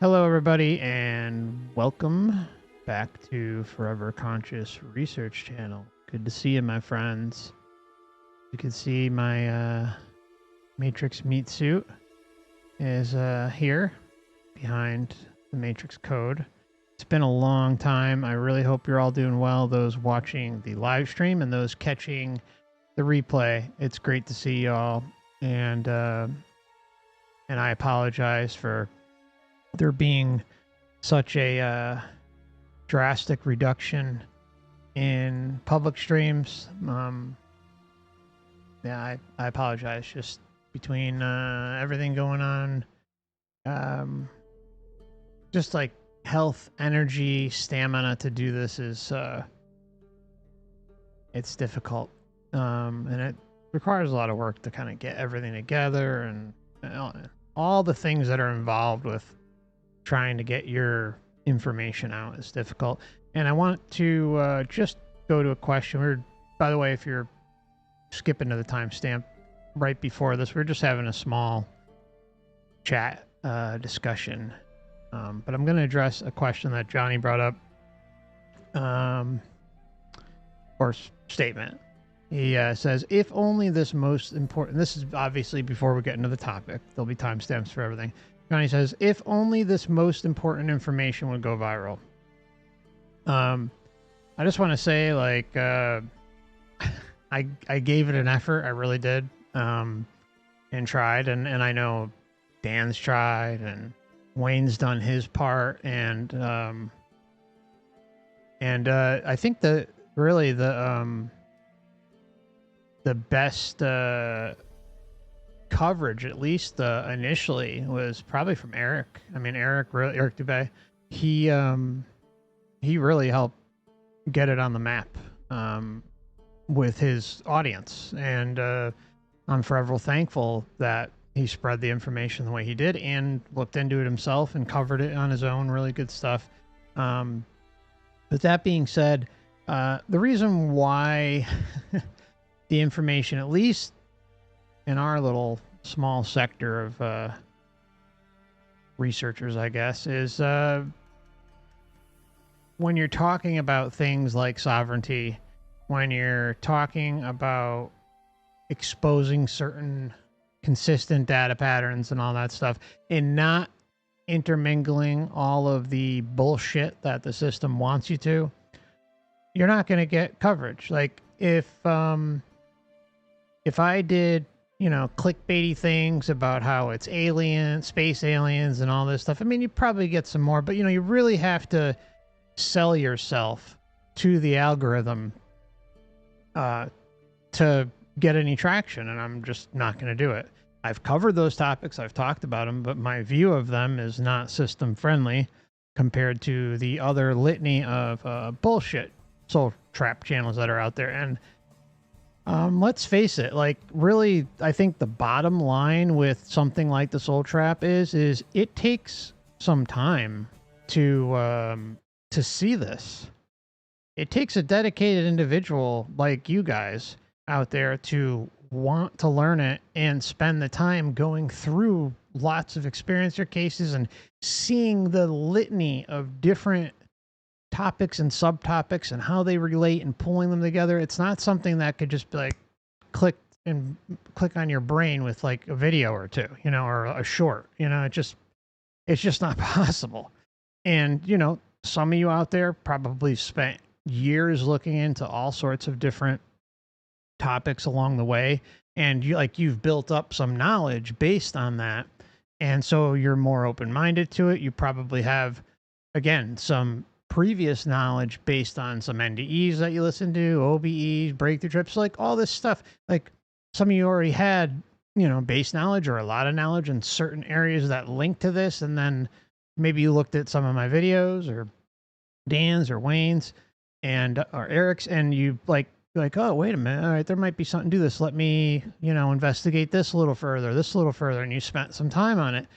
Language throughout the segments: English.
Hello, everybody, and welcome back to Forever Conscious Research Channel. Good to see you, my friends. You can see my Matrix meat suit is here behind the Matrix code. It's been a long time. I really hope you're all doing well, those watching the live stream and those catching the replay. It's great to see y'all, and I apologize for there being such a drastic reduction in public streams. Yeah, I apologize. Just between everything going on, just like health, energy, stamina to do this is it's difficult, and it requires a lot of work to kind of get everything together and all the things that are involved with trying to get your information out is difficult. And I want to just go to a question. By the way, if you're skipping to the timestamp right before this, we're just having a small chat discussion. But I'm going to address a question that Johnny brought up, or statement. He says, if only this most important, this is obviously before we get into the topic, there'll be timestamps for everything. Johnny says, if only this most important information would go viral. I just want to say, like, I gave it an effort. I really did. And tried. And I know Dan's tried and Wayne's done his part. And I think that really the best coverage, at least initially, was probably from Eric. I mean, Eric Dubay, he really helped get it on the map with his audience, and I'm forever thankful that he spread the information the way he did and looked into it himself and covered it on his own. Really good stuff. But that being said, the reason why the information, at least in our little small sector of researchers, I guess, is when you're talking about things like sovereignty, when you're talking about exposing certain consistent data patterns and all that stuff, and not intermingling all of the bullshit that the system wants you to, you're not going to get coverage. Like if I did, clickbaity things about how it's space aliens and all this stuff, I mean, you probably get some more, but you really have to sell yourself to the algorithm to get any traction, and I'm just not going to do it. I've covered those topics, I've talked about them, but my view of them is not system friendly compared to the other litany of bullshit soul trap channels that are out there. And let's face it, like, really, I think the bottom line with something like the Soul Trap is it takes some time to see this. It takes a dedicated individual like you guys out there to want to learn it and spend the time going through lots of experiencer cases and seeing the litany of different topics and subtopics and how they relate and pulling them together. It's not something that could just be like click on your brain with like a video or two, or a short, it's just not possible. And, some of you out there probably spent years looking into all sorts of different topics along the way, and you've built up some knowledge based on that. And so you're more open-minded to it. You probably have, again, some previous knowledge based on some NDEs that you listen to, OBEs, breakthrough trips, like all this stuff. Like some of you already had, base knowledge or a lot of knowledge in certain areas that link to this. And then maybe you looked at some of my videos or Dan's or Wayne's or Eric's, and you like, oh, wait a minute. All right, there might be something to this. Let me, investigate this a little further, and you spent some time on it.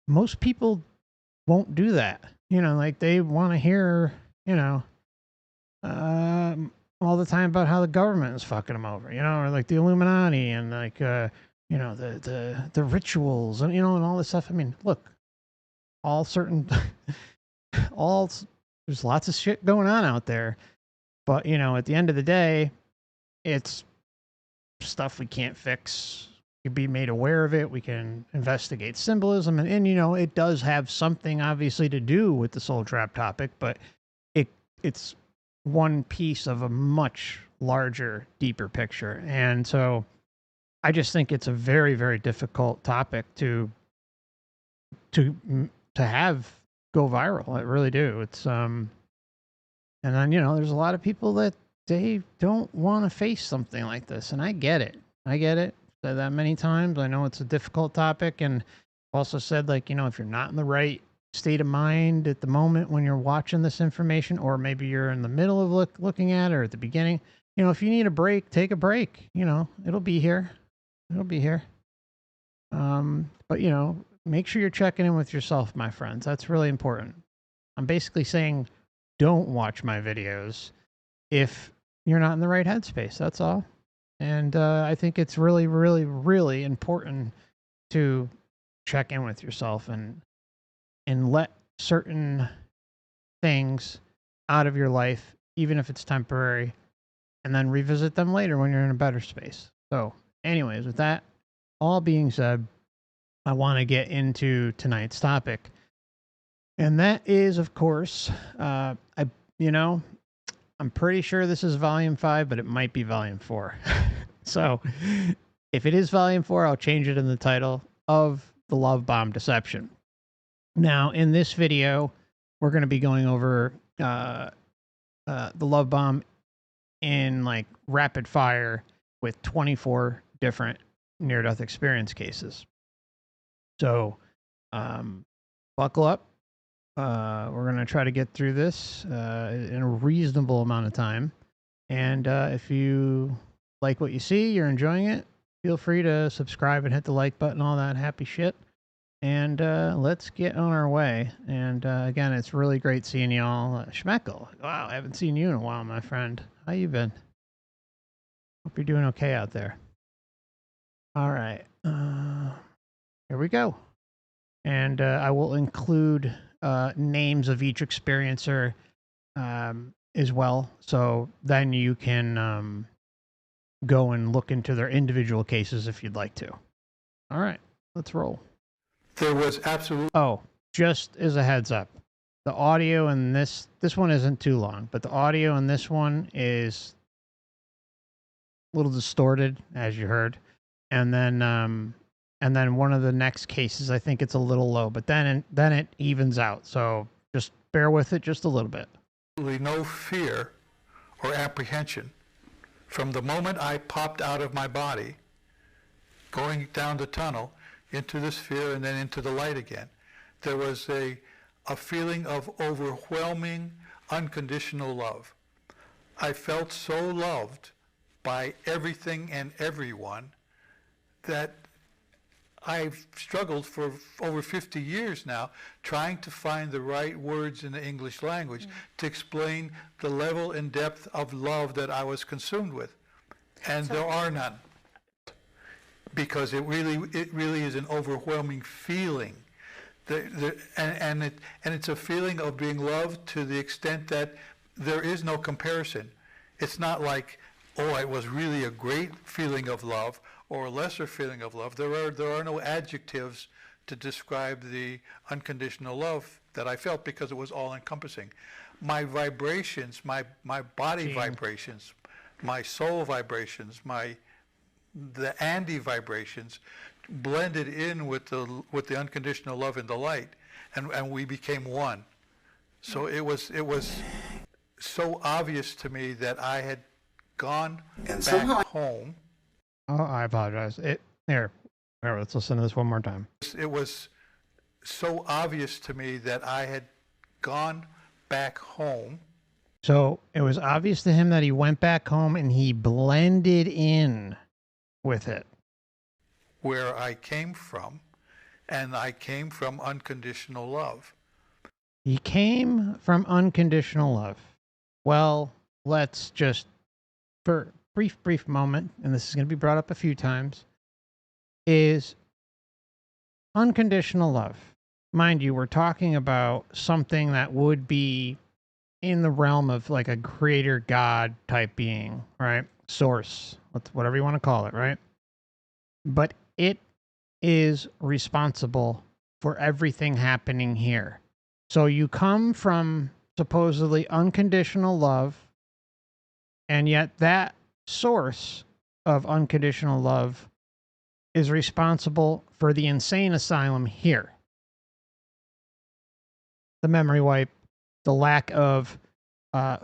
Most people won't do that. Like they want to hear, all the time about how the government is fucking them over, or like the Illuminati and like, the rituals and, and all this stuff. I mean, look, all certain, there's lots of shit going on out there. But, you know, at the end of the day, it's stuff we can't fix. We can be made aware of it. We can investigate symbolism. And you know, it does have something obviously to do with the soul trap topic, but it's one piece of a much larger, deeper picture. And so I just think it's a very, very difficult topic to have go viral. I really do. It's and then, you know, there's a lot of people that they don't want to face something like this, and I get it. I get it. Said that many times. I know it's a difficult topic, and also said, like, you know, if you're not in the right state of mind at the moment when you're watching this information, or maybe you're in the middle of looking at it, or at the beginning, you know, if you need a break, take a break. You know, it'll be here. It'll be here. But, you know, make sure you're checking in with yourself, my friends. That's really important. I'm basically saying don't watch my videos if you're not in the right headspace. That's all. And I think it's really, really, really important to check in with yourself and let certain things out of your life, even if it's temporary, and then revisit them later when you're in a better space. So anyways, with that all being said, I want to get into tonight's topic. And that is, of course, you know, I'm pretty sure this is volume 5, but it might be volume 4. So if it is volume 4, I'll change it in the title of the Love Bomb Deception. Now, in this video, we're going to be going over the love bomb in like rapid fire with 24 different near-death experience cases. So buckle up. We're going to try to get through this in a reasonable amount of time. And if you like what you see, you're enjoying it, feel free to subscribe and hit the like button, all that happy shit. And let's get on our way. And again, it's really great seeing y'all. Schmeckle, wow, I haven't seen you in a while, my friend. How you been? Hope you're doing okay out there. All right. Here we go. And I will include names of each experiencer as well. So then you can go and look into their individual cases if you'd like to. All right, let's roll. There was absolutely... Oh, just as a heads up, the audio in this one isn't too long, but the audio in this one is a little distorted, as you heard. And then one of the next cases, I think it's a little low, but then it evens out. So just bear with it just a little bit. No fear or apprehension from the moment I popped out of my body, going down the tunnel into the sphere and then into the light again. There was a feeling of overwhelming, unconditional love. I felt so loved by everything and everyone that I've struggled for over 50 years now trying to find the right words in the English language to explain the level and depth of love that I was consumed with. And there are none. Because it really is an overwhelming feeling. And it's a feeling of being loved to the extent that there is no comparison. It's not like, oh, it was really a great feeling of love or a lesser feeling of love. There are no adjectives to describe the unconditional love that I felt because it was all encompassing. My vibrations, my body vibrations, my soul vibrations, the Andy vibrations blended in with the unconditional love and the light, and we became one. So it was so obvious to me that I had gone back home. Oh, I apologize. Here, let's listen to this one more time. It was so obvious to me that I had gone back home. So it was obvious to him that he went back home and he blended in with it. Where I came from, and I came from unconditional love. He came from unconditional love. Well, let's just, for a brief moment, and this is going to be brought up a few times, is unconditional love. mind you, we're talking about something that would be in the realm of like a creator god type being, right? Source, whatever you want to call it, right? But it is responsible for everything happening here. So you come from supposedly unconditional love, and yet that source of unconditional love is responsible for the insane asylum here. The memory wipe, the lack of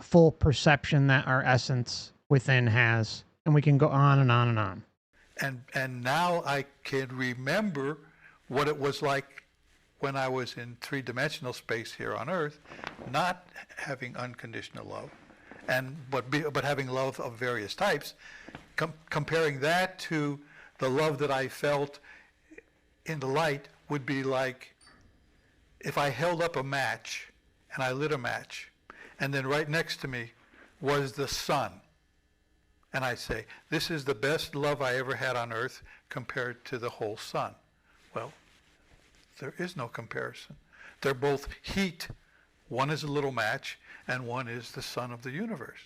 full perception that our essence within has, and we can go on and on and on. And now I can remember what it was like when I was in three-dimensional space here on Earth, not having unconditional love, but having love of various types, comparing that to the love that I felt in the light would be like if I held up a match and I lit a match, and then right next to me was the sun. And I say, this is the best love I ever had on earth compared to the whole sun. Well, there is no comparison. They're both heat. One is a little match, and one is the sun of the universe.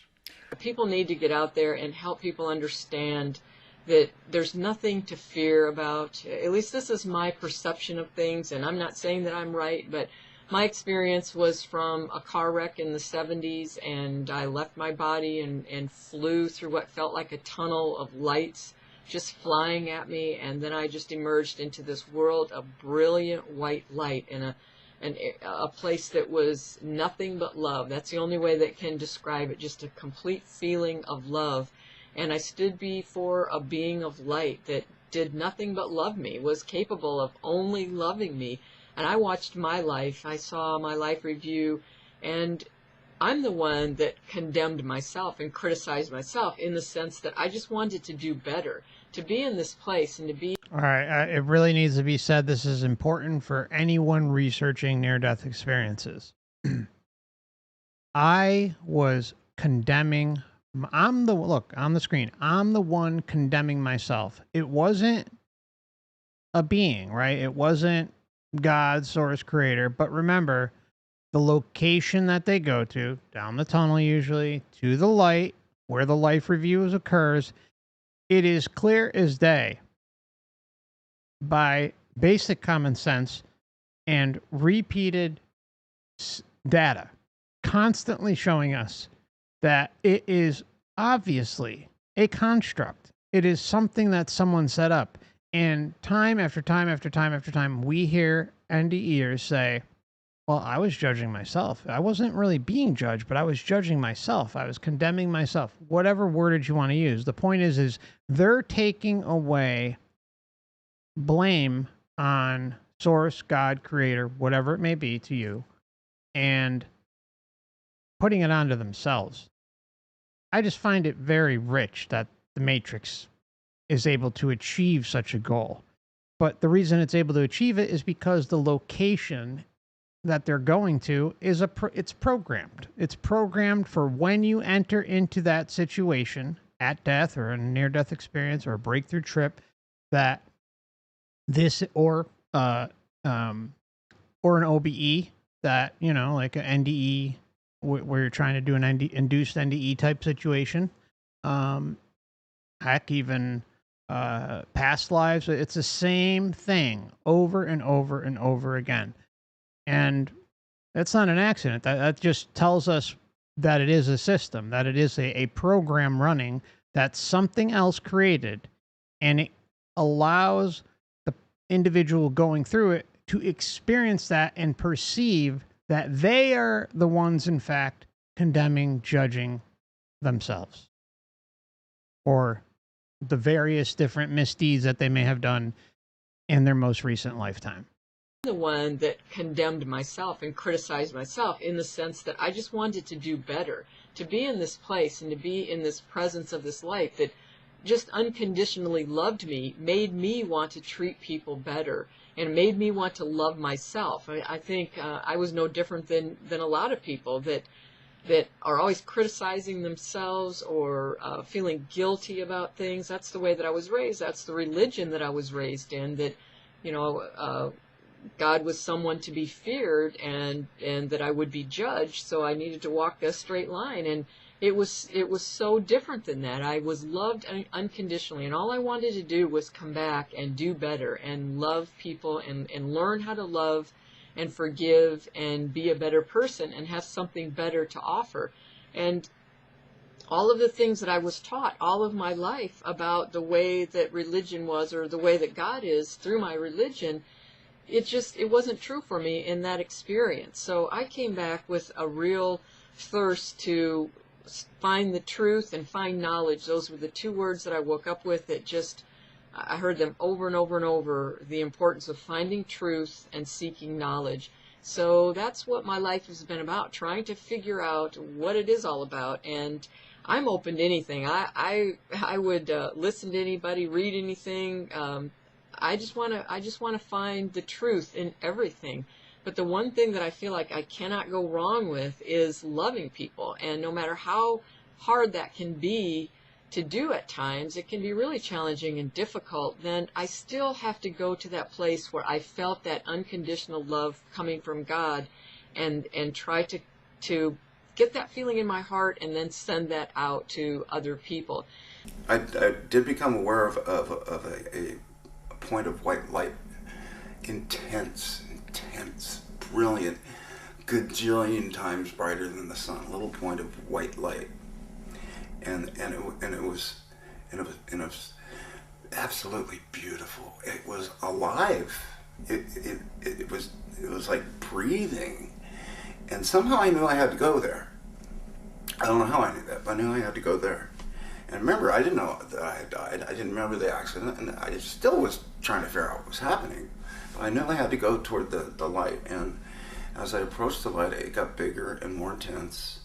People need to get out there and help people understand that there's nothing to fear about. At least this is my perception of things, and I'm not saying that I'm right, but my experience was from a car wreck in the 70s, and I left my body and flew through what felt like a tunnel of lights just flying at me, and then I just emerged into this world of brilliant white light in a place that was nothing but love. That's the only way that can describe it, just a complete feeling of love. And I stood before a being of light that did nothing but love me, was capable of only loving me. And I watched my life, I saw my life review, and I'm the one that condemned myself and criticized myself in the sense that I just wanted to do better, to be in this place and to be... All right, it really needs to be said, this is important for anyone researching near-death experiences. I was condemning... look, on the screen, I'm the one condemning myself. It wasn't a being, right? It wasn't God, source, creator. But remember, the location that they go to, down the tunnel usually, to the light, where the life review occurs, it is clear as day by basic common sense and repeated data, constantly showing us that it is obviously a construct. It is something that someone set up. And time after time after time after time, we hear NDEers say, well, I was judging myself. I wasn't really being judged, but I was judging myself. I was condemning myself. Whatever wordage you want to use. The point is they're taking away blame on source, God, creator, whatever it may be to you, and putting it onto themselves. I just find it very rich that the Matrix is able to achieve such a goal. But the reason it's able to achieve it is because the location that they're going to is it's programmed. It's programmed for when you enter into that situation at death or a near-death experience or a breakthrough trip, that this or an OBE, that, you know, like an NDE where you're trying to do an induced NDE type situation. Heck, even past lives. It's the same thing over and over and over again. And that's not an accident. That just tells us that it is a system, that it is a program running that something else created, and it allows the individual going through it to experience that and perceive that they are the ones, in fact, condemning, judging themselves, or the various different misdeeds that they may have done in their most recent lifetime. The one that condemned myself and criticized myself in the sense that I just wanted to do better, to be in this place and to be in this presence of this light that just unconditionally loved me, made me want to treat people better, and made me want to love myself. I think I was no different than a lot of people that are always criticizing themselves or feeling guilty about things. That's the way that I was raised. That's the religion that I was raised in, that, you know, God was someone to be feared, and that I would be judged, so I needed to walk a straight line. And it was so different than that. I was loved unconditionally, and all I wanted to do was come back and do better and love people and learn how to love and forgive and be a better person and have something better to offer. And all of the things that I was taught all of my life about the way that religion was, or the way that God is through my religion, it wasn't true for me in that experience. So I came back with a real thirst to find the truth and find knowledge. Those were the two words that I woke up with, that just, I heard them over and over and over, the importance of finding truth and seeking knowledge. So that's what my life has been about, trying to figure out what it is all about. And I'm open to anything. I would listen to anybody, read anything. I just want to find the truth in everything. But the one thing that I feel like I cannot go wrong with is loving people. And no matter how hard that can be to do at times, it can be really challenging and difficult, then I still have to go to that place where I felt that unconditional love coming from God, and try to get that feeling in my heart and then send that out to other people. I did become aware of a point of white light, intense, brilliant, gajillion times brighter than the sun. A little point of white light, and it was absolutely beautiful. It was alive. It was like breathing, and somehow I knew I had to go there. I don't know how I knew that, but I knew I had to go there. And remember, I didn't know that I had died. I didn't remember the accident, and I still was trying to figure out what was happening. But I knew I had to go toward the light, and as I approached the light, it got bigger and more intense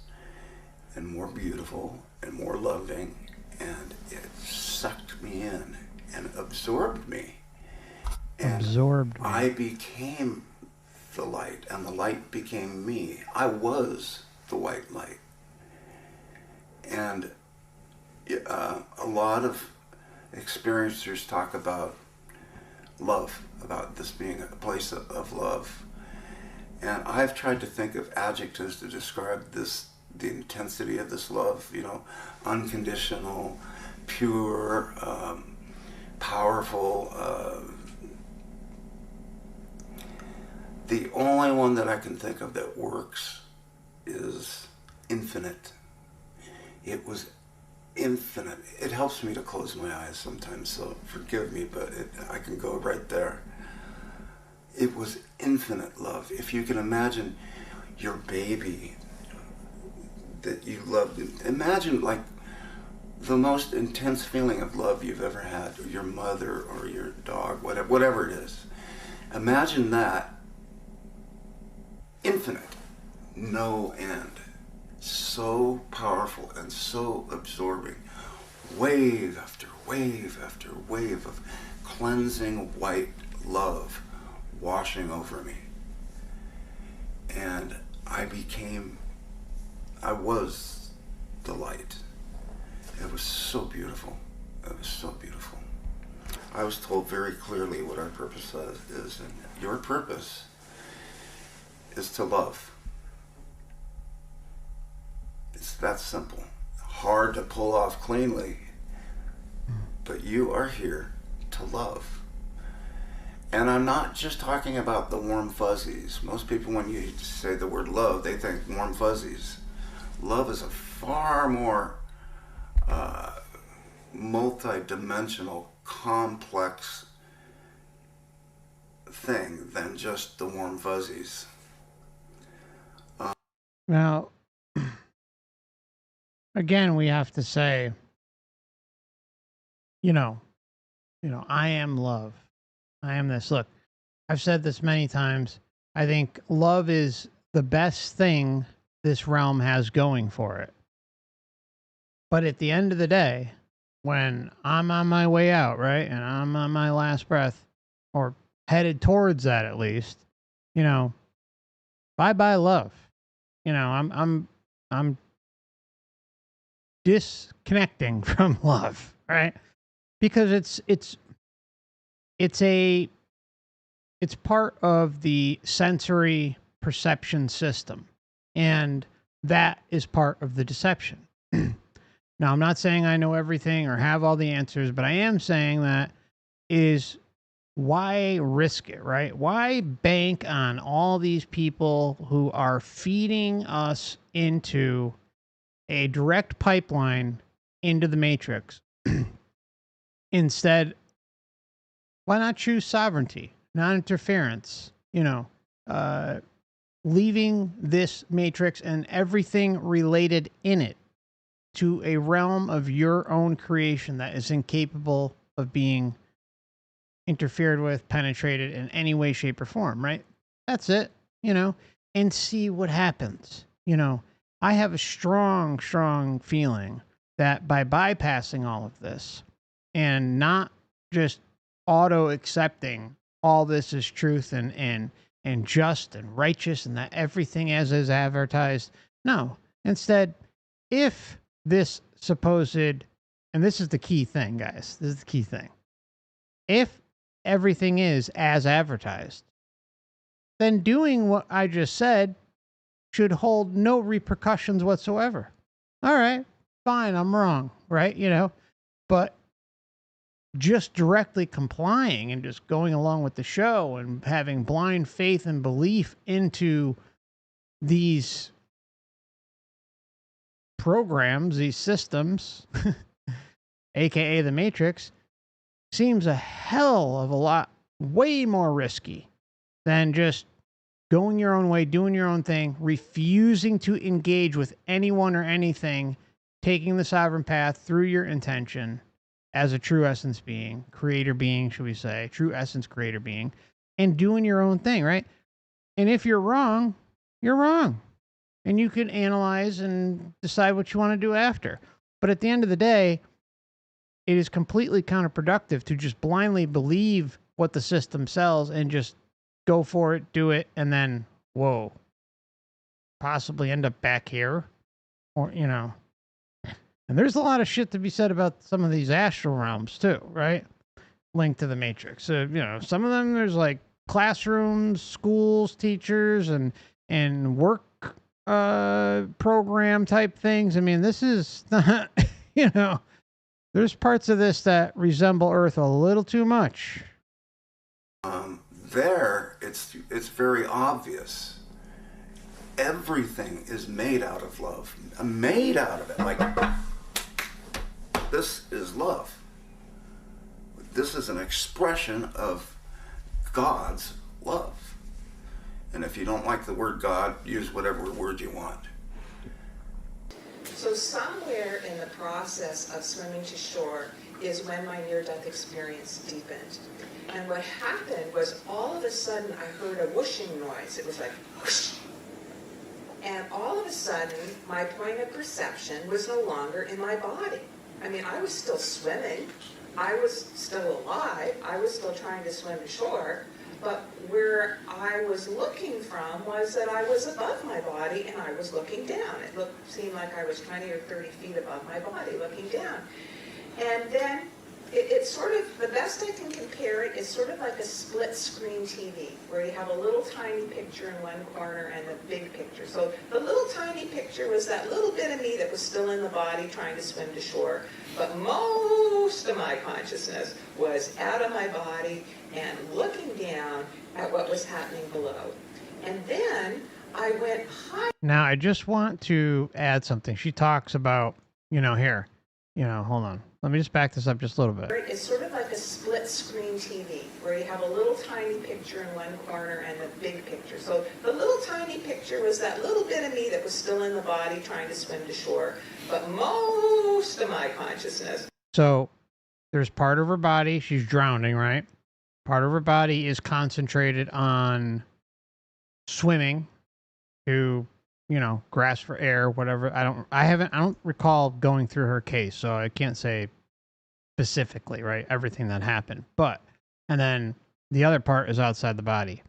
and more beautiful and more loving, and it sucked me in and absorbed me. And I became the light, and the light became me. I was the white light. And a lot of experiencers talk about love, about this being a place of love. And I've tried to think of adjectives to describe the intensity of this love, unconditional, pure, powerful. The only one that I can think of that works is infinite. It was infinite. It helps me to close my eyes sometimes, so forgive me, but I can go right there. It was infinite love. If you can imagine your baby that you loved, imagine like the most intense feeling of love you've ever had, or your mother or your dog, whatever it is. Imagine that, infinite, no end. So powerful and so absorbing. Wave after wave after wave of cleansing white love washing over me. And I was the light. It was so beautiful. It was so beautiful. I was told very clearly what our purpose is, and your purpose is to love. It's that simple. Hard to pull off cleanly, but you are here to love. And I'm not just talking about the warm fuzzies. Most people, when you say the word love, they think warm fuzzies. Love is a far more multi-dimensional, complex thing than just the warm fuzzies. Now, again, we have to say, I am love. I am this. Look, I've said this many times. I think love is the best thing this realm has going for it. But at the end of the day, when I'm on my way out, right, and I'm on my last breath, or headed towards that at least, bye-bye love. I'm disconnecting from love, right? Because it's it's part of the sensory perception system. And that is part of the deception. Now, I'm not saying I know everything or have all the answers, but I am saying that is why risk it, right? Why bank on all these people who are feeding us into a direct pipeline into the matrix? Instead, why not choose sovereignty, non-interference, leaving this matrix and everything related in it to a realm of your own creation that is incapable of being interfered with, penetrated in any way, shape, or form, right? That's it, and see what happens. I have a strong, strong feeling that by bypassing all of this and not just auto accepting all this is truth and just and righteous and that everything as is advertised. No, instead, if this supposed, and this is the key thing, guys, this is the key thing. If everything is as advertised, then doing what I just said should hold no repercussions whatsoever. All right, fine, I'm wrong, right? But just directly complying and just going along with the show and having blind faith and belief into these programs, these systems, aka the Matrix, seems a hell of a lot way more risky than just going your own way, doing your own thing, refusing to engage with anyone or anything, taking the sovereign path through your intention as a true essence being, creator being, should we say, true essence creator being, and doing your own thing, right? And if you're wrong, you're wrong. And you can analyze and decide what you want to do after. But at the end of the day, it is completely counterproductive to just blindly believe what the system sells and just go for it, do it, and then, whoa, possibly end up back here. Or, And there's a lot of shit to be said about some of these astral realms too, right? Linked to the Matrix. So, some of them there's like classrooms, schools, teachers, and work program type things. I mean, this is not, there's parts of this that resemble Earth a little too much. It's very obvious. Everything is made out of love. Made out of it. Like, this is love. This is an expression of God's love. And if you don't like the word God, use whatever word you want. So somewhere in the process of swimming to shore is when my near-death experience deepened. And what happened was all of a sudden I heard a whooshing noise. It was like whoosh. And all of a sudden, my point of perception was no longer in my body. I mean, I was still swimming. I was still alive. I was still trying to swim ashore. But where I was looking from was that I was above my body and I was looking down. It seemed like I was 20 or 30 feet above my body looking down. And then it's sort of, the best I can compare it is sort of like a split screen TV where you have a little tiny picture in one corner and the big picture. So the little tiny picture was that little bit of me that was still in the body trying to swim to shore. But most of my consciousness was out of my body and looking down at what was happening below. And then I went high. Now, I just want to add something. She talks about, here, hold on. Let me just back this up just a little bit. It's sort of like a split screen TV where you have a little tiny picture in one corner and the big picture. So the little tiny picture was that little bit of me that was still in the body trying to swim to shore. But most of my consciousness. So there's part of her body, she's drowning, right? Part of her body is concentrated on swimming to, grasp for air, whatever. I don't recall going through her case, so I can't say specifically, right, everything that happened. And then the other part is outside the body.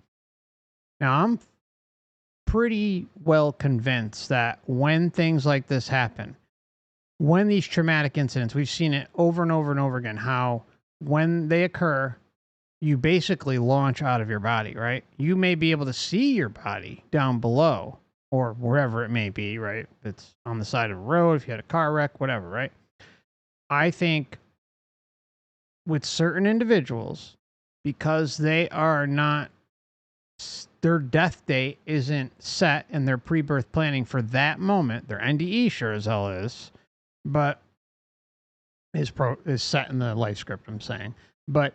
Now, I'm pretty well convinced that when things like this happen, when these traumatic incidents, we've seen it over and over and over again, how when they occur, you basically launch out of your body, right? You may be able to see your body down below or wherever it may be, right? If it's on the side of a road, if you had a car wreck, whatever, right? I think with certain individuals, because they are not, their death date isn't set in their pre-birth planning for that moment. Their NDE sure as hell is, but is set in the life script, I'm saying. But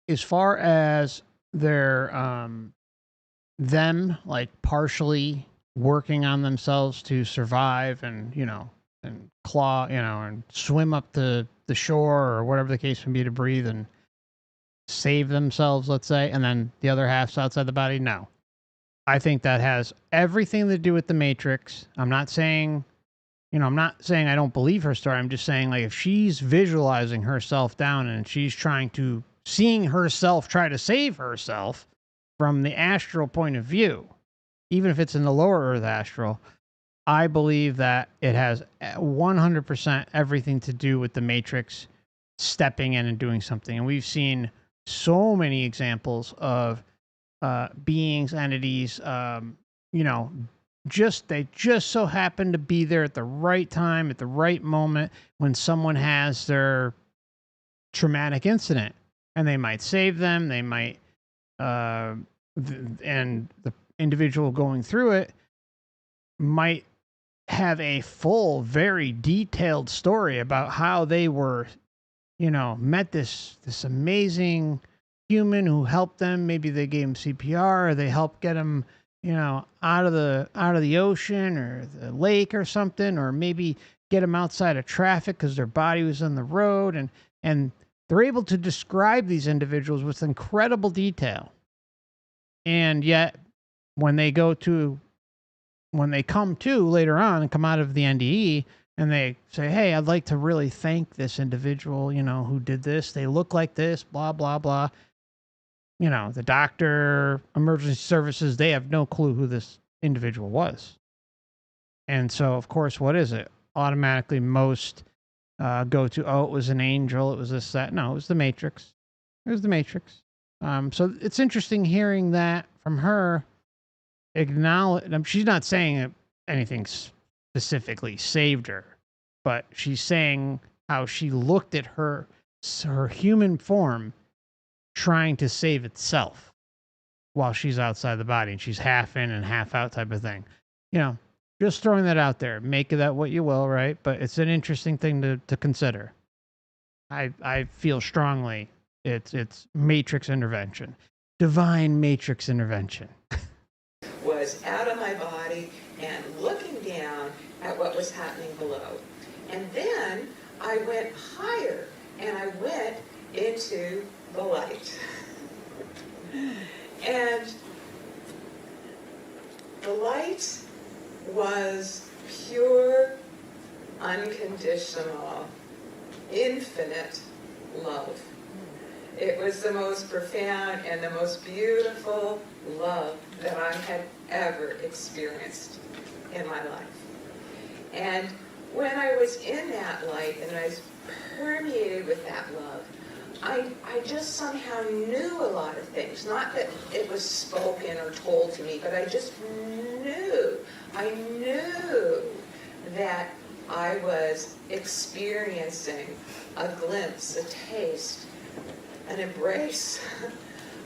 as far as their them like partially working on themselves to survive and and claw and swim up to the shore or whatever the case may be to breathe and save themselves, let's say, and then the other half's outside the body. No, I think that has everything to do with the Matrix. I'm not saying I don't believe her story. I'm just saying, like, if she's visualizing herself down and she's seeing herself try to save herself from the astral point of view, even if it's in the lower earth astral, I believe that it has 100% everything to do with the Matrix stepping in and doing something. And we've seen so many examples of beings, entities, they just so happen to be there at the right time, at the right moment when someone has their traumatic incident, and they might save them. They might, and the individual going through it might have a full, very detailed story about how they were, met this amazing human who helped them. Maybe they gave him CPR, or they helped get him, out of the ocean or the lake or something, or maybe get him outside of traffic because their body was on the road, and they're able to describe these individuals with incredible detail. And yet, when they come to later on and come out of the NDE, and they say, hey, I'd like to really thank this individual, who did this. They look like this, blah, blah, blah. The doctor, emergency services, they have no clue who this individual was. And so, of course, what is it? Automatically, most go to, oh, it was an angel, it was this, that. No, it was the Matrix. It was the Matrix. So it's interesting hearing that from her. She's not saying that anything specifically saved her, but she's saying how she looked at her human form trying to save itself while she's outside the body, and she's half in and half out type of thing. Just throwing that out there. Make of that what you will, right? But it's an interesting thing to consider. I feel strongly it's Matrix intervention. Divine Matrix intervention. Was out of my body and looking down at what was happening below. And then I went higher and I went into the light. And the light was pure, unconditional, infinite love. It was the most profound and the most beautiful love that I had ever experienced in my life. And when I was in that light and I was permeated with that love, I just somehow knew a lot of things. Not that it was spoken or told to me, but I just knew. I knew that I was experiencing a glimpse, a taste, an embrace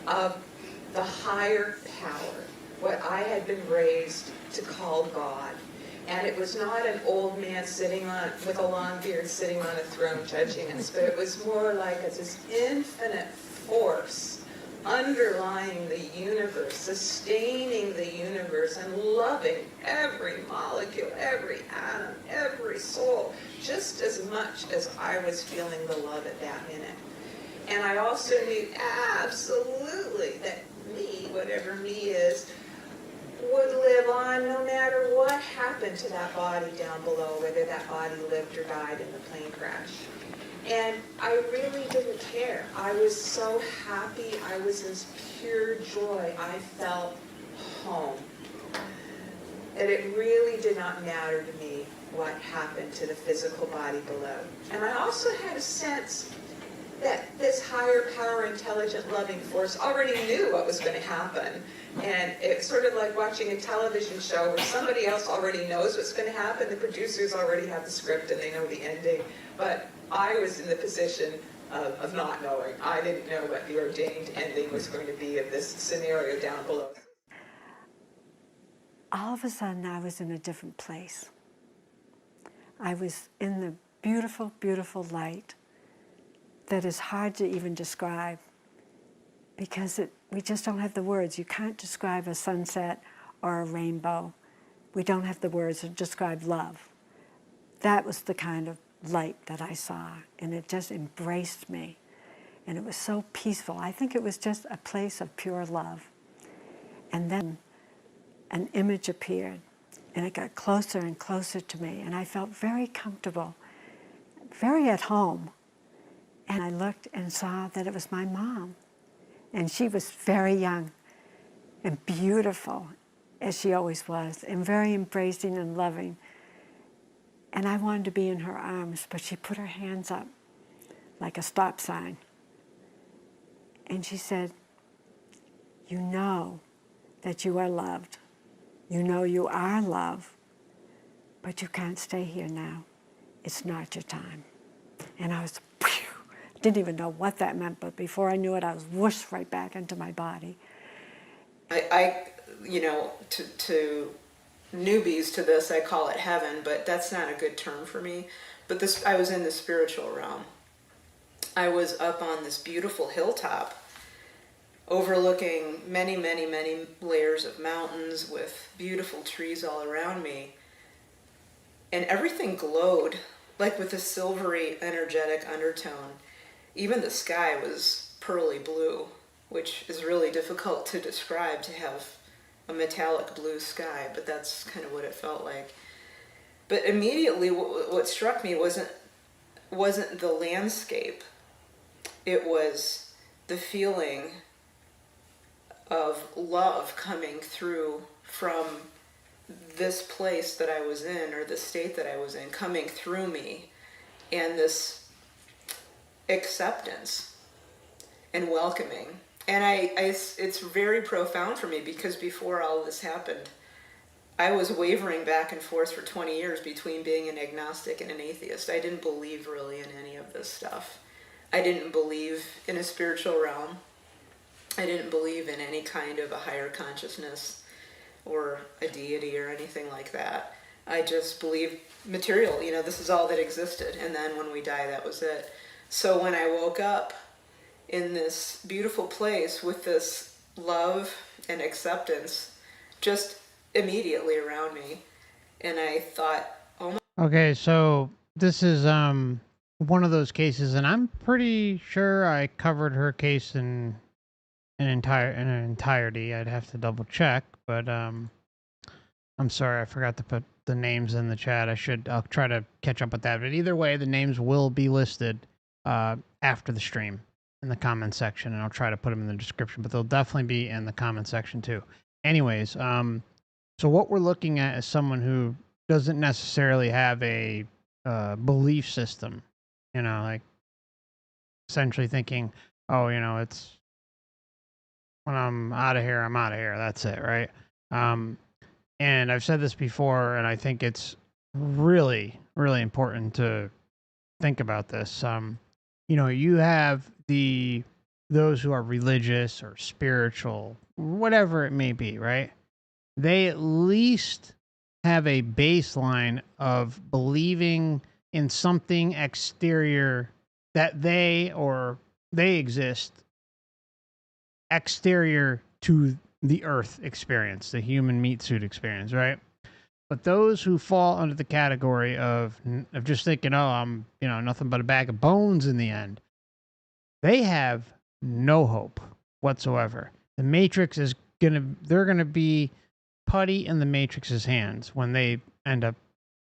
of the higher power, what I had been raised to call God. And it was not an old man with a long beard sitting on a throne judging us, but it was more like this infinite force underlying the universe, sustaining the universe, and loving every molecule, every atom, every soul, just as much as I was feeling the love at that minute. And I also knew absolutely that me, whatever me is, would live on no matter what happened to that body down below, whether that body lived or died in the plane crash. And I really didn't care. I was so happy. I was in pure joy. I felt home. And it really did not matter to me what happened to the physical body below. And I also had a sense that this higher power, intelligent, loving force already knew what was going to happen. And it's sort of like watching a television show where somebody else already knows what's going to happen. The producers already have the script and they know the ending. But I was in the position of not knowing. I didn't know what the ordained ending was going to be of this scenario down below. All of a sudden, I was in a different place. I was in the beautiful, beautiful light that is hard to even describe because we just don't have the words. You can't describe a sunset or a rainbow. We don't have the words to describe love. That was the kind of light that I saw, and it just embraced me. And it was so peaceful. I think it was just a place of pure love. And then an image appeared, and it got closer and closer to me, and I felt very comfortable, very at home. And I looked and saw that it was my mom. And she was very young and beautiful, as she always was, and very embracing and loving. And I wanted to be in her arms, but she put her hands up like a stop sign. And she said, "You know that you are loved. You know you are love, but you can't stay here now. It's not your time." And I was, didn't even know what that meant, but before I knew it, I was whooshed right back into my body. I you know, to newbies to this, I call it heaven, but that's not a good term for me. But I was in the spiritual realm. I was up on this beautiful hilltop overlooking many, many, many layers of mountains with beautiful trees all around me. And everything glowed like with a silvery, energetic undertone. Even the sky was pearly blue, which is really difficult to describe, to have a metallic blue sky, but that's kind of what it felt like. But immediately what struck me wasn't the landscape. It was the feeling of love coming through from this place that I was in, or the state that I was in, coming through me, and this acceptance and welcoming. And it's very profound for me, because before all this happened, I was wavering back and forth for 20 years between being an agnostic and an atheist. I didn't believe really in any of this stuff. I didn't believe in a spiritual realm. I didn't believe in any kind of a higher consciousness or a deity or anything like that. I just believed material, this is all that existed. And then when we die, that was it. So when I woke up in this beautiful place with this love and acceptance just immediately around me, and I thought, oh my. Okay, so this is one of those cases, and I'm pretty sure I covered her case in entirety. I'd have to double check, but I'm sorry, I forgot to put the names in the chat. I'll try to catch up with that. But either way, the names will be listed after the stream in the comment section, and I'll try to put them in the description, but they'll definitely be in the comment section too. Anyways, so what we're looking at is someone who doesn't necessarily have a belief system, like essentially thinking, oh, it's when I'm out of here, I'm out of here. That's it, right? And I've said this before, and I think it's really, really important to think about this. You have those who are religious or spiritual, whatever it may be, right? They at least have a baseline of believing in something exterior, that they exist exterior to the earth experience, the human meat suit experience, right? But those who fall under the category of just thinking, oh, I'm, nothing but a bag of bones in the end, they have no hope whatsoever. The Matrix they're going to be putty in the Matrix's hands when they end up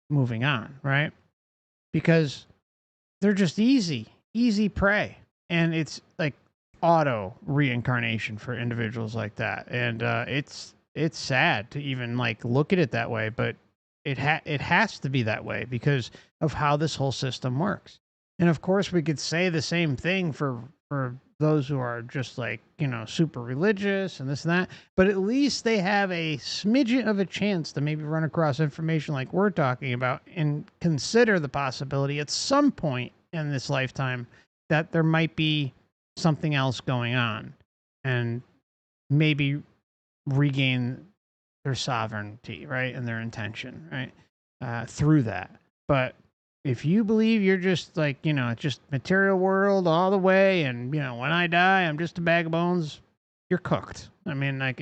moving on, right? Because they're just easy prey. And it's like auto reincarnation for individuals like that. And it's sad to even look at it that way, but it has to be that way because of how this whole system works. And of course, we could say the same thing for those who are just like, super religious and this and that. But at least they have a smidgen of a chance to maybe run across information like we're talking about and consider the possibility at some point in this lifetime that there might be something else going on and maybe regain their sovereignty, right? And their intention, right? Through that. But if you believe you're just like, just material world all the way, and, when I die, I'm just a bag of bones, you're cooked. I mean, like,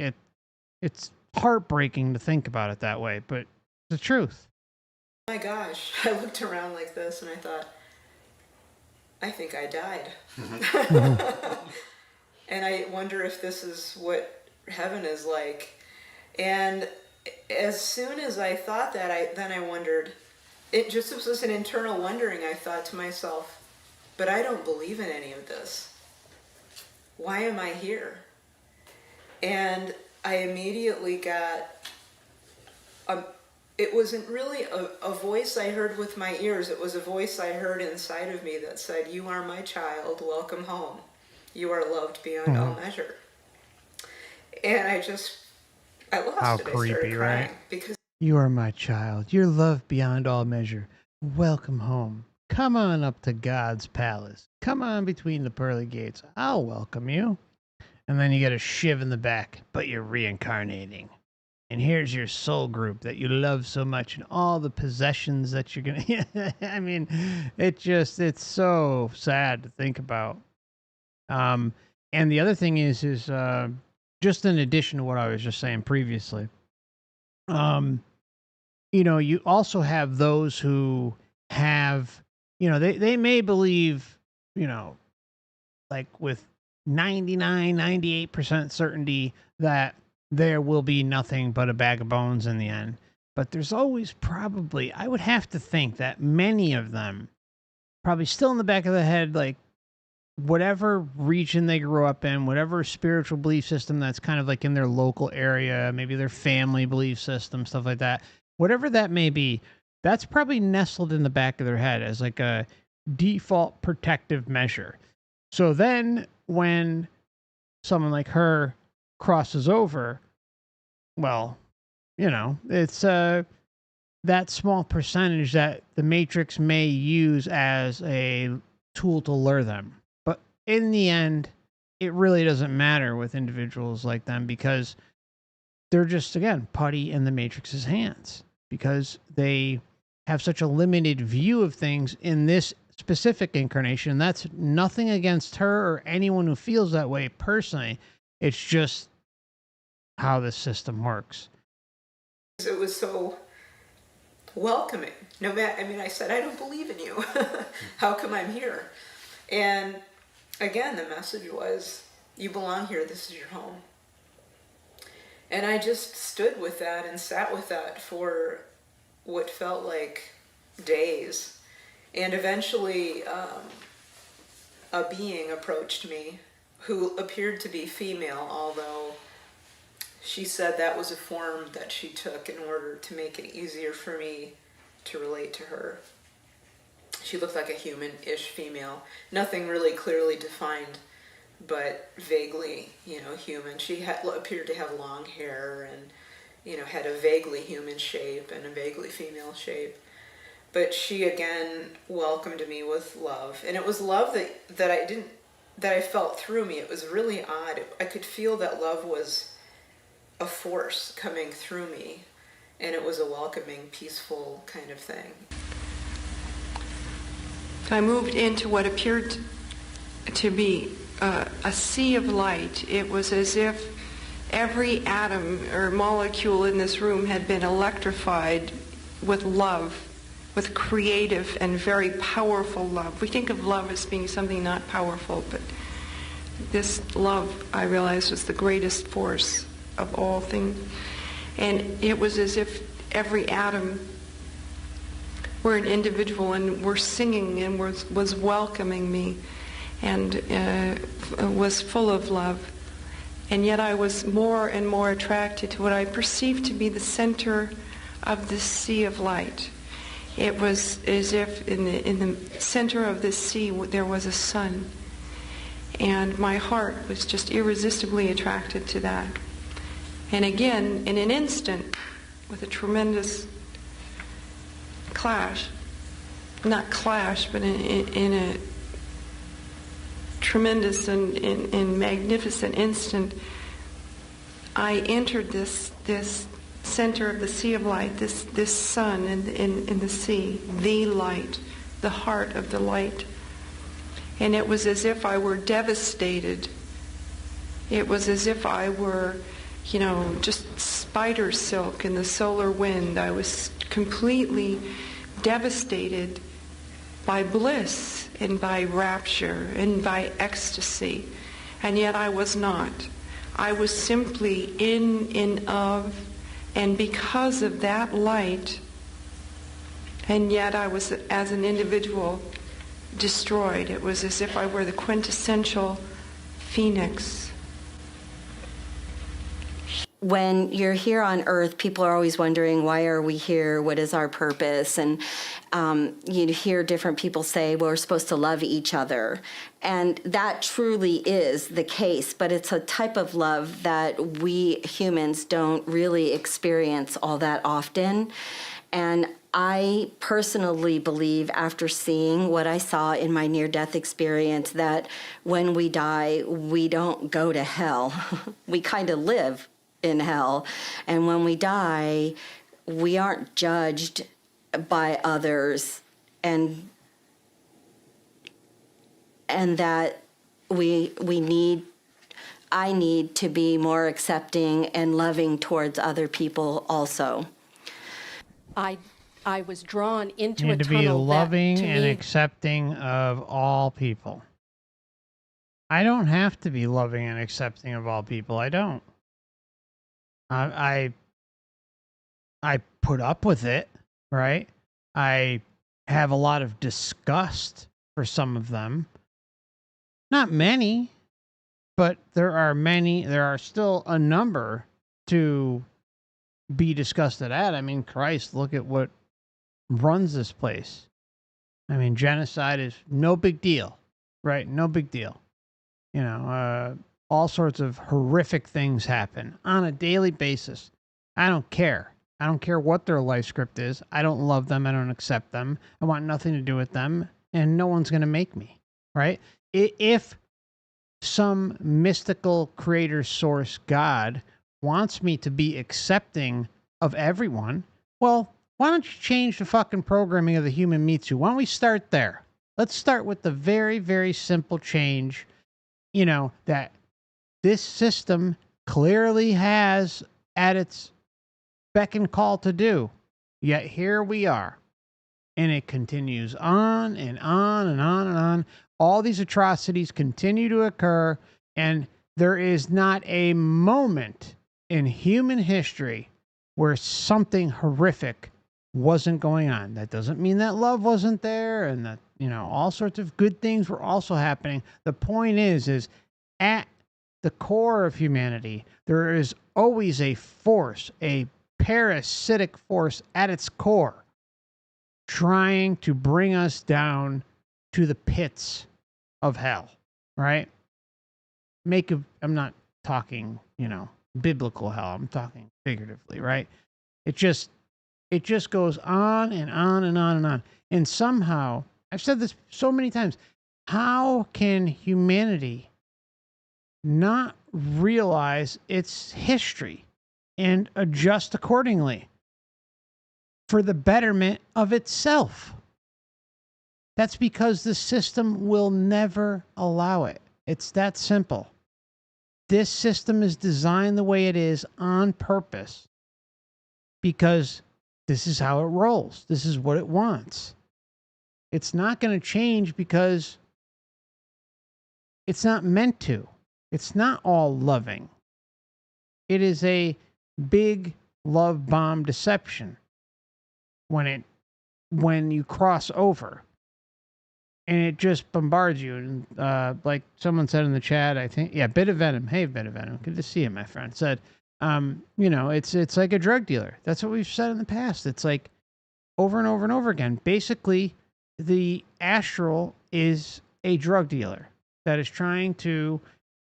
it's heartbreaking to think about it that way, but it's the truth. Oh my gosh, I looked around like this and I thought, I think I died. And I wonder if this is what heaven is like. And as soon as I thought that, then I wondered, this was an internal wondering. I thought to myself, but I don't believe in any of this. Why am I here? And I immediately got, it wasn't really a voice I heard with my ears. It was a voice I heard inside of me that said, you are my child, welcome home. You are loved beyond all measure. And I lost How it. creepy, I started crying right? because You are my child. You're loved beyond all measure. Welcome home. Come on up to God's palace. Come on between the pearly gates. I'll welcome you. And then you get a shiv in the back, but you're reincarnating. And here's your soul group that you love so much and all the possessions that you're going to... I mean, it's so sad to think about. And the other thing is just in addition to what I was just saying previously, you also have those who have, they may believe, like with 99, 98% certainty that there will be nothing but a bag of bones in the end. But there's always probably, I would have to think that many of them probably still in the back of the head, like whatever region they grew up in, whatever spiritual belief system that's kind of like in their local area, maybe their family belief system, stuff like that, whatever that may be, that's probably nestled in the back of their head as like a default protective measure. So then when someone like her crosses over, well, it's that small percentage that the Matrix may use as a tool to lure them. But in the end, it really doesn't matter with individuals like them because they're just, again, putty in the Matrix's hands because they have such a limited view of things in this specific incarnation. That's nothing against her or anyone who feels that way personally. It's just how the system works. it was so welcoming. No matter, I said, I don't believe in you. How come I'm here? And again, the message was, you belong here. This is your home. And I just stood with that and sat with that for what felt like days. And eventually, a being approached me who appeared to be female, although she said that was a form that she took in order to make it easier for me to relate to her. She looked like a human-ish female. Nothing really clearly defined, but vaguely, human. She appeared to have long hair and, had a vaguely human shape and a vaguely female shape. But she again welcomed me with love. And it was love that I felt through me. It was really odd. I could feel that love was a force coming through me. And it was a welcoming, peaceful kind of thing. I moved into what appeared to be a sea of light. It was as if every atom or molecule in this room had been electrified with love, with creative and very powerful love. We think of love as being something not powerful, but this love, I realized, was the greatest force of all things. And it was as if every atom were an individual and were singing and was welcoming me and was full of love. And yet I was more and more attracted to what I perceived to be the center of this sea of light. It was as if in the center of this sea there was a sun. And my heart was just irresistibly attracted to that. And again, in an instant, with a tremendous clash, not clash, but in a tremendous and magnificent instant, I entered this center of the sea of light, this sun in the sea, the light, the heart of the light. And it was as if I were devastated. It was as if I were, just spider silk in the solar wind. I was completely devastated by bliss and by rapture and by ecstasy. And yet I was not. I was simply in and of, and because of that light, and yet I was, as an individual, destroyed. It was as if I were the quintessential phoenix. When you're here on Earth, people are always wondering, why are we here? What is our purpose? And you hear different people say, well, we're supposed to love each other. And that truly is the case, but it's a type of love that we humans don't really experience all that often. And I personally believe, after seeing what I saw in my near-death experience, that when we die, we don't go to hell. We kind of live in hell. And when we die, we aren't judged by others, and that I need to be more accepting and loving towards other people also. I was drawn into You a need to tunnel be that, loving to and me, accepting of all people. I don't have to be loving and accepting of all people. I don't. I put up with it, right? I have a lot of disgust for some of them. Not many, but there are still a number to be disgusted at. I mean, Christ, look at what runs this place. I mean, genocide is no big deal, right? No big deal. All sorts of horrific things happen on a daily basis. I don't care. I don't care what their life script is. I don't love them. I don't accept them. I want nothing to do with them, and no one's going to make me, right? If some mystical creator source God wants me to be accepting of everyone, well, why don't you change the fucking programming of the human meat suit? Why don't we start there? Let's start with the very, very simple change, that this system clearly has at its beck and call to do. Yet here we are. And it continues on and on and on and on. All these atrocities continue to occur, and there is not a moment in human history where something horrific wasn't going on. That doesn't mean that love wasn't there and that, all sorts of good things were also happening. The point is at the core of humanity, there is always a force, a parasitic force at its core, trying to bring us down to the pits of hell, right? I'm not talking, biblical hell. I'm talking figuratively, right? It just goes on and on and on and on. And somehow, I've said this so many times, how can humanity not realize its history and adjust accordingly for the betterment of itself? That's because the system will never allow it. It's that simple. This system is designed the way it is on purpose because this is how it rolls. This is what it wants. It's not going to change because it's not meant to. It's not all loving. It is a big love bomb deception when you cross over. And it just bombards you. And like someone said in the chat, I think, Bit of Venom. Hey, Bit of Venom. Good to see you, my friend. Said, it's like a drug dealer. That's what we've said in the past. It's like over and over and over again. Basically, the astral is a drug dealer that is trying to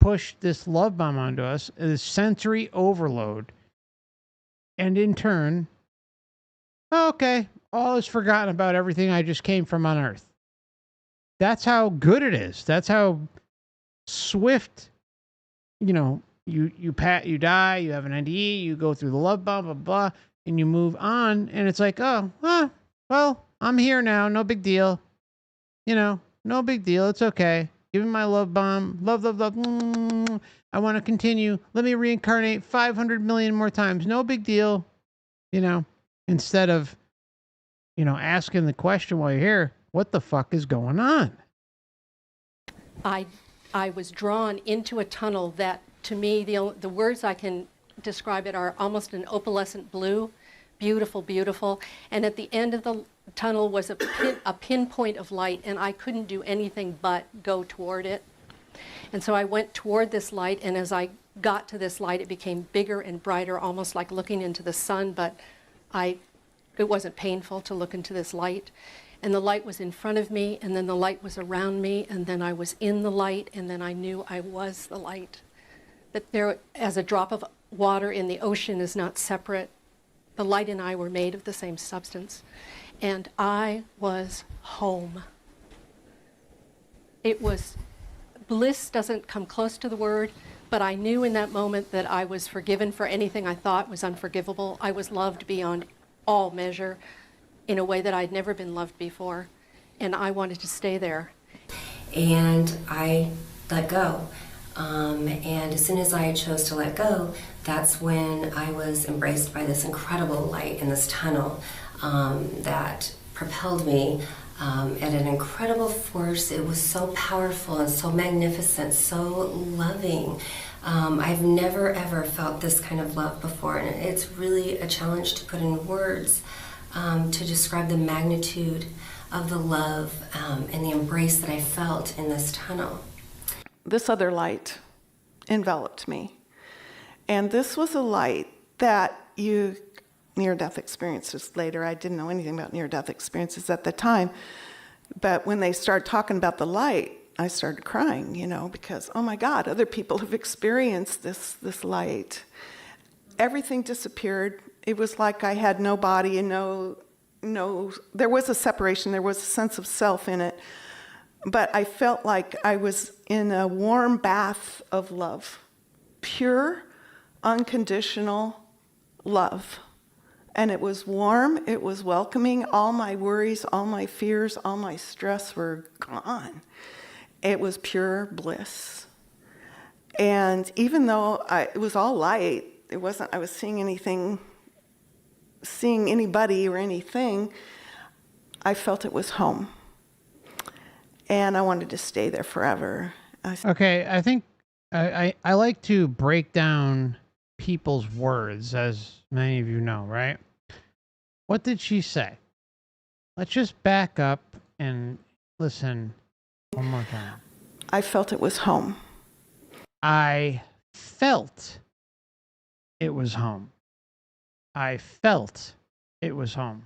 push this love bomb onto us, this sensory overload. And in turn, okay, all is forgotten about everything I just came from on Earth. That's how good it is. That's how swift, you know, you die, you have an NDE, you go through the love bomb, blah, blah, and you move on. And it's like, oh, well, I'm here now. No big deal. You know, no big deal. It's okay. Give me my love bomb. Love, love, love. I want to continue. Let me reincarnate 500 million more times. No big deal. You know, instead of, you know, asking the question while you're here, what the fuck is going on? I was drawn into a tunnel that, to me, the words I can describe it are almost an opalescent blue, beautiful, beautiful. And at the end of the tunnel was a pinpoint of light, and I couldn't do anything but go toward it. And so I went toward this light, and as I got to this light, it became bigger and brighter, almost like looking into the sun, but it wasn't painful to look into this light. And the light was in front of me, and then the light was around me, and then I was in the light, and then I knew I was the light. That there, as a drop of water in the ocean is not separate, the light and I were made of the same substance. And I was home. It was, bliss doesn't come close to the word, but I knew in that moment that I was forgiven for anything I thought was unforgivable. I was loved beyond all measure in a way that I'd never been loved before, and I wanted to stay there. And I let go. And as soon as I chose to let go, that's when I was embraced by this incredible light in this tunnel that propelled me at an incredible force. It was so powerful and so magnificent, so loving. I've never ever felt this kind of love before, and it's really a challenge to put in words to describe the magnitude of the love and the embrace that I felt in this tunnel. This other light enveloped me. And this was a light that near-death experiences later, I didn't know anything about near-death experiences at the time, but when they started talking about the light, I started crying, you know, because, oh my God, other people have experienced this light. Everything disappeared. It was like I had no body and no, there was a separation, there was a sense of self in it, but I felt like I was in a warm bath of love, pure, unconditional love. And it was warm, it was welcoming. All my worries, all my fears, all my stress were gone. It was pure bliss. And even though it was all light, it wasn't, I was seeing anybody or anything, I felt it was home. And I wanted to stay there forever. Okay, I think I like to break down people's words, as many of you know, right? What did she say? Let's just back up and listen one more time. I felt it was home. I felt it was home. I felt it was home.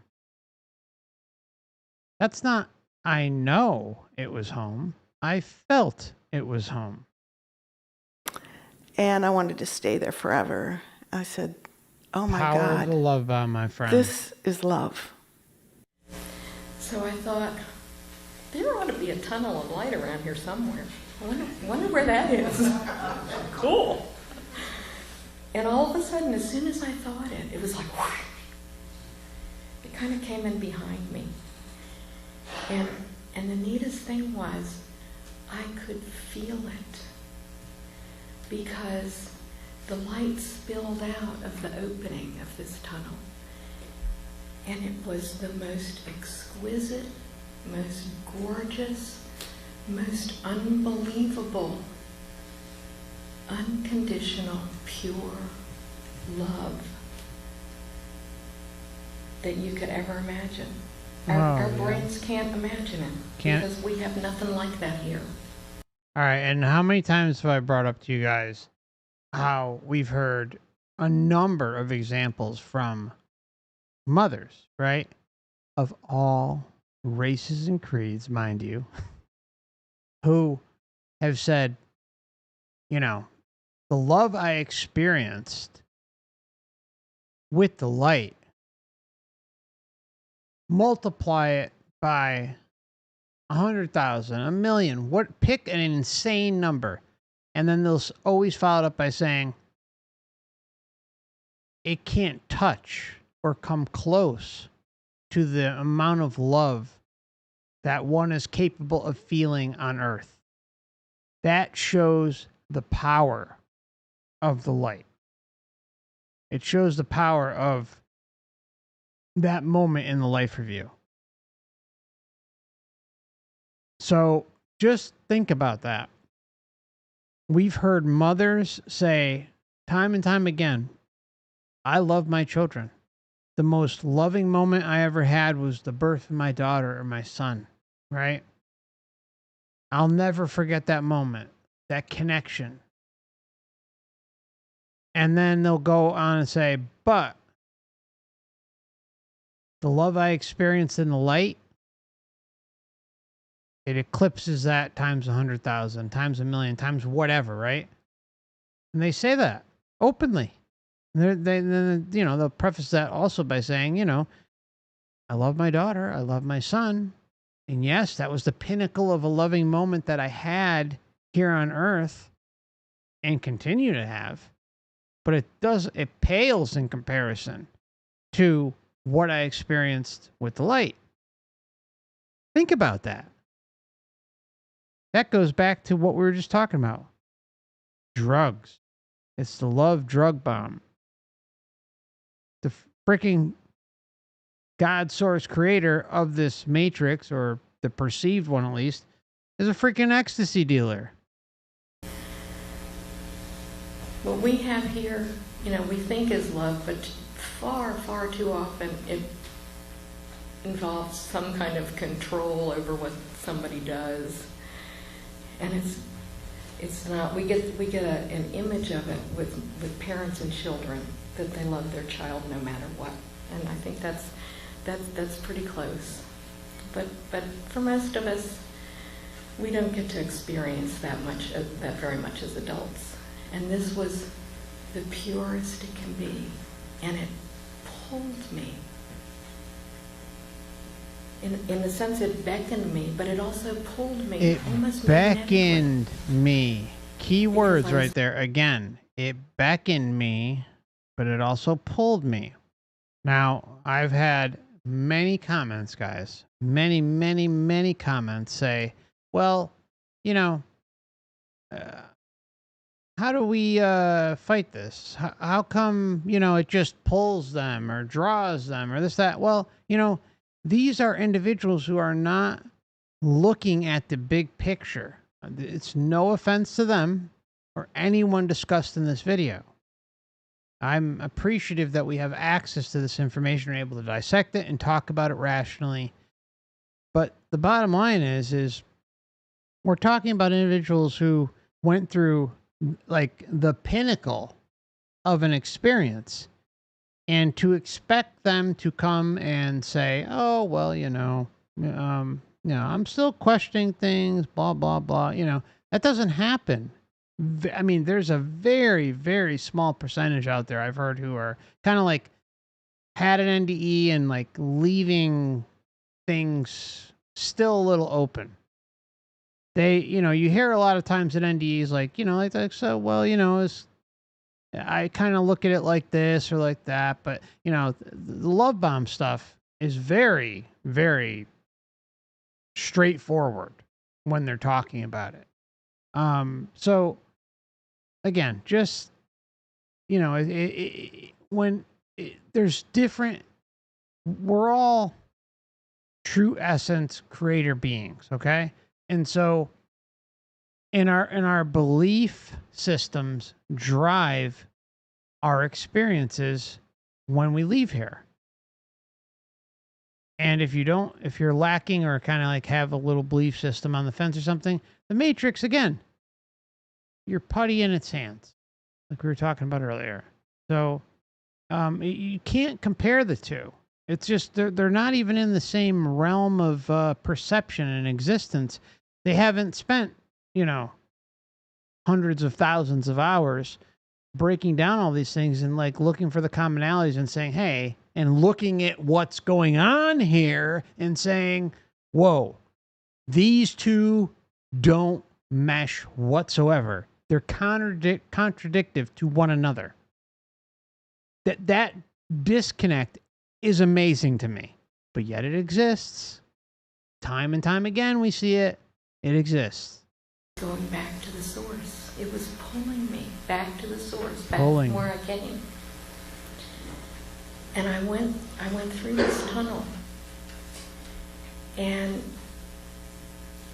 That's not, I know it was home. I felt it was home. And I wanted to stay there forever. I said, oh my Power God. of the love bomb, my friend. This is love. So I thought, there ought to be a tunnel of light around here somewhere. I wonder where that is. Cool. And all of a sudden, as soon as I thought it was like, whoosh. It kind of came in behind me. And the neatest thing was, I could feel it. Because the light spilled out of the opening of this tunnel. And it was the most exquisite, most gorgeous, most unbelievable, unconditional, pure love that you could ever imagine. Our brains can't imagine it because we have nothing like that here. All right, and how many times have I brought up to you guys how we've heard a number of examples from mothers, right? of all races and creeds, mind you, who have said, you know, the love I experienced with the light, multiply it by 100,000, a million, what, pick an insane number. And then they'll always follow it up by saying, it can't touch or come close to the amount of love that one is capable of feeling on Earth. That shows the power of the light. It shows the power of that moment in the life review. So just think about that. We've heard mothers say time and time again, I love my children. The most loving moment I ever had was the birth of my daughter or my son, right? I'll never forget that moment, that connection. And then they'll go on and say, but the love I experienced in the light, it eclipses that times 100,000, times a million, times whatever, right? And they say that openly. They'll preface that also by saying, I love my daughter, I love my son. And yes, that was the pinnacle of a loving moment that I had here on Earth and continue to have. But it pales in comparison to what I experienced with the light. Think about that. That goes back to what we were just talking about. Drugs. It's the love drug bomb. The freaking God source creator of this matrix, or the perceived one at least, is a freaking ecstasy dealer. What we have here, we think is love, but far, far too often it involves some kind of control over what somebody does. And it's not, we get an image of it with parents and children, that they love their child no matter what. And I think that's pretty close. But for most of us, we don't get to experience that very much as adults. And this was the purest it can be, and it pulled me. In the sense it beckoned me, but it also pulled me. It almost beckoned me. Key words right there. Again, it beckoned me, but it also pulled me. Now, I've had many comments, guys. Many, many, many comments say, well, how do we fight this? How come, it just pulls them or draws them or this, that? Well, these are individuals who are not looking at the big picture. It's no offense to them or anyone discussed in this video. I'm appreciative that we have access to this information and are able to dissect it and talk about it rationally. But the bottom line is we're talking about individuals who went through like the pinnacle of an experience, and to expect them to come and say, oh, well, I'm still questioning things, blah, blah, blah. That doesn't happen. I mean, there's a very, very small percentage out there I've heard who are kind of like had an NDE and like leaving things still a little open. They, you hear a lot of times at NDEs like, so, well, I kind of look at it like this or like that. But, the love bomb stuff is very, very straightforward when they're talking about it. So, again, just, there's different, we're all true essence creator beings, okay? And so in our belief systems drive our experiences when we leave here. And if you're lacking or kind of like have a little belief system on the fence or something, the Matrix, again, you're putty in its hands, like we were talking about earlier. So you can't compare the two. It's just they're not even in the same realm of perception and existence. They haven't spent, you know, hundreds of thousands of hours breaking down all these things and like looking for the commonalities and saying, hey, and looking at what's going on here and saying, whoa, these two don't mesh whatsoever. They're contradictive to one another. That disconnect is amazing to me, but yet it exists. Time and time again, we see it. It exists. Going back to the source. It was pulling me back to the source, back Pulling. from where I came. And I went through this tunnel. And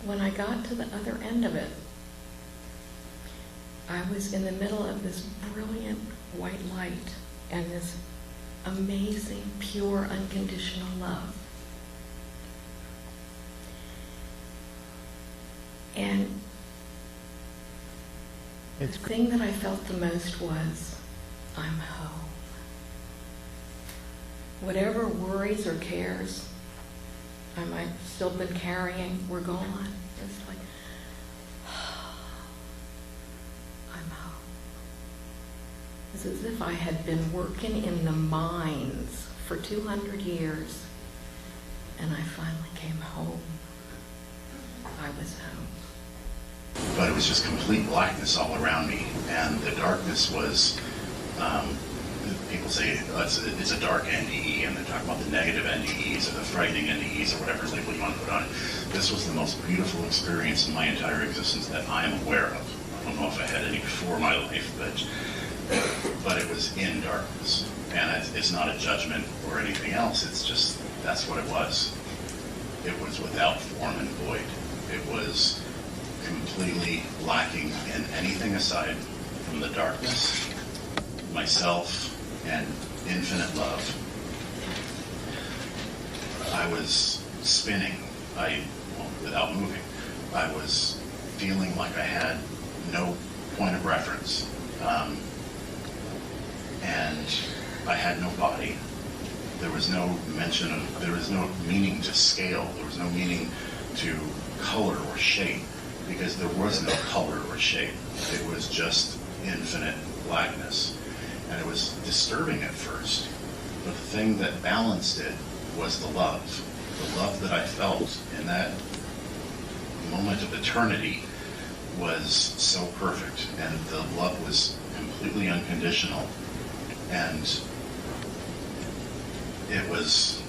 when I got to the other end of it, I was in the middle of this brilliant white light and this amazing, pure, unconditional love. And the thing that I felt the most was, I'm home. Whatever worries or cares I might still been carrying were gone. It's like, I'm home. It's as if I had been working in the mines for 200 years, and I finally came home. I was home. But it was just complete blackness all around me, and the darkness was, people say it's a dark NDE, and they talk about the negative NDEs or the frightening NDEs or whatever label you want to put on it. This was the most beautiful experience in my entire existence that I am aware of. I don't know if I had any before my life, but it was in darkness. And it's not a judgment or anything else, it's just, that's what it was. It was without form and void. It was completely lacking in anything aside from the darkness, myself, and infinite love. I was spinning, without moving. I was feeling like I had no point of reference. And I had no body. There was no mention of, there was no meaning to scale. There was no meaning to color or shape, because there was no color or shape. It was just infinite blackness. And it was disturbing at first, but the thing that balanced it was the love. The love that I felt in that moment of eternity was so perfect, and the love was completely unconditional. And it was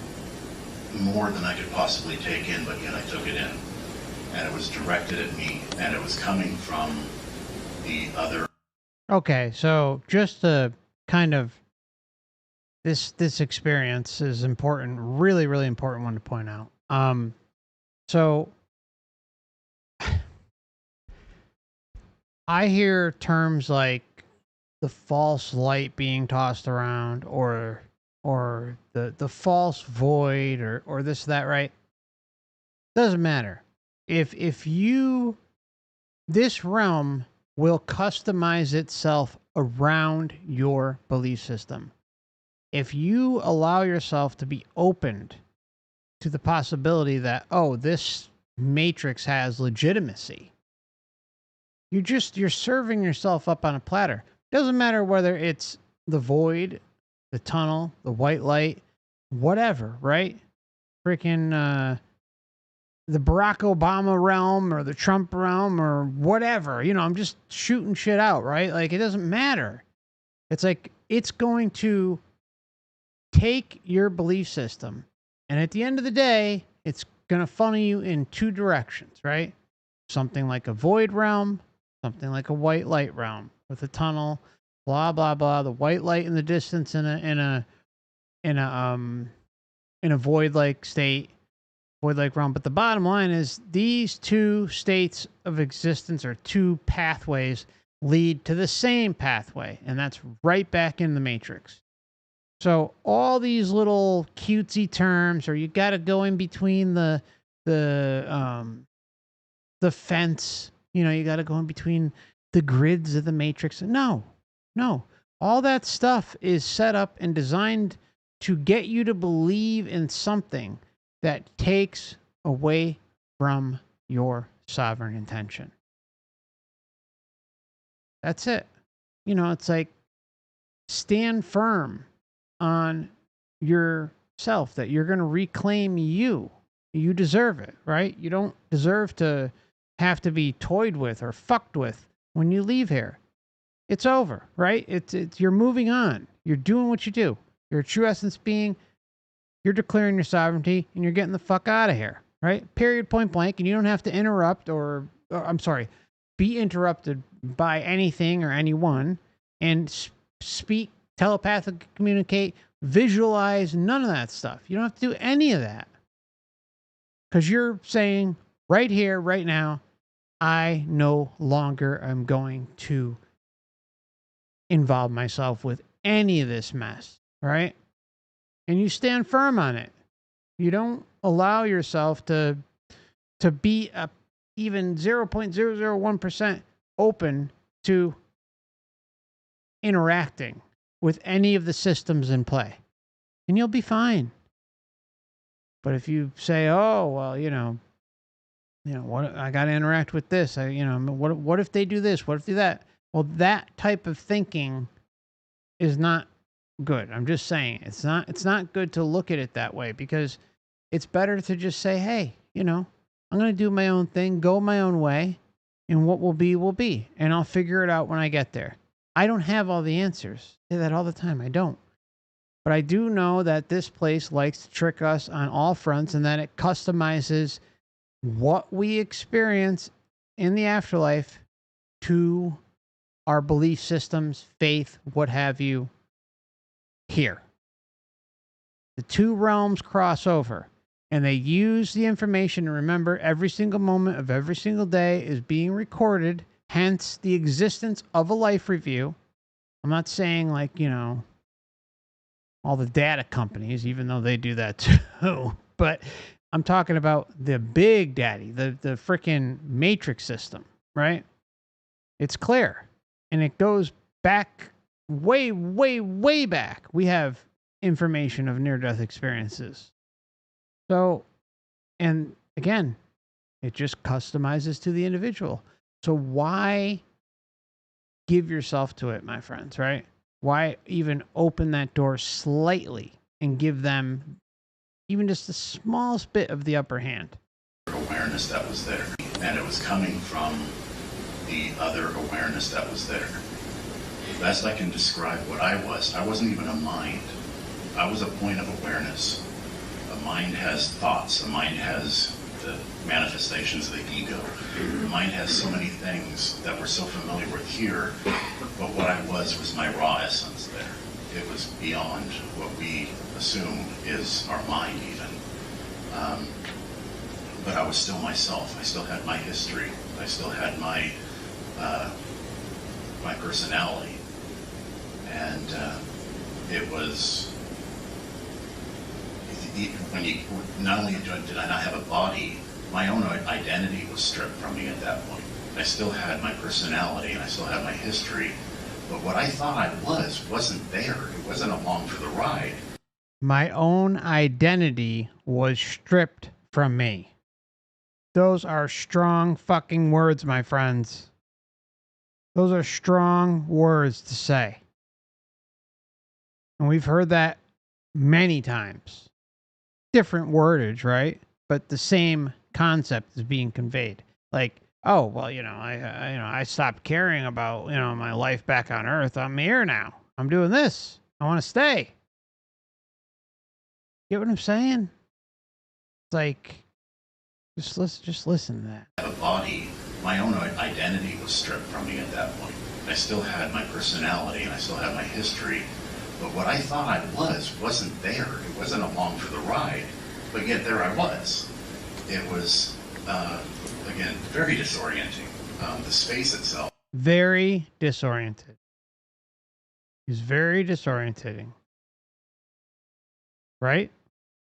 more than I could possibly take in, but yet I took it in. And it was directed at me, and it was coming from the other. Okay, so just to kind of, this experience is important, really, really important one to point out. So I hear terms like the false light being tossed around, or the false void, or this, that, right? Doesn't matter. If you, this realm will customize itself around your belief system. If you allow yourself to be opened to the possibility that, oh, this matrix has legitimacy, you're serving yourself up on a platter. Doesn't matter whether it's the void, the tunnel, the white light, whatever, right? Freaking the Barack Obama realm or the Trump realm or whatever. You know, I'm just shooting shit out, right? Like, it doesn't matter. It's like, it's going to take your belief system, and at the end of the day, it's going to funnel you in two directions, right? Something like a void realm, something like a white light realm with a tunnel, blah, blah, blah. The white light in the distance in a void-like state, void-like realm. But the bottom line is, these two states of existence, or two pathways, lead to the same pathway, and that's right back in the matrix. So all these little cutesy terms, or you got to go in between the fence, you know, you got to go in between the grids of the matrix. No. All that stuff is set up and designed to get you to believe in something that takes away from your sovereign intention. That's it. You know, it's like, stand firm on yourself that you're going to reclaim you. You deserve it, right? You don't deserve to have to be toyed with or fucked with when you leave here. It's over, right? It's you're moving on. You're doing what you do. You're a true essence being. You're declaring your sovereignty, and you're getting the fuck out of here, right? Period, point blank. And you don't have to interrupt be interrupted by anything or anyone, and speak, telepathically communicate, visualize, none of that stuff. You don't have to do any of that. Because you're saying right here, right now, I no longer am going to involve myself with any of this mess, right? And you stand firm on it. You don't allow yourself to be even 0.001% open to interacting with any of the systems in play. And you'll be fine. But if you say, oh, well, what, I got to interact with this. What if they do this? What if they do that? Well, that type of thinking is not good. I'm just saying it's not good to look at it that way, because it's better to just say, hey, I'm going to do my own thing, go my own way, and what will be, and I'll figure it out when I get there. I don't have all the answers. I say that all the time. I don't. But I do know that this place likes to trick us on all fronts, and that it customizes what we experience in the afterlife to our belief systems, faith, what have you, here. The two realms cross over, and they use the information to remember every single moment of every single day is being recorded, hence the existence of a life review. I'm not saying all the data companies, even though they do that too, but I'm talking about the big daddy, the freaking matrix system, right? It's clear. And it goes back way, way, way back. We have information of near-death experiences. So, and again, it just customizes to the individual. So why give yourself to it, my friends, right? Why even open that door slightly and give them even just the smallest bit of the upper hand? Awareness that was there, and it was coming from the other awareness that was there. Best I can describe what I wasn't even a mind. I was a point of awareness. A mind has thoughts. A mind has the manifestations of the ego. The mind has so many things that we're so familiar with here, but what I was my raw essence there. It was beyond what we assume is our mind even. But I was still myself. I still had my history. I still had my personality. And it was, when you, not only did I not have a body, my own identity was stripped from me at that point. I still had my personality and I still had my history, but what I thought I wasn't there. It wasn't along for the ride. My own identity was stripped from me. Those are strong fucking words, my friends. Those are strong words to say. And we've heard that many times. Different wordage, right? But the same concept is being conveyed. Like, oh, well, I stopped caring about, my life back on Earth. I'm here now. I'm doing this. I want to stay. Get what I'm saying? It's like, just listen to that. I have a body. My own identity was stripped from me at that point. I still had my personality and I still had my history. But what I thought I wasn't there. It wasn't along for the ride. But yet there I was. It was, again, very disorienting. The space itself. Very disoriented. It's very disorientating. Right?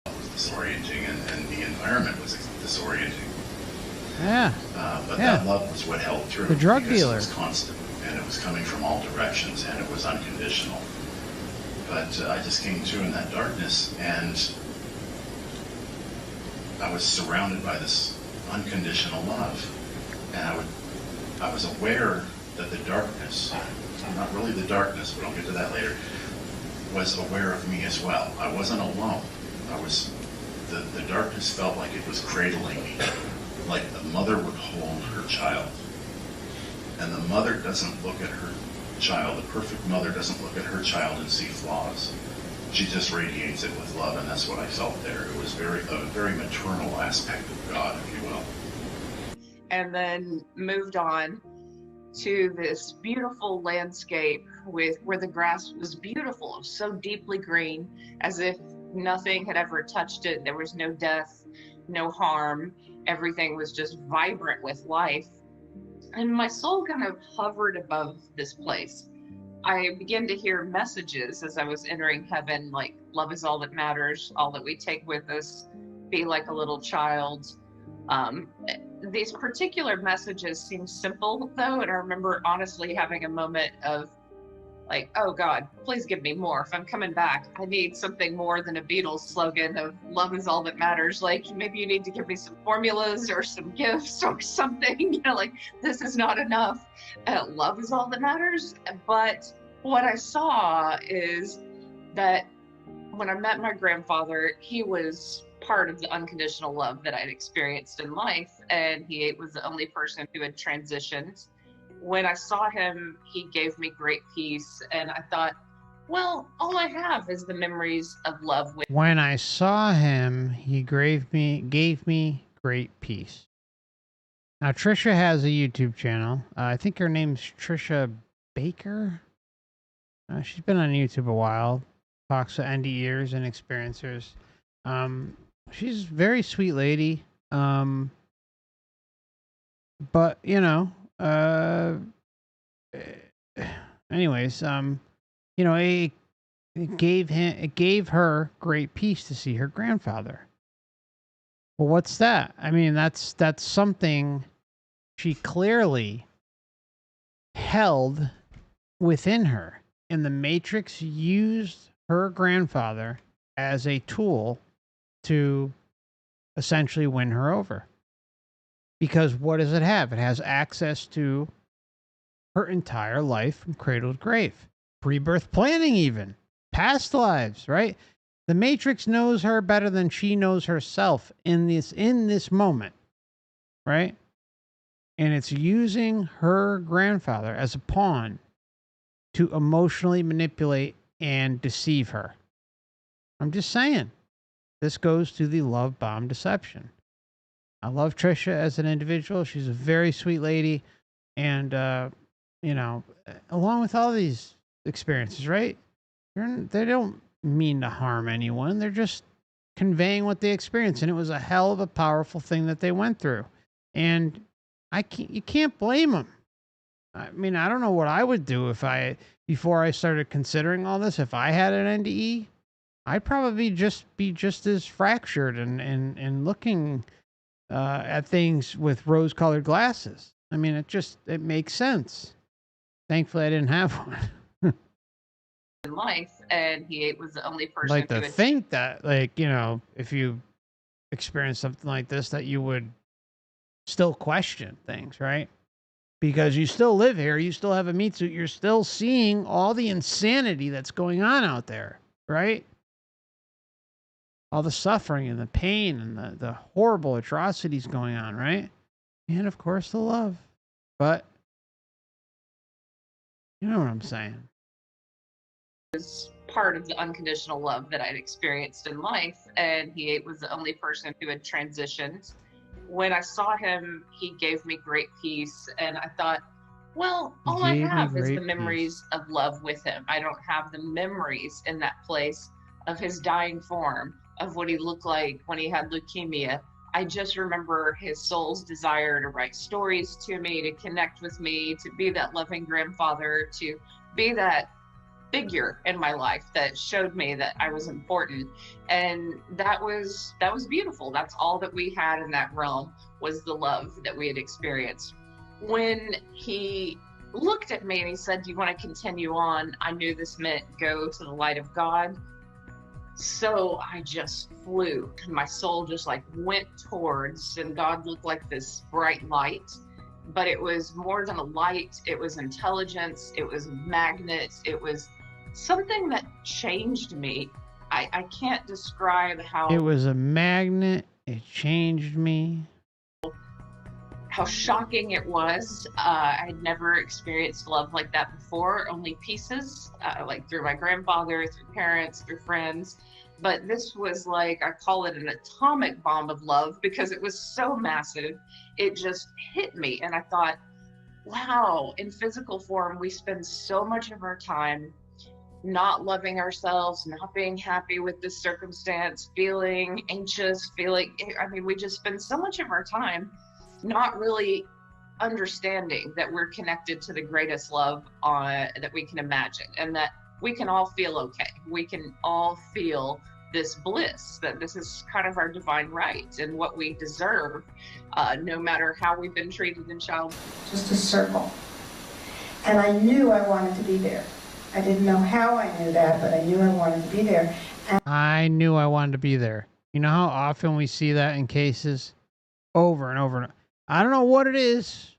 It was disorienting, and the environment was disorienting. Yeah. But that love was what held through. The drug dealer. It was constant, and it was coming from all directions, and it was unconditional. But I just came through in that darkness, and I was surrounded by this unconditional love. And I was aware that the darkness, not really the darkness, but I'll get to that later, was aware of me as well. I wasn't alone. The darkness felt like it was cradling me, like a mother would hold her child. And the mother doesn't look at her child, the perfect mother doesn't look at her child and see flaws. She just radiates it with love, and that's what I felt there. It was a very maternal aspect of God, if you will. And then moved on to this beautiful landscape where the grass was beautiful, so deeply green, as if nothing had ever touched it. There was no death, no harm. Everything was just vibrant with life. And my soul kind of hovered above this place. I began to hear messages as I was entering heaven, like love is all that matters, all that we take with us, be like a little child. These particular messages seem simple though, and I remember honestly having a moment of like, oh God, please give me more. If I'm coming back, I need something more than a Beatles slogan of love is all that matters. Like maybe you need to give me some formulas or some gifts or something, you know, like this is not enough. Love is all that matters. But what I saw is that when I met my grandfather, he was part of the unconditional love that I'd experienced in life, and he was the only person who had transitioned. When I saw him, he gave me great peace, and I thought, well, all I have is the memories of love. When I saw him, he gave me great peace. Now, Trisha has a YouTube channel. I think her name's Trisha Baker. She's been on YouTube a while. Talks to NDEers and experiencers. She's a very sweet lady. But, you know, anyways, you know, it gave her great peace to see her grandfather. Well, what's that? I mean, that's something she clearly held within her, and the Matrix used her grandfather as a tool to essentially win her over. Because what does it have? It has access to her entire life from cradle to grave. Pre-birth planning even. Past lives, right? The Matrix knows her better than she knows herself in this moment, right? And it's using her grandfather as a pawn to emotionally manipulate and deceive her. I'm just saying. This goes to the love bomb deception. I love Trisha as an individual. She's a very sweet lady. And, you know, along with all these experiences, right? They don't mean to harm anyone. They're just conveying what they experience. And it was a hell of a powerful thing that they went through. And you can't blame them. I mean, I don't know what I would do before I started considering all this. If I had an NDE, I'd probably be just as fractured and looking at things with rose-colored glasses. I mean, it makes sense. Thankfully, I didn't have one. In life, and he was the only person Like to think that, like, you know, if you experience something like this, that you would still question things, right? Because you still live here, you still have a meat suit, you're still seeing all the insanity that's going on out there, right? All the suffering and the pain and the horrible atrocities going on, right? And of course the love. But you know what I'm saying. Was part of the unconditional love that I'd experienced in life, and he was the only person who had transitioned. When I saw him, he gave me great peace, and I thought, well, all I have is the memories of love with him. I don't have the memories in that place of his dying form, of what he looked like when he had leukemia. I just remember his soul's desire to write stories to me, to connect with me, to be that loving grandfather, to be that figure in my life that showed me that I was important. And that was beautiful. That's all that we had in that realm, was the love that we had experienced. When he looked at me and he said, "Do you want to continue on?" I knew this meant go to the light of God. So I just flew, and my soul just like went towards, and God looked like this bright light. But it was more than a light. It was intelligence. It was a magnet. It was something that changed me. I can't describe how It was a magnet. It changed me. how shocking it was. I'd never experienced love like that before, only pieces, like through my grandfather, through parents, through friends. But this was like, I call it an atomic bomb of love because it was so massive. It just hit me. And I thought, wow, in physical form, we spend so much of our time not loving ourselves, not being happy with this circumstance, feeling anxious, we just spend so much of our time not really understanding that we're connected to the greatest love that we can imagine, and that we can all feel okay. We can all feel this bliss, that this is kind of our divine right and what we deserve, no matter how we've been treated in childhood. Just a circle. And I knew I wanted to be there. I didn't know how I knew that, but I knew I wanted to be there. I knew I wanted to be there. You know how often we see that in cases? Over and over and over. I don't know what it is.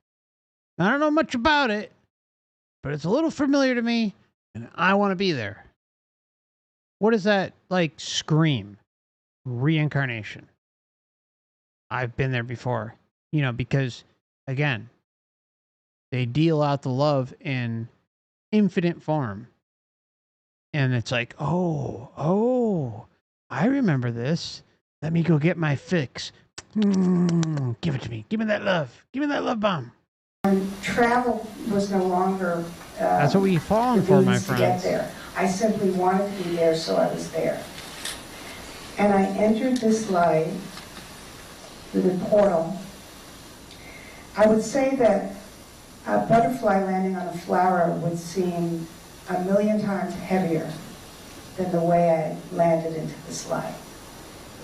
I don't know much about it, but it's a little familiar to me, and I want to be there. What does that, like, scream? Reincarnation. I've been there before. You know, because, again, they deal out the love in infinite form. And it's like, oh, I remember this. Let me go get my fix. Give it to me. Give me that love. Give me that love bomb. Travel was no longer That's what we fallen the for, my means to get friends. there. I simply wanted to be there, so I was there. And I entered this light through the portal. I would say that a butterfly landing on a flower would seem 1,000,000 times heavier than the way I landed into this light.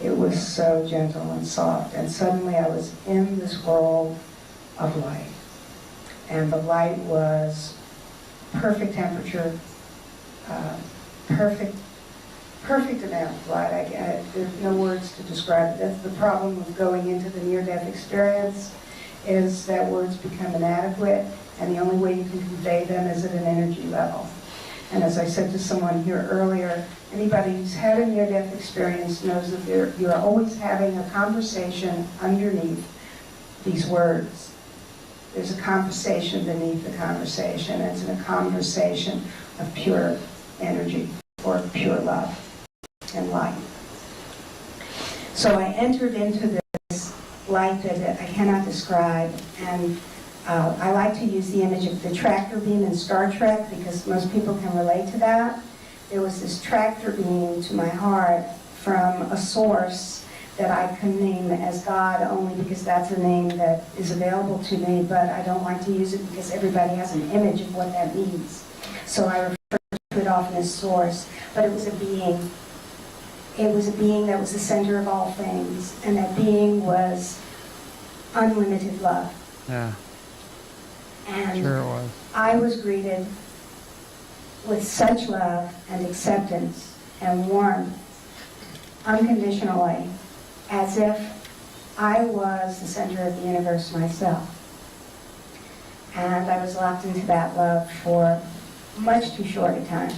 It was so gentle and soft, and suddenly I was in this world of light. And the light was perfect temperature, perfect amount of light. There's no words to describe it. That's the problem with going into the near-death experience, is that words become inadequate, and the only way you can convey them is at an energy level. And as I said to someone here earlier, anybody who's had a near-death experience knows that you're always having a conversation underneath these words. There's a conversation beneath the conversation. It's a conversation of pure energy or pure love and light. So I entered into this light that I cannot describe, and I like to use the image of the tractor beam in Star Trek because most people can relate to that. There was this tractor beam to my heart from a source that I can name as God only because that's a name that is available to me, but I don't like to use it because everybody has an image of what that means. So I refer to it often as source, but it was a being. It was a being that was the center of all things, and that being was unlimited love. Yeah. And Sure it was. I was greeted with such love and acceptance and warmth, unconditionally, as if I was the center of the universe myself. And I was locked into that love for much too short a time.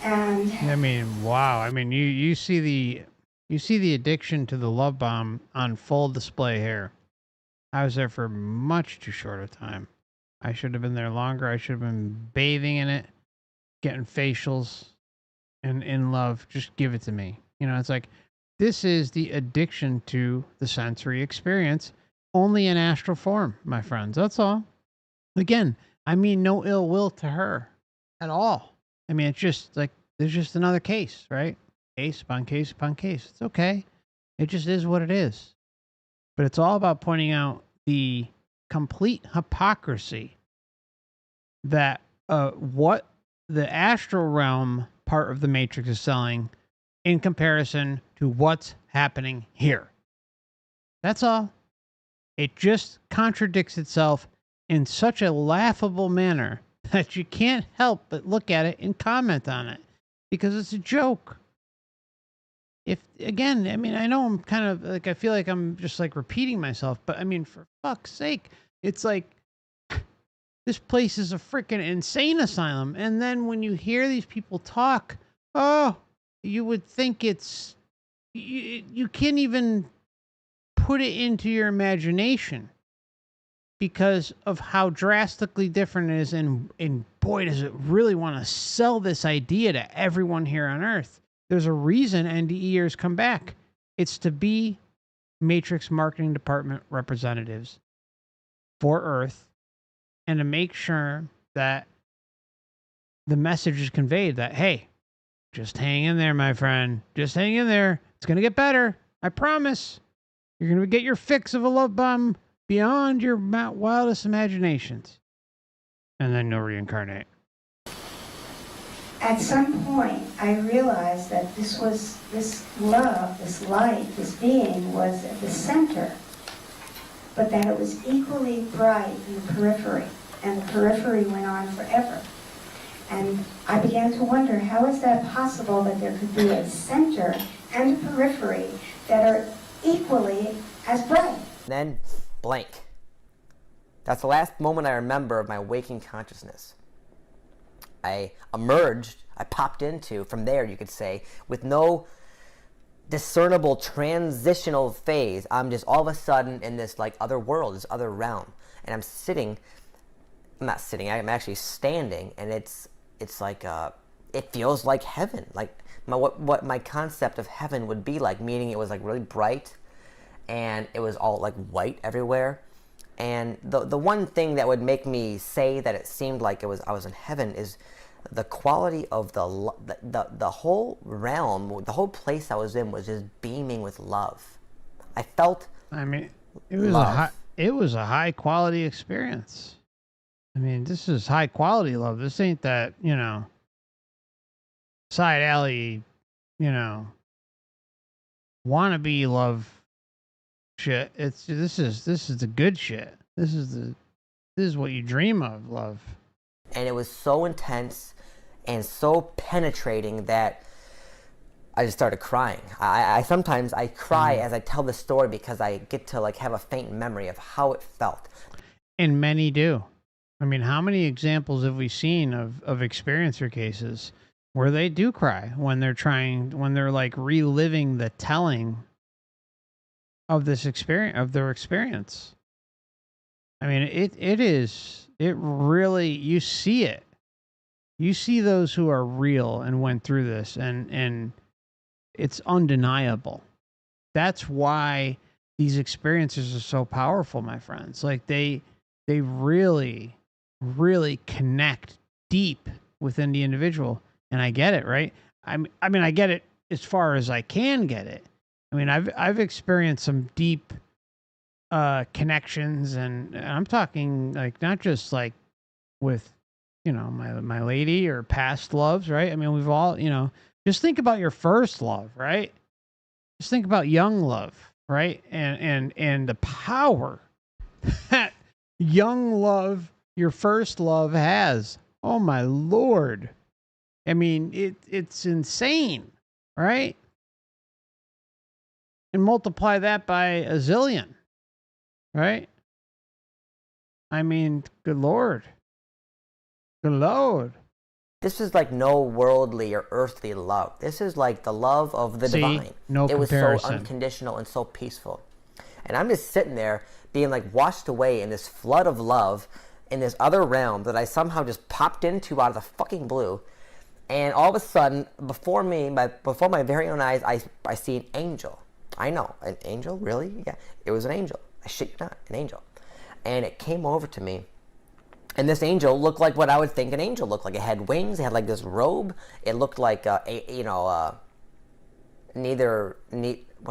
And I mean, wow. I mean, you see the addiction to the love bomb on full display here. I was there for much too short a time. I should have been there longer. I should have been bathing in it, getting facials, and in love. Just give it to me. You know, it's like, this is the addiction to the sensory experience, only in astral form, my friends. That's all. Again, I mean no ill will to her at all. I mean, it's just like, there's just another case, right? Case upon case upon case. It's okay. It just is what it is. But it's all about pointing out the complete hypocrisy that what the astral realm part of the Matrix is selling in comparison to what's happening here. That's all. It just contradicts itself in such a laughable manner that you can't help but look at it and comment on it because it's a joke. If again, I mean, I know I'm kind of like, I feel like I'm just like repeating myself, but I mean, for fuck's sake, it's like this place is a freaking insane asylum. And then when you hear these people talk, oh, you would think it's, you can't even put it into your imagination because of how drastically different it is. And boy, does it really want to sell this idea to everyone here on Earth. There's a reason NDEers come back. It's to be Matrix Marketing Department representatives for Earth and to make sure that the message is conveyed that, hey, just hang in there, my friend. Just hang in there. It's going to get better. I promise. You're going to get your fix of a love bomb beyond your wildest imaginations. And then you'll reincarnate. At some point, I realized that this love, this light, this being was at the center, but that it was equally bright in the periphery, and the periphery went on forever. And I began to wonder, how is that possible that there could be a center and a periphery that are equally as bright? Then, blank. That's the last moment I remember of my waking consciousness. I emerged, I popped into, from there you could say, with no discernible transitional phase. I'm just all of a sudden in this like other world, this other realm. And I'm not sitting, I'm actually standing, and it's like, it feels like heaven. Like what my concept of heaven would be like, meaning it was like really bright, and it was all like white everywhere. And the one thing that would make me say that it seemed like I was in heaven is the quality of the whole realm, the whole place I was in was just beaming with love. I felt. I mean, it was a high quality experience. I mean, this is high quality love. This ain't that, side alley, wannabe love shit. This is the good shit. This is what you dream of, love. And it was so intense and so penetrating that I just started crying. I sometimes cry as I tell the story because I get to like have a faint memory of how it felt. And many do. I mean, how many examples have we seen of experiencer cases where they do cry when they're like reliving the telling of this experience, of their experience. I mean, it really, you see it. You see those who are real and went through this, and it's undeniable. That's why these experiences are so powerful, my friends. Like they really, really connect deep within the individual. And I get it, right? I mean, I get it as far as I can get it. I mean, I've experienced some deep connections, and I'm talking like not just like with, my lady or past loves, right? I mean, we've all, just think about your first love, right? Just think about young love, right? And the power that young love, your first love, has. Oh my Lord. I mean, it's insane, right? And multiply that by a zillion, right? I mean, good Lord. Good Lord. This is like no worldly or earthly love. This is like the love of the divine. No it comparison. was so unconditional and so peaceful. And I'm just sitting there being like washed away in this flood of love in this other realm that I somehow just popped into out of the fucking blue. And all of a sudden, before my very own eyes, I see an angel. I know, an angel? Really? Yeah, it was an angel. I shit you not, an angel. And it came over to me. And this angel looked like what I would think an angel looked like. It had wings. It had like this robe. It looked like what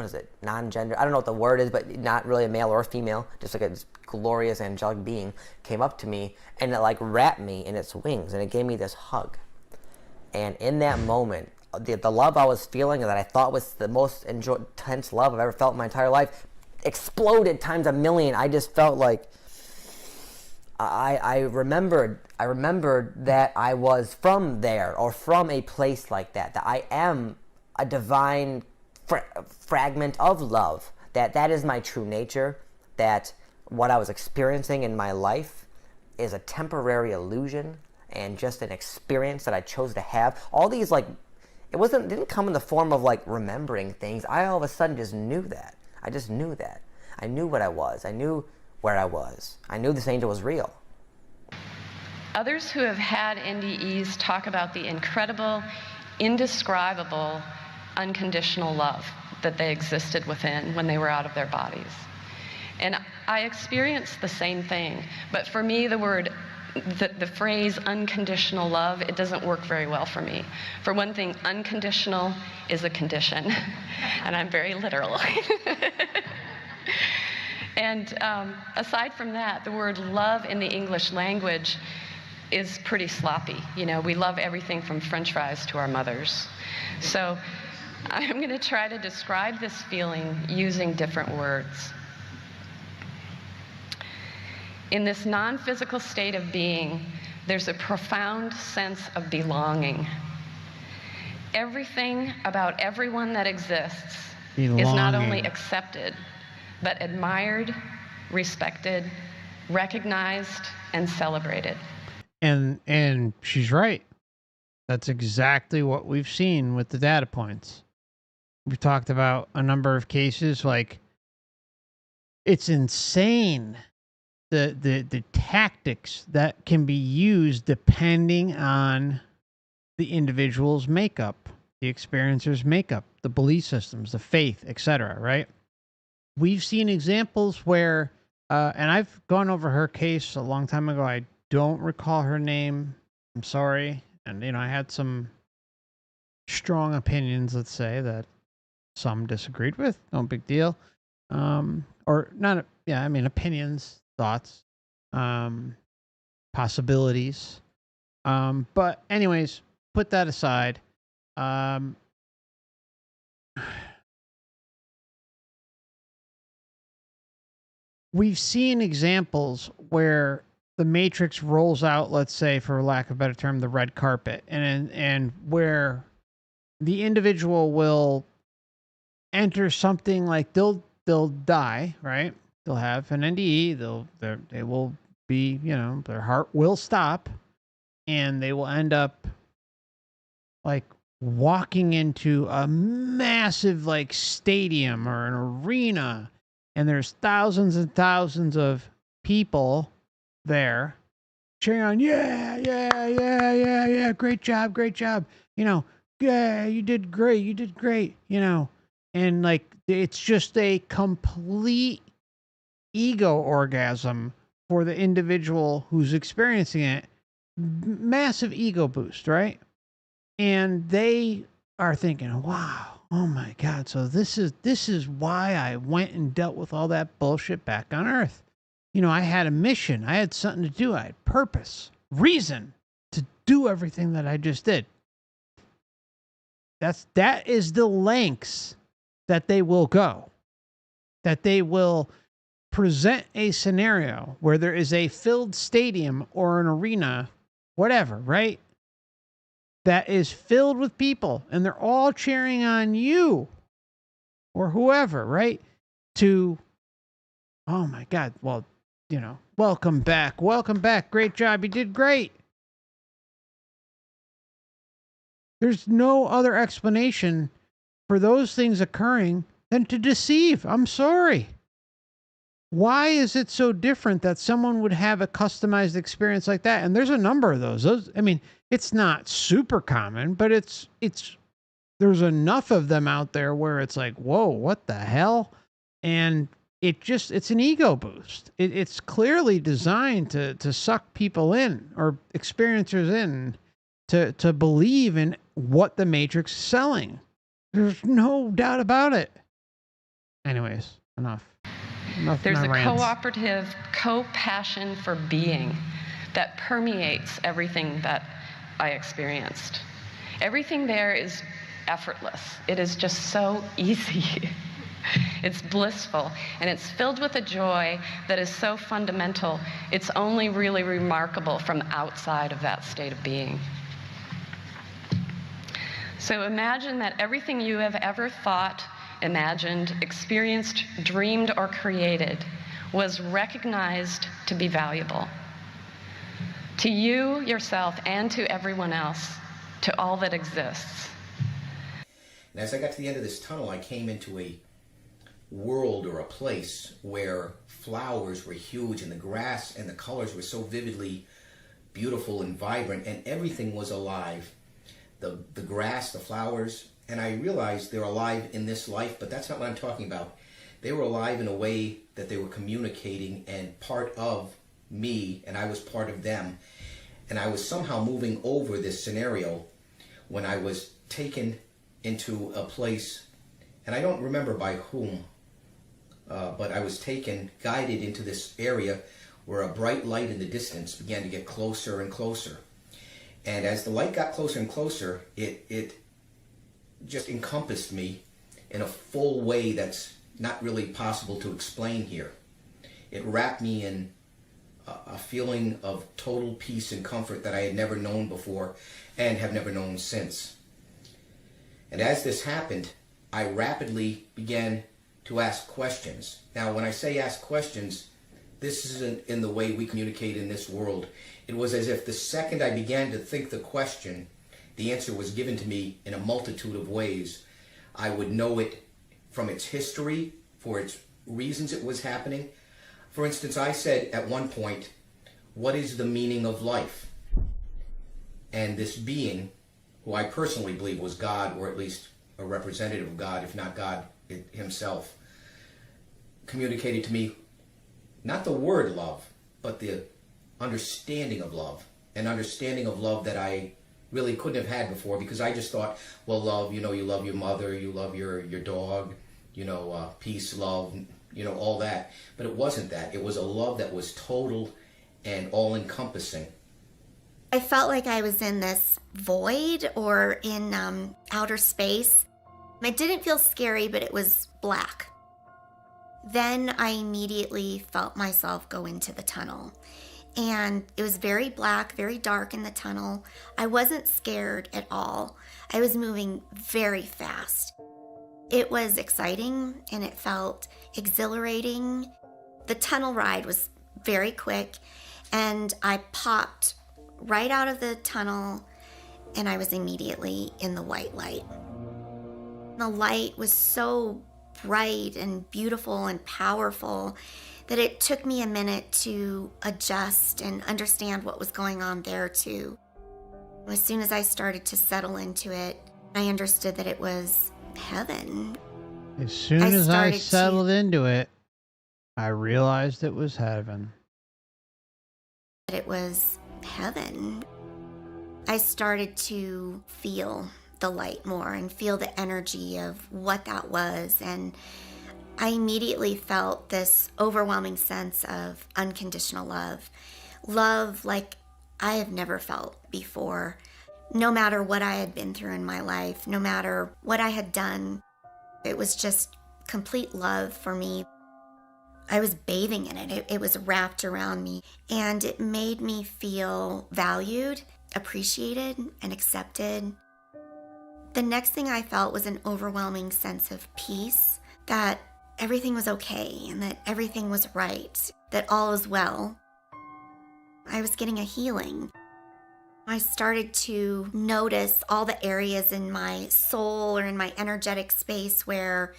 is it? Non-gender. I don't know what the word is, but not really a male or a female. Just like a glorious angelic being came up to me and it like wrapped me in its wings and it gave me this hug. And in that moment, the love I was feeling that I thought was the most intense love I've ever felt in my entire life exploded times a million. I just felt like I remembered that I was from there, or from a place like that I am a divine fragment of love, that is my true nature, that what I was experiencing in my life is a temporary illusion and just an experience that I chose to have. All these, like, it didn't come in the form of like remembering things. I all of a sudden just knew that. I just knew that. I knew what I was. I knew where I was. I knew this angel was real. Others who have had NDEs talk about the incredible, indescribable, unconditional love that they existed within when they were out of their bodies. And I experienced the same thing, but for me the phrase unconditional love, it doesn't work very well for me. For one thing, unconditional is a condition, and I'm very literal. And aside from that, the word love in the English language is pretty sloppy. You know, we love everything from French fries to our mothers. So I'm going to try to describe this feeling using different words. In this non-physical state of being, there's a profound sense of belonging. Everything about everyone that exists is not only accepted, but admired, respected, recognized, and celebrated. And she's right. That's exactly what we've seen with the data points. We've talked about a number of cases, like, it's insane the tactics that can be used depending on the individual's makeup, the experiencer's makeup, the belief systems, the faith, etc., right? We've seen examples where, and I've gone over her case a long time ago. I don't recall her name. I'm sorry. And, I had some strong opinions, let's say, that some disagreed with. No big deal. Or not, opinions, thoughts, possibilities. But anyways, put that aside. We've seen examples where the Matrix rolls out, let's say, for lack of a better term, the red carpet, and where the individual will enter something like they'll die, right? They'll have an NDE. They will be, their heart will stop, and they will end up like walking into a massive like stadium or an arena, and there's thousands and thousands of people there cheering on, yeah, great job, yeah, you did great, and like it's just a complete ego orgasm for the individual who's experiencing it. Massive ego boost, right? And they are thinking, wow, oh my God, so this is why I went and dealt with all that bullshit back on Earth. I had a mission. I had something to do. I had purpose, reason to do everything that I just did. That is the lengths that they will go. That they will present a scenario where there is a filled stadium or an arena, whatever, right? That is filled with people, and they're all cheering on you or whoever, right? To, oh my God, well, welcome back, great job, you did great. There's no other explanation for those things occurring than to deceive. I'm sorry. Why is it so different that someone would have a customized experience like that? And there's a number of those. It's not super common, but there's enough of them out there where it's like, whoa, what the hell? And it's an ego boost. It's clearly designed to suck people in, or experiencers in, to believe in what the Matrix is selling. There's no doubt about it. Anyways, enough. There's a cooperative, co-passion for being that permeates everything that I experienced. Everything there is effortless. It is just so easy. It's blissful, and it's filled with a joy that is so fundamental, it's only really remarkable from outside of that state of being. So imagine that everything you have ever thought, imagined, experienced, dreamed, or created was recognized to be valuable. To you, yourself, and to everyone else, to all that exists. And as I got to the end of this tunnel, I came into a world or a place where flowers were huge and the grass and the colors were so vividly beautiful and vibrant, and everything was alive. The grass, the flowers, and I realized they're alive in this life, but that's not what I'm talking about. They were alive in a way that they were communicating and part of me, and I was part of them. And I was somehow moving over this scenario when I was taken into a place, and I don't remember by whom, but I was taken, guided into this area where a bright light in the distance began to get closer and closer. And as the light got closer and closer, it just encompassed me in a full way that's not really possible to explain here. It wrapped me in a feeling of total peace and comfort that I had never known before and have never known since. And as this happened, I rapidly began to ask questions. Now, when I say ask questions, this isn't in the way we communicate in this world. It was as if the second I began to think the question, the answer was given to me in a multitude of ways. I would know it from its history, for its reasons it was happening. For instance, I said at one point, what is the meaning of life? And this being, who I personally believe was God, or at least a representative of God, if not God himself, communicated to me not the word love, but the understanding of love, an understanding of love that I really couldn't have had before, because I just thought, well, love, you love your mother, you love your dog, peace, love, all that. But it wasn't that. It was a love that was total and all-encompassing. I felt like I was in this void or in outer space. It didn't feel scary, but it was black. Then I immediately felt myself go into the tunnel. And it was very black, very dark in the tunnel. I wasn't scared at all. I was moving very fast. It was exciting and it felt exhilarating. The tunnel ride was very quick, and I popped right out of the tunnel and I was immediately in the white light. The light was so bright and beautiful and powerful that it took me a minute to adjust and understand what was going on there too. As soon as I started to settle into it, I understood that it was heaven. As soon as I settled into it, I realized it was heaven. It was heaven. I started to feel the light more and feel the energy of what that was, and I immediately felt this overwhelming sense of unconditional love. Love like I have never felt before. No matter what I had been through in my life, no matter what I had done, it was just complete love for me. I was bathing in it. It was wrapped around me, and it made me feel valued, appreciated, and accepted. The next thing I felt was an overwhelming sense of peace, that everything was okay and that everything was right, that all was well. I was getting a healing. I started to notice all the areas in my soul or in my energetic space where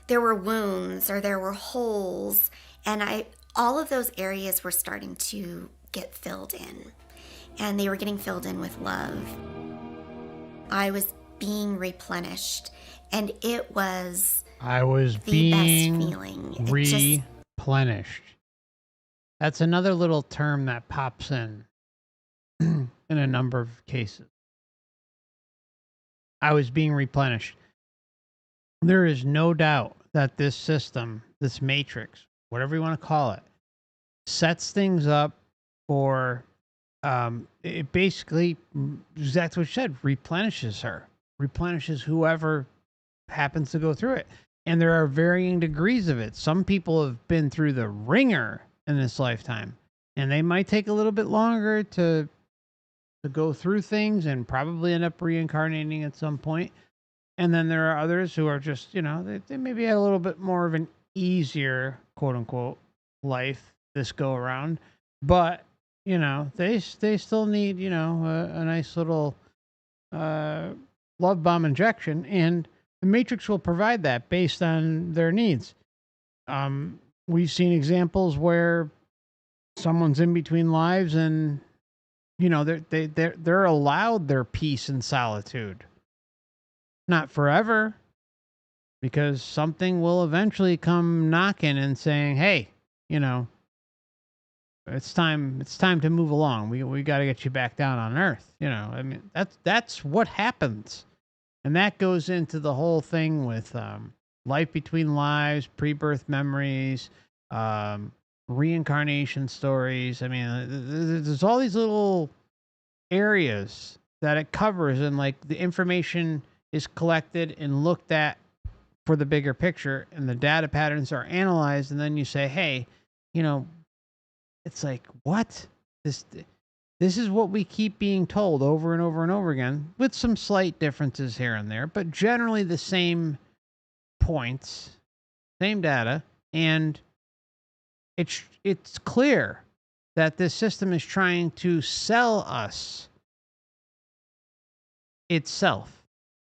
there were wounds or there were holes, and all of those areas were starting to get filled in, and they were getting filled in with love. I was being replenished, and it was the best feeling. Replenished. That's another little term that pops in a number of cases. I was being replenished. There is no doubt that this system, this matrix, whatever you want to call it, sets things up for, it basically, exactly what you said, replenishes her, replenishes whoever happens to go through it. And there are varying degrees of it. Some people have been through the ringer in this lifetime, and they might take a little bit longer to go through things and probably end up reincarnating at some point. And then there are others who are just, they maybe had a little bit more of an easier, quote unquote, life this go around. But, they still need, a nice little love bomb injection. And the Matrix will provide that based on their needs. We've seen examples where someone's in between lives and, they're allowed their peace and solitude. Not forever, because something will eventually come knocking and saying, "Hey, it's time to move along. We got to get you back down on Earth." I mean, that's what happens, and that goes into the whole thing with life between lives, pre-birth memories, reincarnation stories. I mean, there's all these little areas that it covers, and like the information is collected and looked at for the bigger picture, and the data patterns are analyzed, and then you say, hey, it's like, what? This is what we keep being told over and over and over again, with some slight differences here and there, but generally the same points, same data, and it's clear that this system is trying to sell us itself,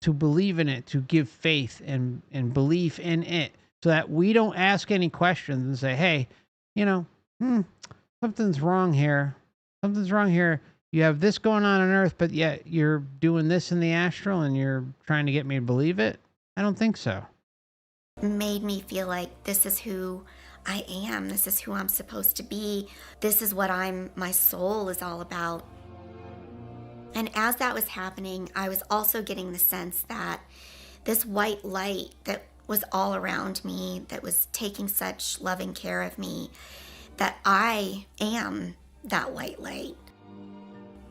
to believe in it, to give faith and belief in it, so that we don't ask any questions and say, hey, something's wrong here. Something's wrong here. You have this going on Earth, but yet you're doing this in the astral and you're trying to get me to believe it? I don't think so. Made me feel like this is who I am. This is who I'm supposed to be. This is what my soul is all about. And as that was happening, I was also getting the sense that this white light that was all around me, that was taking such loving care of me, that I am that white light.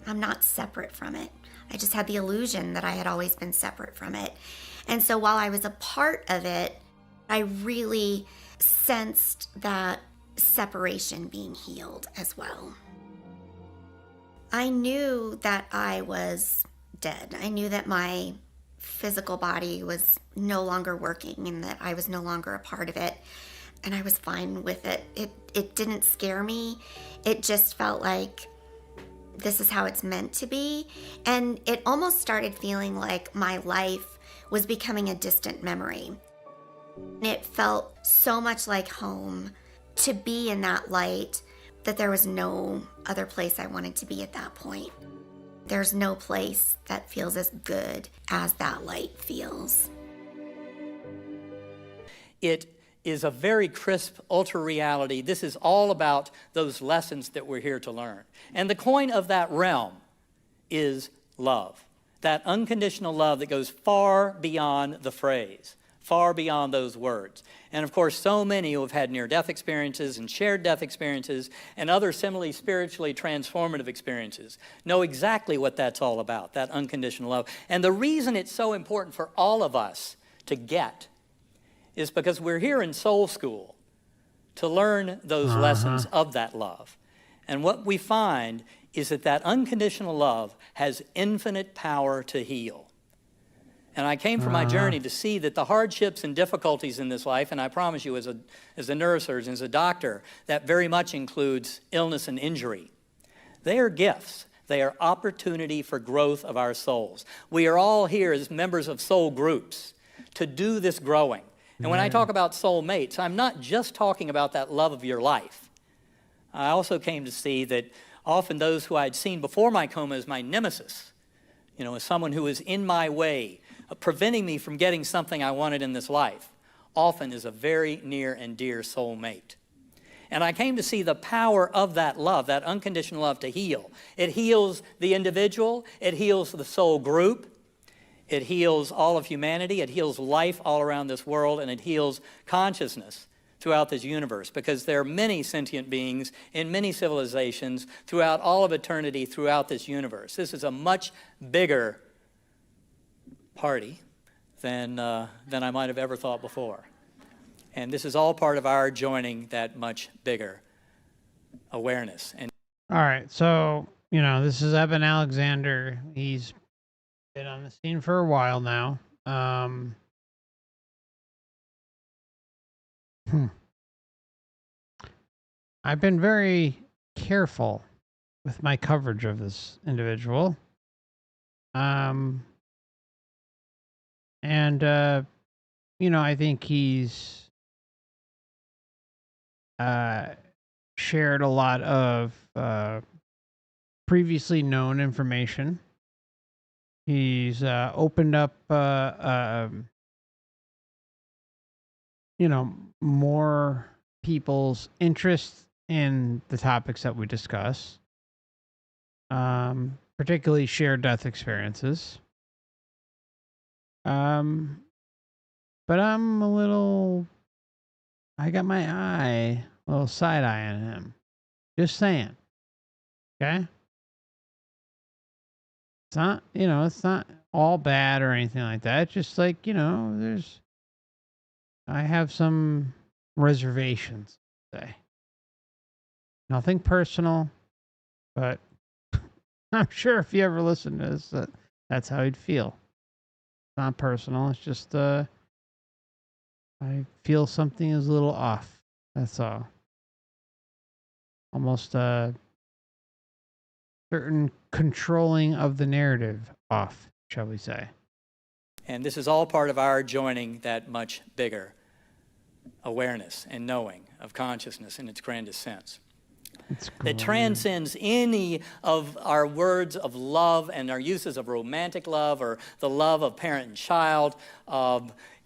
I'm not separate from it. I just had the illusion that I had always been separate from it. And so while I was a part of it, I really sensed that separation being healed as well. I knew that I was dead. I knew that my physical body was no longer working and that I was no longer a part of it. And I was fine with it. It didn't scare me. It just felt like this is how it's meant to be. And it almost started feeling like my life was becoming a distant memory. It felt so much like home to be in that light that there was no other place I wanted to be at that point. There's no place that feels as good as that light feels. It is a very crisp ultra reality. This is all about those lessons that we're here to learn. And the coin of that realm is love. That unconditional love that goes far beyond the phrase, far beyond those words. And of course, so many who have had near-death experiences and shared death experiences and other similarly spiritually transformative experiences know exactly what that's all about, that unconditional love. And the reason it's so important for all of us to get is because we're here in soul school to learn those lessons of that love. And what we find is that unconditional love has infinite power to heal. And I came from my journey to see that the hardships and difficulties in this life, and I promise you as a neurosurgeon, as a doctor, that very much includes illness and injury. They are gifts. They are opportunity for growth of our souls. We are all here as members of soul groups to do this growing. And when I talk about soul mates, I'm not just talking about that love of your life. I also came to see that often those who I'd seen before my coma as my nemesis, as someone who was in my way, preventing me from getting something I wanted in this life, often is a very near and dear soul mate. And I came to see the power of that love, that unconditional love, to heal. It heals the individual, it heals the soul group, it heals all of humanity, it heals life all around this world, and it heals consciousness throughout this universe, because there are many sentient beings in many civilizations throughout all of eternity, throughout this universe. This is a much bigger party than I might have ever thought before. And this is all part of our joining that much bigger awareness. And All right, so this is Eben Alexander. He's been on the scene for a while now. I've been very careful with my coverage of this individual. And I think he's shared a lot of previously known information. He's opened up more people's interest in the topics that we discuss, particularly shared death experiences. But I'm I got my a little side eye on him. Just saying. Okay? It's not, it's not all bad or anything like that. It's just like, I have some reservations, say. Nothing personal, but I'm sure if you ever listen to this, that's how you'd feel. It's not personal. It's just, I feel something is a little off. That's all. Almost certain controlling of the narrative off, shall we say. And this is all part of our joining that much bigger awareness and knowing of consciousness in its grandest sense. That transcends any of our words of love and our uses of romantic love or the love of parent and child,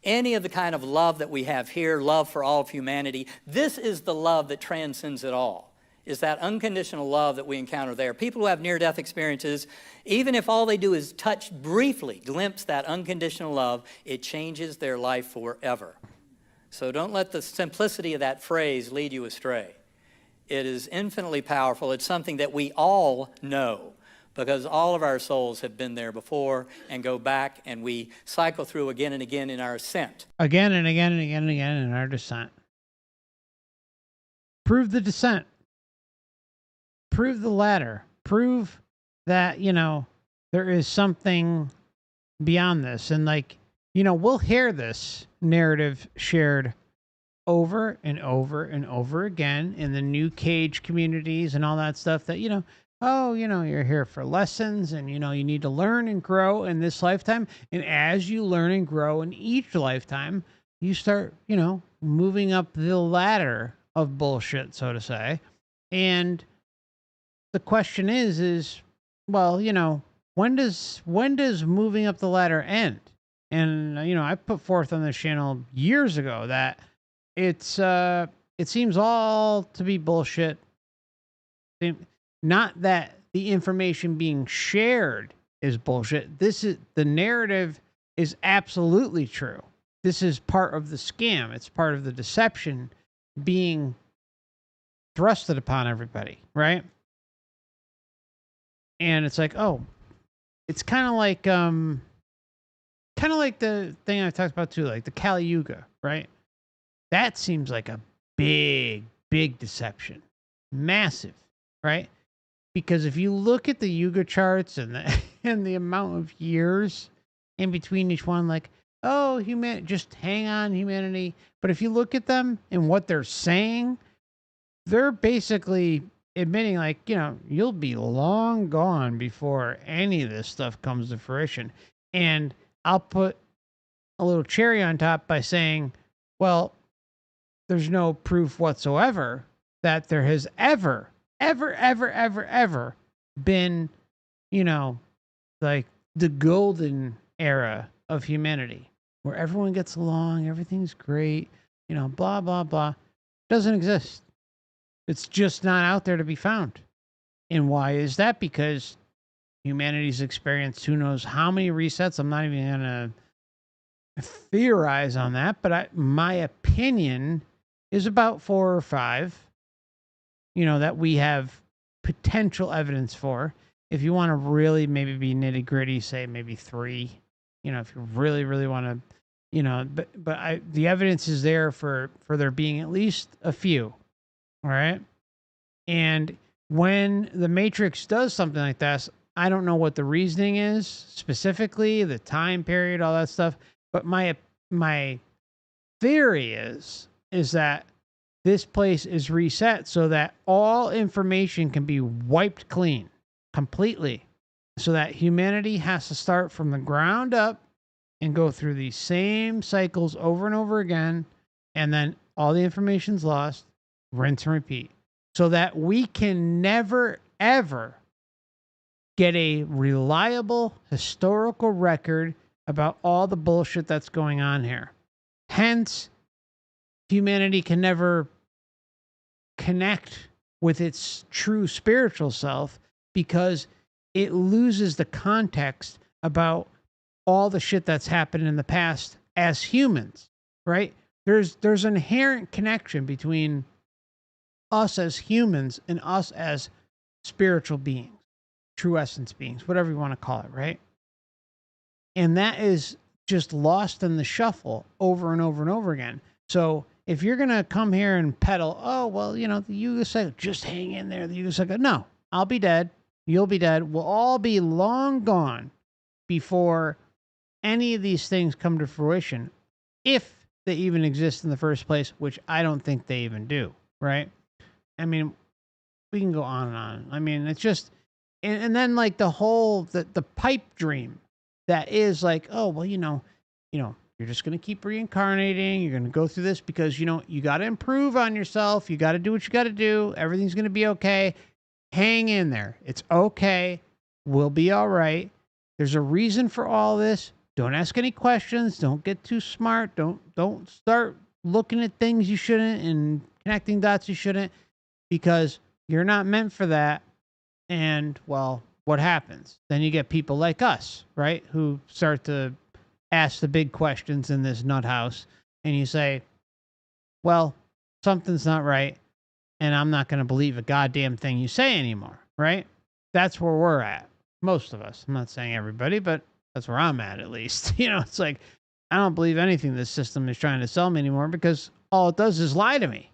any of the kind of love that we have here, love for all of humanity. This is the love that transcends it all, is that unconditional love that we encounter there. People who have near-death experiences, even if all they do is touch briefly, glimpse that unconditional love, it changes their life forever. So don't let the simplicity of that phrase lead you astray. It is infinitely powerful. It's something that we all know because all of our souls have been there before and go back and we cycle through again and again in our ascent. Again and again and again and again in our descent. Prove the descent. Prove the ladder. Prove that, there is something beyond this. And we'll hear this narrative shared over and over and over again in the new cage communities and all that stuff that, you're here for lessons and, you need to learn and grow in this lifetime. And as you learn and grow in each lifetime, you start, moving up the ladder of bullshit, so to say. And the question is, well, when does moving up the ladder end? And, I put forth on this channel years ago that it seems all to be bullshit. Not that the information being shared is bullshit. The narrative is absolutely true. This is part of the scam. It's part of the deception being thrusted upon everybody, right? And it's like, oh, it's kind of like the thing I talked about too, like the Kali Yuga, right? That seems like a big, big deception. Massive, right? Because if you look at the Yuga charts and the amount of years in between each one, like, oh, just hang on, humanity. But if you look at them and what they're saying, they're basically admitting, like, you'll be long gone before any of this stuff comes to fruition. And I'll put a little cherry on top by saying, well, there's no proof whatsoever that there has ever been, like the golden era of humanity where everyone gets along, everything's great, blah, blah, blah. Doesn't exist. It's just not out there to be found. And why is that? Because humanity's experienced who knows how many resets. I'm not even going to theorize on that, but my opinion is about 4 or 5, that we have potential evidence for. If you want to really maybe be nitty gritty, say maybe 3, if you really, really want to but the evidence is there for there being at least a few. All right. And when the Matrix does something like this, I don't know what the reasoning is specifically, the time period, all that stuff. But my theory is that this place is reset so that all information can be wiped clean completely, so that humanity has to start from the ground up and go through these same cycles over and over again, and then all the information's lost, rinse and repeat, so that we can never, ever get a reliable historical record about all the bullshit that's going on here. Hence, humanity can never connect with its true spiritual self because it loses the context about all the shit that's happened in the past as humans, right? There's an inherent connection between us as humans and us as spiritual beings, true essence beings, whatever you want to call it, right? And that is just lost in the shuffle over and over and over again. So if you're going to come here and peddle, oh, well, the Yuga cycle, just hang in there, the Yuga cycle. No, I'll be dead. You'll be dead. We'll all be long gone before any of these things come to fruition, if they even exist in the first place, which I don't think they even do, right? I mean, we can go on and on. I mean, it's just, and then like the whole, the pipe dream that is like, oh, well, you're just going to keep reincarnating. You're going to go through this because, you got to improve on yourself. You got to do what you got to do. Everything's going to be okay. Hang in there. It's okay. We'll be all right. There's a reason for all this. Don't ask any questions. Don't get too smart. Don't start looking at things you shouldn't and connecting dots you shouldn't, because you're not meant for that. And, well, what happens? Then you get people like us, right, who start to ask the big questions in this nut house, and you say, well, something's not right, and I'm not going to believe a goddamn thing you say anymore, right? That's where we're at, most of us. I'm not saying everybody, but that's where I'm at least. It's like, I don't believe anything this system is trying to sell me anymore, because all it does is lie to me.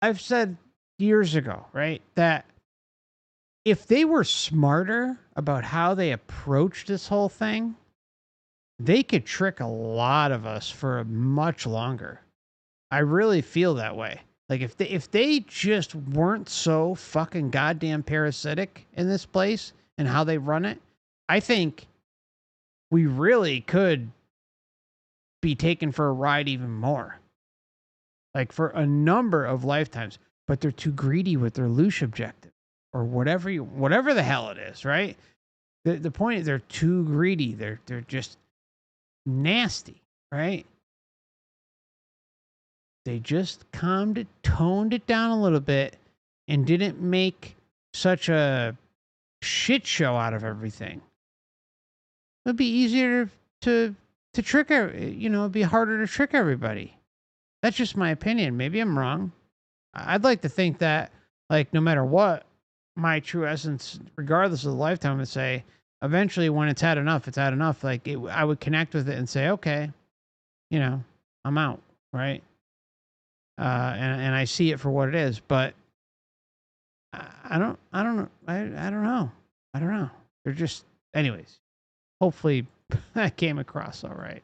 I've said years ago, right, that if they were smarter about how they approach this whole thing, they could trick a lot of us for much longer. I really feel that way. Like if they just weren't so fucking goddamn parasitic in this place and how they run it, I think we really could be taken for a ride even more. Like for a number of lifetimes. But they're too greedy with their loosh objective, or whatever the hell it is, right? The point is they're too greedy. They're just nasty, right? They just toned it down a little bit and didn't make such a shit show out of everything. It'd be easier to trick it'd be harder to trick everybody. That's just my opinion. Maybe I'm wrong. I'd like to think that, like, no matter what, my true essence, regardless of the lifetime, would say, eventually when it's had enough, it's had enough. Like, I would connect with it and say, okay, I'm out, right? And I see it for what it is, but I don't know. They're just, anyways, hopefully that came across all right.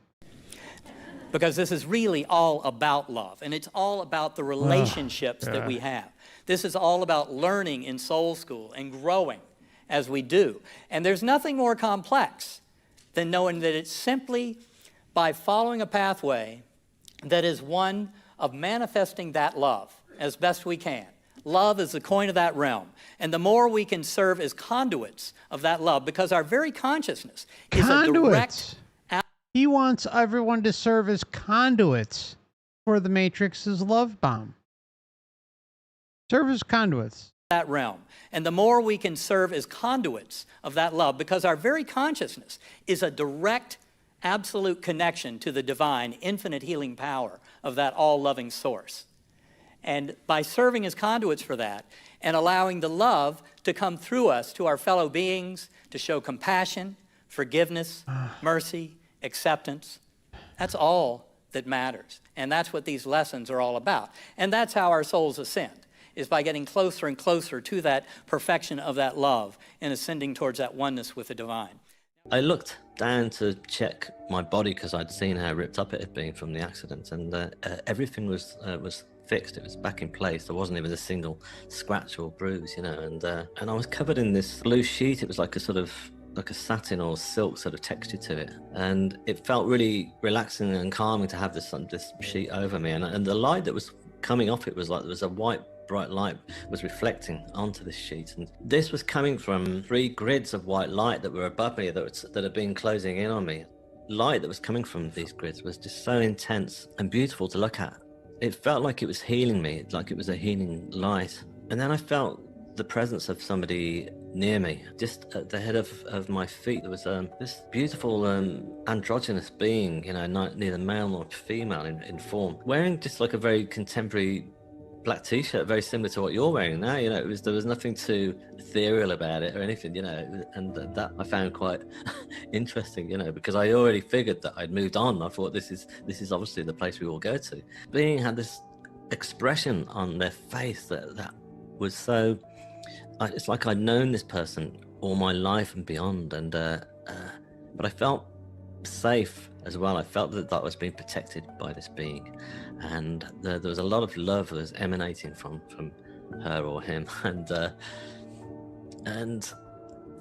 Because this is really all about love, and it's all about the relationships that we have. This is all about learning in soul school and growing as we do. And there's nothing more complex than knowing that it's simply by following a pathway that is one of manifesting that love as best we can. Love is the coin of that realm. And the more we can serve as conduits of that love, because our very consciousness is a direct... He wants everyone to serve as conduits for the Matrix's love bomb. Serve as conduits. That realm. And the more we can serve as conduits of that love, because our very consciousness is a direct, absolute connection to the divine, infinite healing power of that all-loving source. And by serving as conduits for that and allowing the love to come through us to our fellow beings, to show compassion, forgiveness, mercy, acceptance. That's all that matters. And that's what these lessons are all about. And that's how our souls ascend, is by getting closer and closer to that perfection of that love and ascending towards that oneness with the divine. I looked down to check my body because I'd seen how ripped up it had been from the accident, and everything was fixed. It was back in place. There wasn't even a single scratch or bruise, you know. And I was covered in this blue sheet. It was like a sort of like a satin or silk sort of texture to it, and it felt really relaxing and calming to have this sheet over me. And the light that was coming off it was like there was a white bright light was reflecting onto this sheet, and this was coming from 3 grids of white light that were above me that had been closing in on me. Light that was coming from these grids was just so intense and beautiful to look at. It felt like it was healing me, like it was a healing light. And then I felt the presence of somebody near me, just at the head of my feet. There was this beautiful androgynous being, you know, neither male nor female in form, wearing just like a very contemporary black t-shirt, very similar to what you're wearing now. You know, there was nothing too ethereal about it or anything, you know, and that I found quite interesting, you know, because I already figured that I'd moved on. I thought this is obviously the place we all go to. Being had this expression on their face that was so, it's like I'd known this person all my life and beyond, and but I felt safe as well. I felt that I was being protected by this being, and there was a lot of love that was emanating from her or him, and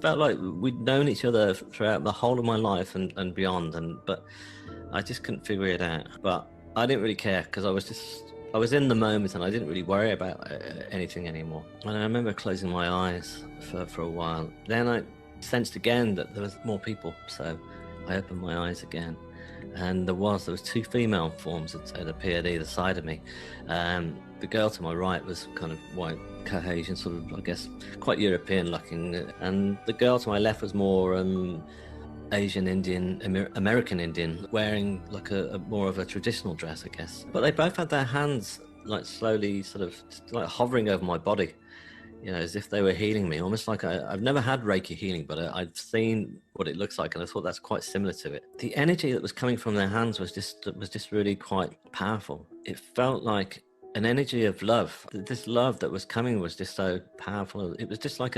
felt like we'd known each other throughout the whole of my life and beyond, but I just couldn't figure it out. But I didn't really care, because I was in the moment and I didn't really worry about anything anymore. And I remember closing my eyes for a while. Then I sensed again that there was more people, so I opened my eyes again, and there was 2 female forms that appeared either side of me. The girl to my right was kind of white, Caucasian, sort of, I guess, quite European looking, and the girl to my left was more Asian Indian, American Indian, wearing like a more of a traditional dress, I guess. But they both had their hands like slowly sort of like hovering over my body, you know, as if they were healing me, almost like I've never had Reiki healing, but I've seen what it looks like, and I thought that's quite similar to it. The energy that was coming from their hands was just really quite powerful. It felt like an energy of love. This love that was coming was just so powerful. It was just like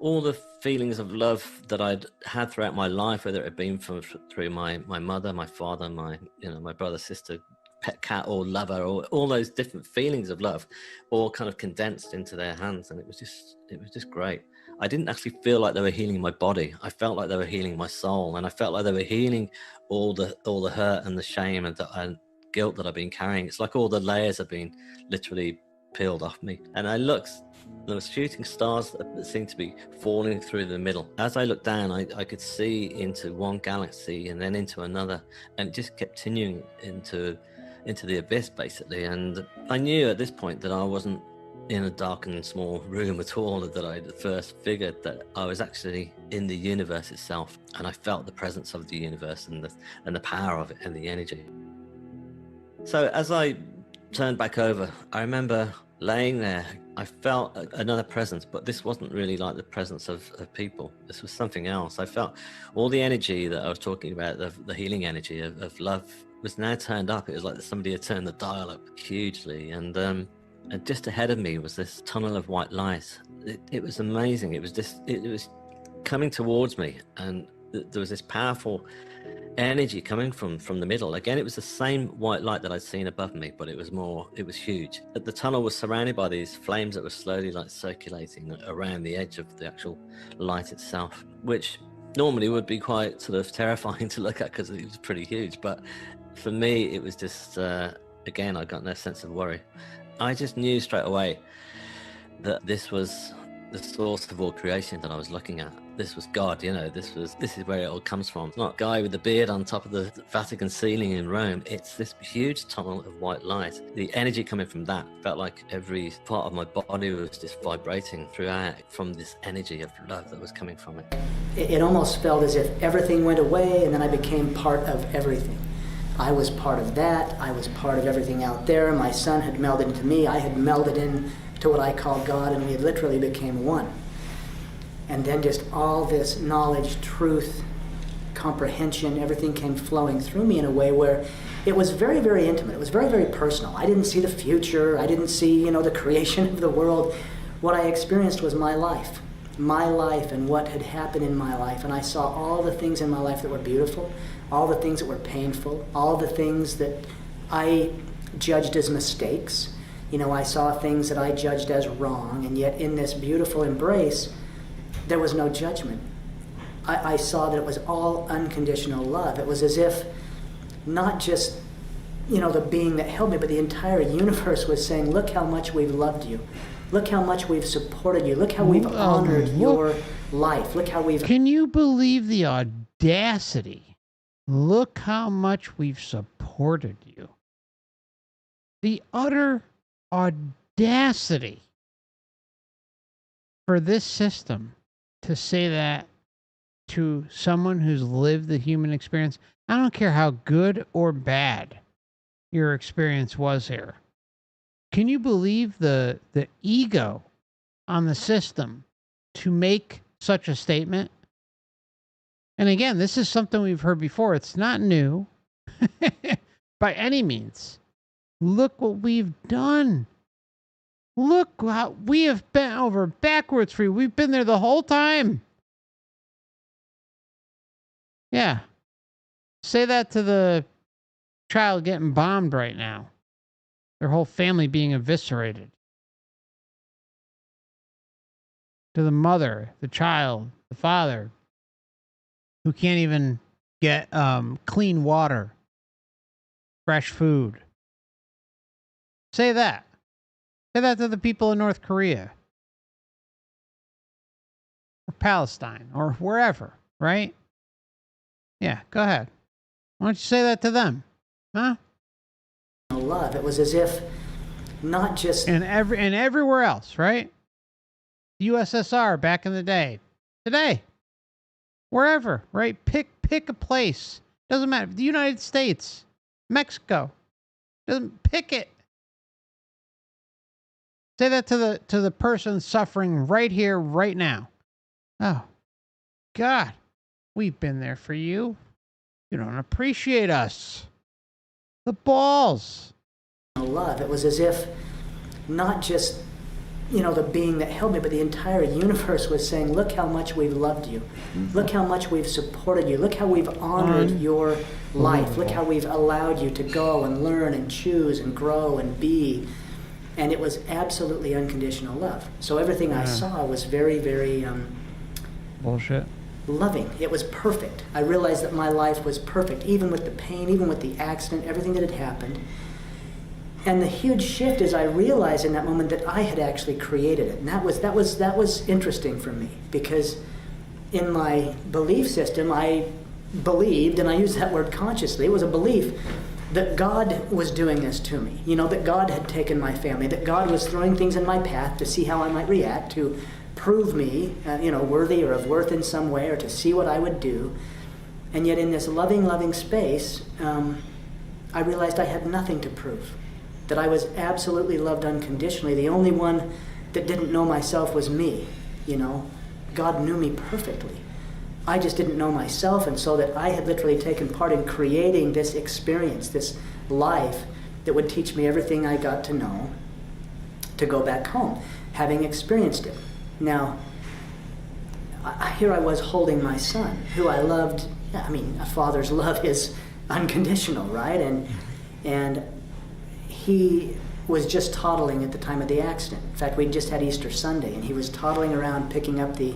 all the feelings of love that I'd had throughout my life, whether it had been through my mother, my father, my brother, sister, pet cat, or lover, or all those different feelings of love, all kind of condensed into their hands, and it was just great. I didn't actually feel like they were healing my body. I felt like they were healing my soul, and I felt like they were healing all the hurt and the shame and guilt that I've been carrying. It's like all the layers have been literally peeled off me. And I looked, there was shooting stars that seemed to be falling through the middle. As I looked down, I could see into one galaxy and then into another, and it just kept continuing into the abyss, basically. And I knew at this point that I wasn't in a darkened small room at all, that I first figured that I was actually in the universe itself, and I felt the presence of the universe and the power of it and the energy. So as I turned back over, I remember laying there, I felt another presence, but this wasn't really like the presence of people. This was something else. I felt all the energy that I was talking about, the healing energy of love, was now turned up. It was like somebody had turned the dial up hugely, and just ahead of me was this tunnel of white light. It was amazing. It was coming towards me, and there was this powerful energy coming from the middle. Again, it was the same white light that I'd seen above me, but it was huge. The tunnel was surrounded by these flames that were slowly like circulating around the edge of the actual light itself, which normally would be quite sort of terrifying to look at because it was pretty huge. But for me, it was just, again, I got no sense of worry. I just knew straight away that this was the source of all creation that I was looking at. This was God, you know, this is where it all comes from. It's not a guy with a beard on top of the Vatican ceiling in Rome. It's this huge tunnel of white light. The energy coming from that felt like every part of my body was just vibrating throughout from this energy of love that was coming from it. It almost felt as if everything went away and then I became part of everything. I was part of that. I was part of everything out there. My son had melded into me. I had melded into what I call God, and we had literally became one. And then just all this knowledge, truth, comprehension, everything came flowing through me in a way where it was very, very intimate. It was very, very personal. I didn't see the future. I didn't see, the creation of the world. What I experienced was my life and what had happened in my life. And I saw all the things in my life that were beautiful, all the things that were painful, all the things that I judged as mistakes. I saw things that I judged as wrong, and yet in this beautiful embrace, there was no judgment. I saw that it was all unconditional love. It was as if not just, the being that held me, but the entire universe was saying, look how much we've loved you. Look how much we've supported you. Look how we've honored your life. Look how we've... Can you believe the audacity? Look how much we've supported you. The utter audacity for this system to say that to someone who's lived the human experience. I don't care how good or bad your experience was here. Can you believe the ego on the system to make such a statement? And again, this is something we've heard before. It's not new by any means. Look what we've done. Look how we have bent over backwards for you. We've been there the whole time. Yeah. Say that to the child getting bombed right now. Their whole family being eviscerated. To the mother, the child, the father, who can't even get clean water, fresh food. Say that. Say that to the people in North Korea. Or Palestine, or wherever, right? Yeah, go ahead. Why don't you say that to them? Huh? Love. It was as if not just... And everywhere else, right? USSR back in the day. Today. Wherever, right? Pick a place. Doesn't matter. The United States. Mexico. Doesn't pick it. Say that to the person suffering right here, right now. Oh, God. We've been there for you. You don't appreciate us. The balls. Love. It was as if not just, the being that held me, but the entire universe was saying, look how much we've loved you. Look how much we've supported you. Look how we've honored your life. Look how we've allowed you to go and learn and choose and grow and be. And it was absolutely unconditional love. So everything I saw was very, very... bullshit. Loving. It was perfect. I realized that my life was perfect, even with the pain, even with the accident, everything that had happened. And the huge shift is I realized in that moment that I had actually created it. And that was interesting for me, because in my belief system, I believed, and I use that word consciously, it was a belief that God was doing this to me. That God had taken my family, that God was throwing things in my path to see how I might react, to prove me, worthy or of worth in some way, or to see what I would do. And yet in this loving space, I realized I had nothing to prove. That I was absolutely loved unconditionally. The only one that didn't know myself was me. God knew me perfectly. I just didn't know myself, and so that I had literally taken part in creating this experience, this life that would teach me everything I got to know to go back home, having experienced it. Now, here I was holding my son, who I loved. A father's love is unconditional, right? And he was just toddling at the time of the accident. In fact, we'd just had Easter Sunday, and he was toddling around picking up the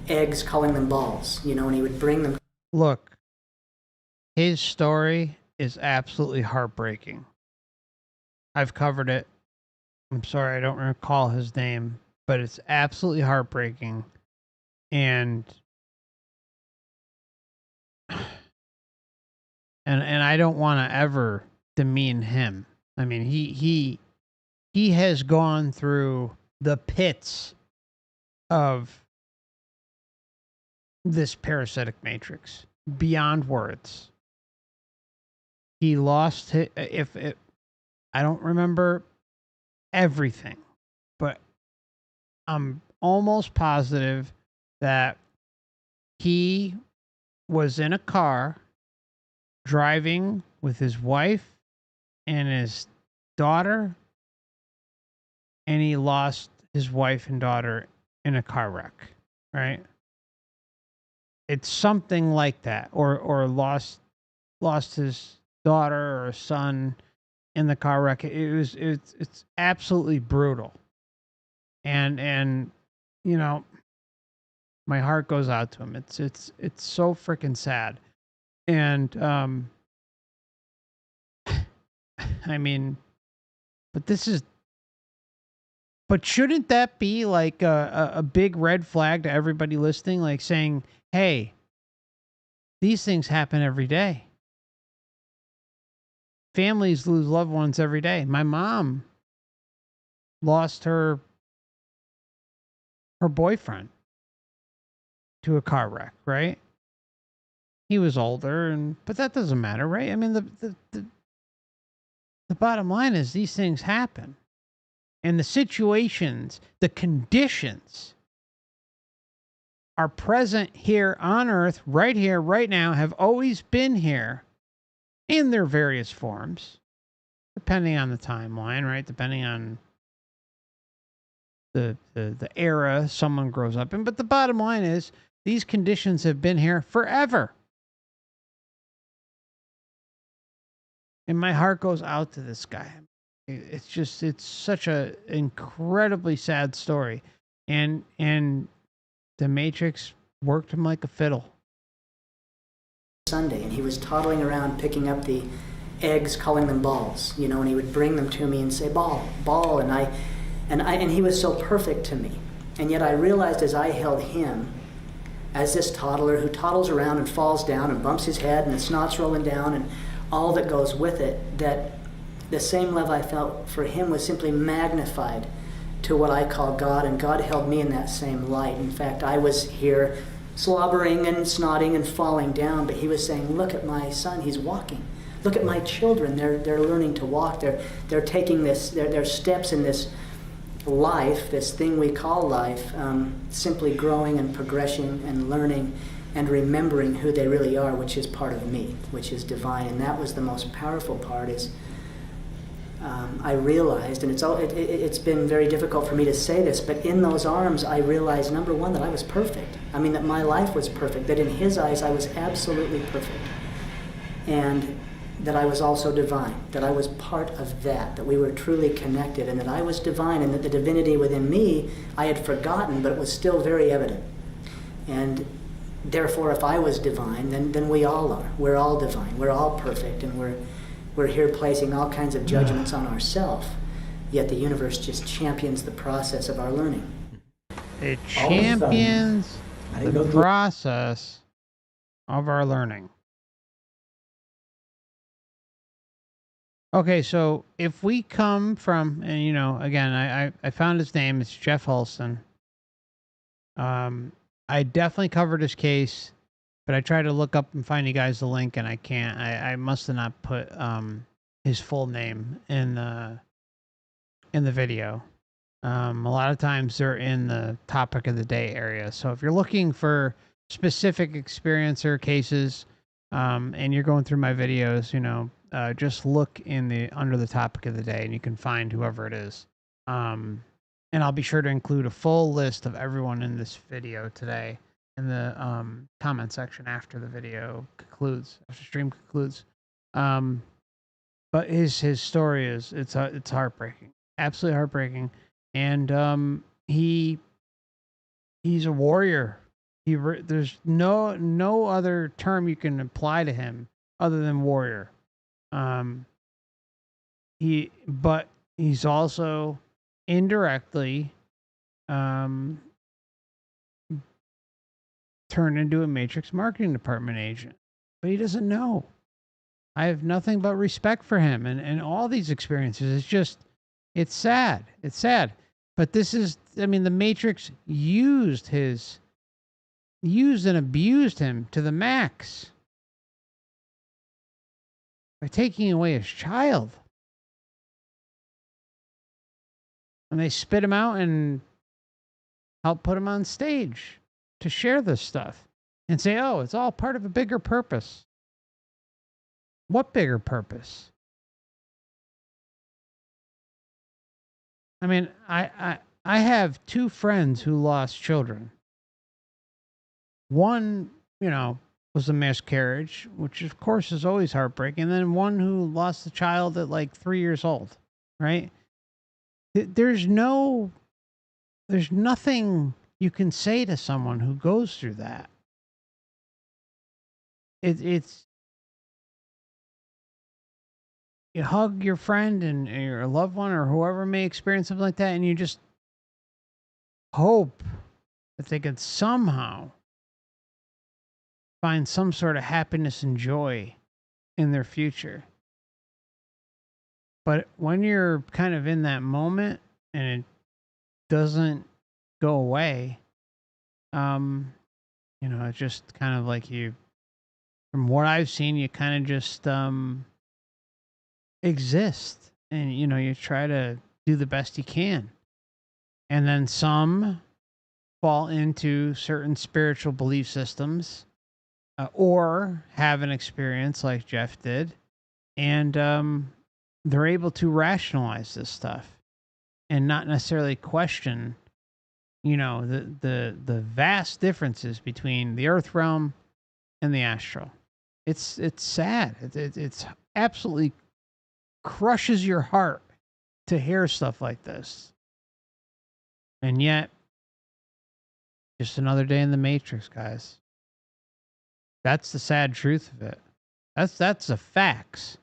eggs, calling them balls, and he would bring them. Look, his story is absolutely heartbreaking. I've covered it. I'm sorry, I don't recall his name, but it's absolutely heartbreaking. And I don't want to ever demean him. I mean, he has gone through the pits of this parasitic matrix beyond words. He lost I don't remember everything, but I'm almost positive that he was in a car driving with his wife and his daughter, and he lost his wife and daughter in a car wreck, right? It's something like that, or lost his daughter or son in the car wreck. It's absolutely brutal, and you know, my heart goes out to him. It's so freaking sad, and I mean, but shouldn't that be like a big red flag to everybody listening, like saying, hey, these things happen every day. Families lose loved ones every day. My mom lost her boyfriend to a car wreck, right? He was older, but that doesn't matter, right? I mean, the bottom line is these things happen. And the situations, the conditions are present here on Earth, right here, right now, have always been here in their various forms, depending on the timeline, right? Depending on the era someone grows up in. But the bottom line is these conditions have been here forever. And my heart goes out to this guy. It's such a incredibly sad story. And the Matrix worked him like a fiddle. Sunday, and he was toddling around picking up the eggs, calling them balls, you know, and he would bring them to me and say, ball, ball, and he was so perfect to me. And yet I realized as I held him, as this toddler who toddles around and falls down and bumps his head and the snot's rolling down and all that goes with it, that the same love I felt for him was simply magnified to what I call God, and God held me in that same light. In fact, I was here slobbering and snotting and falling down, but he was saying, look at my son, he's walking. Look at my children, they're learning to walk. They're taking their steps in this life, this thing we call life, simply growing and progressing and learning and remembering who they really are, which is part of me, which is divine. And that was the most powerful part, is I realized, and it's been very difficult for me to say this, but in those arms I realized, number one, that I was perfect. I mean, that my life was perfect, that in his eyes I was absolutely perfect. And that I was also divine, that I was part of that we were truly connected, and that I was divine, and that the divinity within me I had forgotten, but it was still very evident. And therefore, if I was divine, then we all are. We're all divine. We're all perfect, and we're here placing all kinds of judgments on ourselves, yet the universe just champions the process of our learning. It champions the process of our learning. Okay, so if we come from, and you know, again, I found his name, it's Jeff Hulston. I definitely covered his case, but I tried to look up and find you guys the link, and I can't. I must have not put his full name in the video. A lot of times they're in the topic of the day area. So if you're looking for specific experiencer cases, and you're going through my videos, you know, just look in under the topic of the day, and you can find whoever it is. And I'll be sure to include a full list of everyone in this video today in the comment section after the video concludes, after stream concludes. But his story is it's heartbreaking, absolutely heartbreaking, and he's a warrior. There's no other term you can apply to him other than warrior. But he's also indirectly turned into a Matrix marketing department agent, but he doesn't know. I have nothing but respect for him and all these experiences. It's sad. It's sad. But this is, I mean, the Matrix used and abused him to the max by taking away his child. And they spit him out and helped put him on stage to share this stuff. and say, oh, it's all part of a bigger purpose. What bigger purpose? I mean, I have two friends who lost children. One, was a miscarriage, which of course is always heartbreaking. And then one who lost a child at like 3 years old, right? There's nothing you can say to someone who goes through that. It's you hug your friend and your loved one or whoever may experience something like that, and you just hope that they could somehow find some sort of happiness and joy in their future. But when you're kind of in that moment and it doesn't go away, it's just kind of like from what I've seen, you kind of just exist, and you try to do the best you can. And then some fall into certain spiritual belief systems, or have an experience like Jeff did, and they're able to rationalize this stuff and not necessarily question, the vast differences between the earth realm and the astral. It's sad. It's absolutely crushes your heart to hear stuff like this. And yet, just another day in the Matrix, guys. That's the sad truth of it. That's the facts.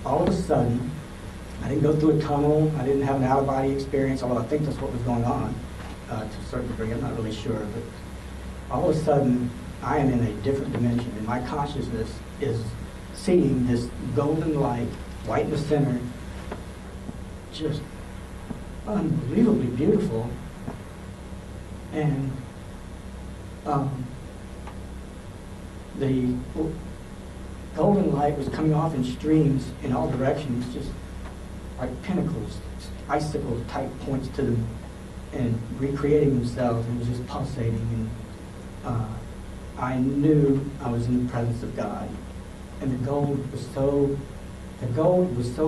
All of a sudden, I didn't go through a tunnel. I didn't have an out-of-body experience, although I think that's what was going on to a certain degree. I'm not really sure. But all of a sudden, I am in a different dimension, and my consciousness is seeing this golden light, right in the center, just unbelievably beautiful. And the golden light was coming off in streams in all directions, just like pinnacles, icicle type points to them, and recreating themselves, and it was just pulsating. And I knew I was in the presence of God. And the gold was so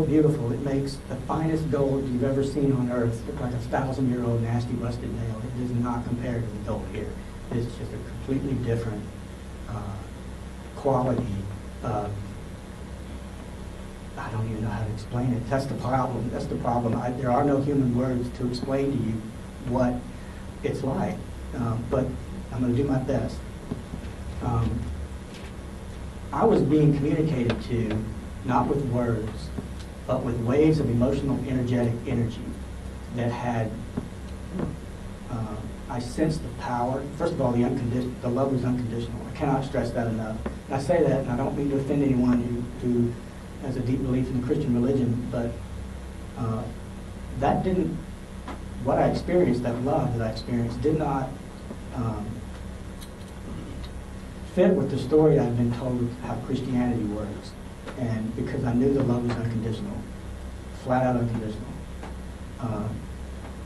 beautiful. It makes the finest gold you've ever seen on earth look like a 1,000-year-old nasty rusted nail. It does not compare to the gold here. It's just a completely different quality. I don't even know how to explain it. That's the problem. There are no human words to explain to you what it's like. But I'm going to do my best. I was being communicated to, not with words, but with waves of emotional, energetic energy that had, I sensed the power. First of all, the love was unconditional. I cannot stress that enough. And I say that, and I don't mean to offend anyone who has a deep belief in the Christian religion, but what I experienced, that love that I experienced, did not fit with the story I'd been told of how Christianity works. And because I knew the love was unconditional, flat out unconditional.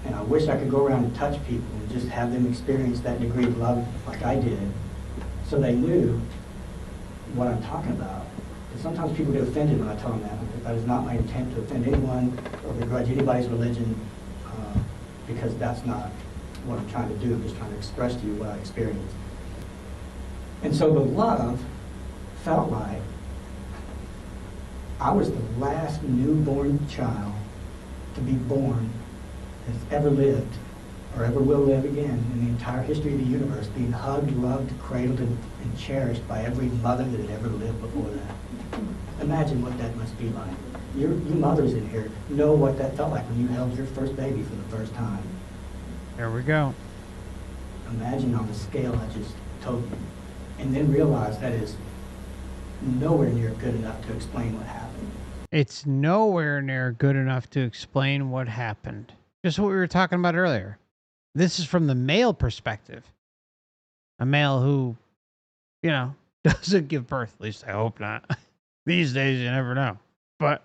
And I wish I could go around and touch people and just have them experience that degree of love like I did, so they knew what I'm talking about. And sometimes people get offended when I tell them that. That is not my intent to offend anyone or begrudge anybody's religion, because that's not what I'm trying to do. I'm just trying to express to you what I experienced. And so the love felt like I was the last newborn child to be born that's ever lived or ever will live again in the entire history of the universe, being hugged, loved, cradled, and cherished by every mother that had ever lived before that. Imagine what that must be like. You mothers in here know what that felt like when you held your first baby for the first time. There we go. Imagine on the scale I just told you. And then realize that is nowhere near good enough to explain what happened. It's nowhere near good enough to explain what happened. Just what we were talking about earlier. This is from the male perspective. A male who, doesn't give birth. At least I hope not. These days, you never know. But,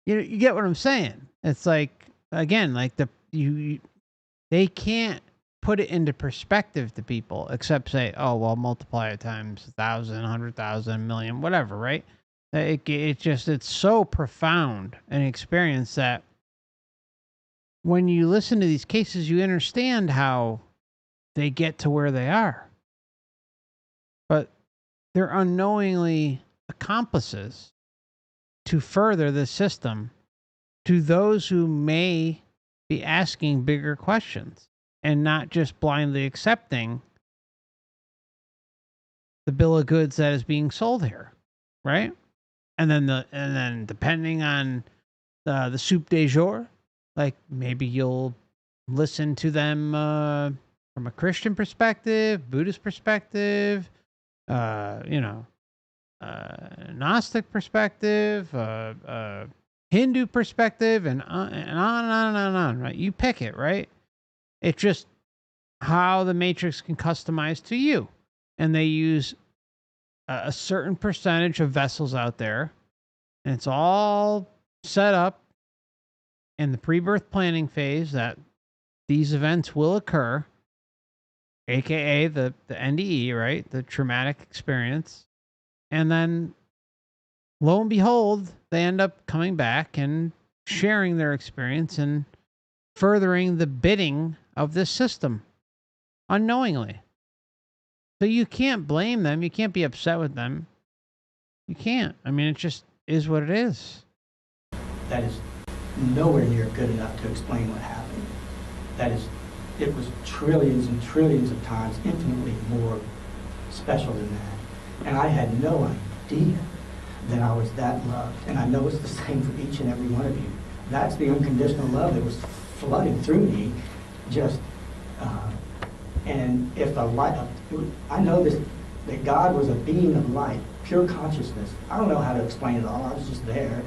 you get what I'm saying. It's like, again, like they can't put it into perspective to people, except say, oh, well, multiply it times 1,000, 100,000, million, whatever, right? It's so profound an experience that when you listen to these cases, you understand how they get to where they are. But they're unknowingly accomplices to further the system to those who may be asking bigger questions and not just blindly accepting the bill of goods that is being sold here, right? And then depending on the soup de jour, like maybe you'll listen to them from a Christian perspective, Buddhist perspective, Gnostic perspective, Hindu perspective, and on and on and on and on, right? You pick it, right? It's just how the Matrix can customize to you. And they use a certain percentage of vessels out there, and it's all set up in the pre-birth planning phase that these events will occur, aka the NDE, right? The traumatic experience. And then lo and behold, they end up coming back and sharing their experience and furthering the bidding of this system unknowingly. So you can't blame them. You can't be upset with them. You can't. I mean, it just is what it is. That is nowhere near good enough to explain what happened. It was trillions and trillions of times infinitely more special than that. And I had no idea that I was that loved. And I know it's the same for each and every one of you. That's the unconditional love that was flooding through me. And if the light, I know this, that God was a being of light, pure consciousness. I don't know how to explain it all. I was just there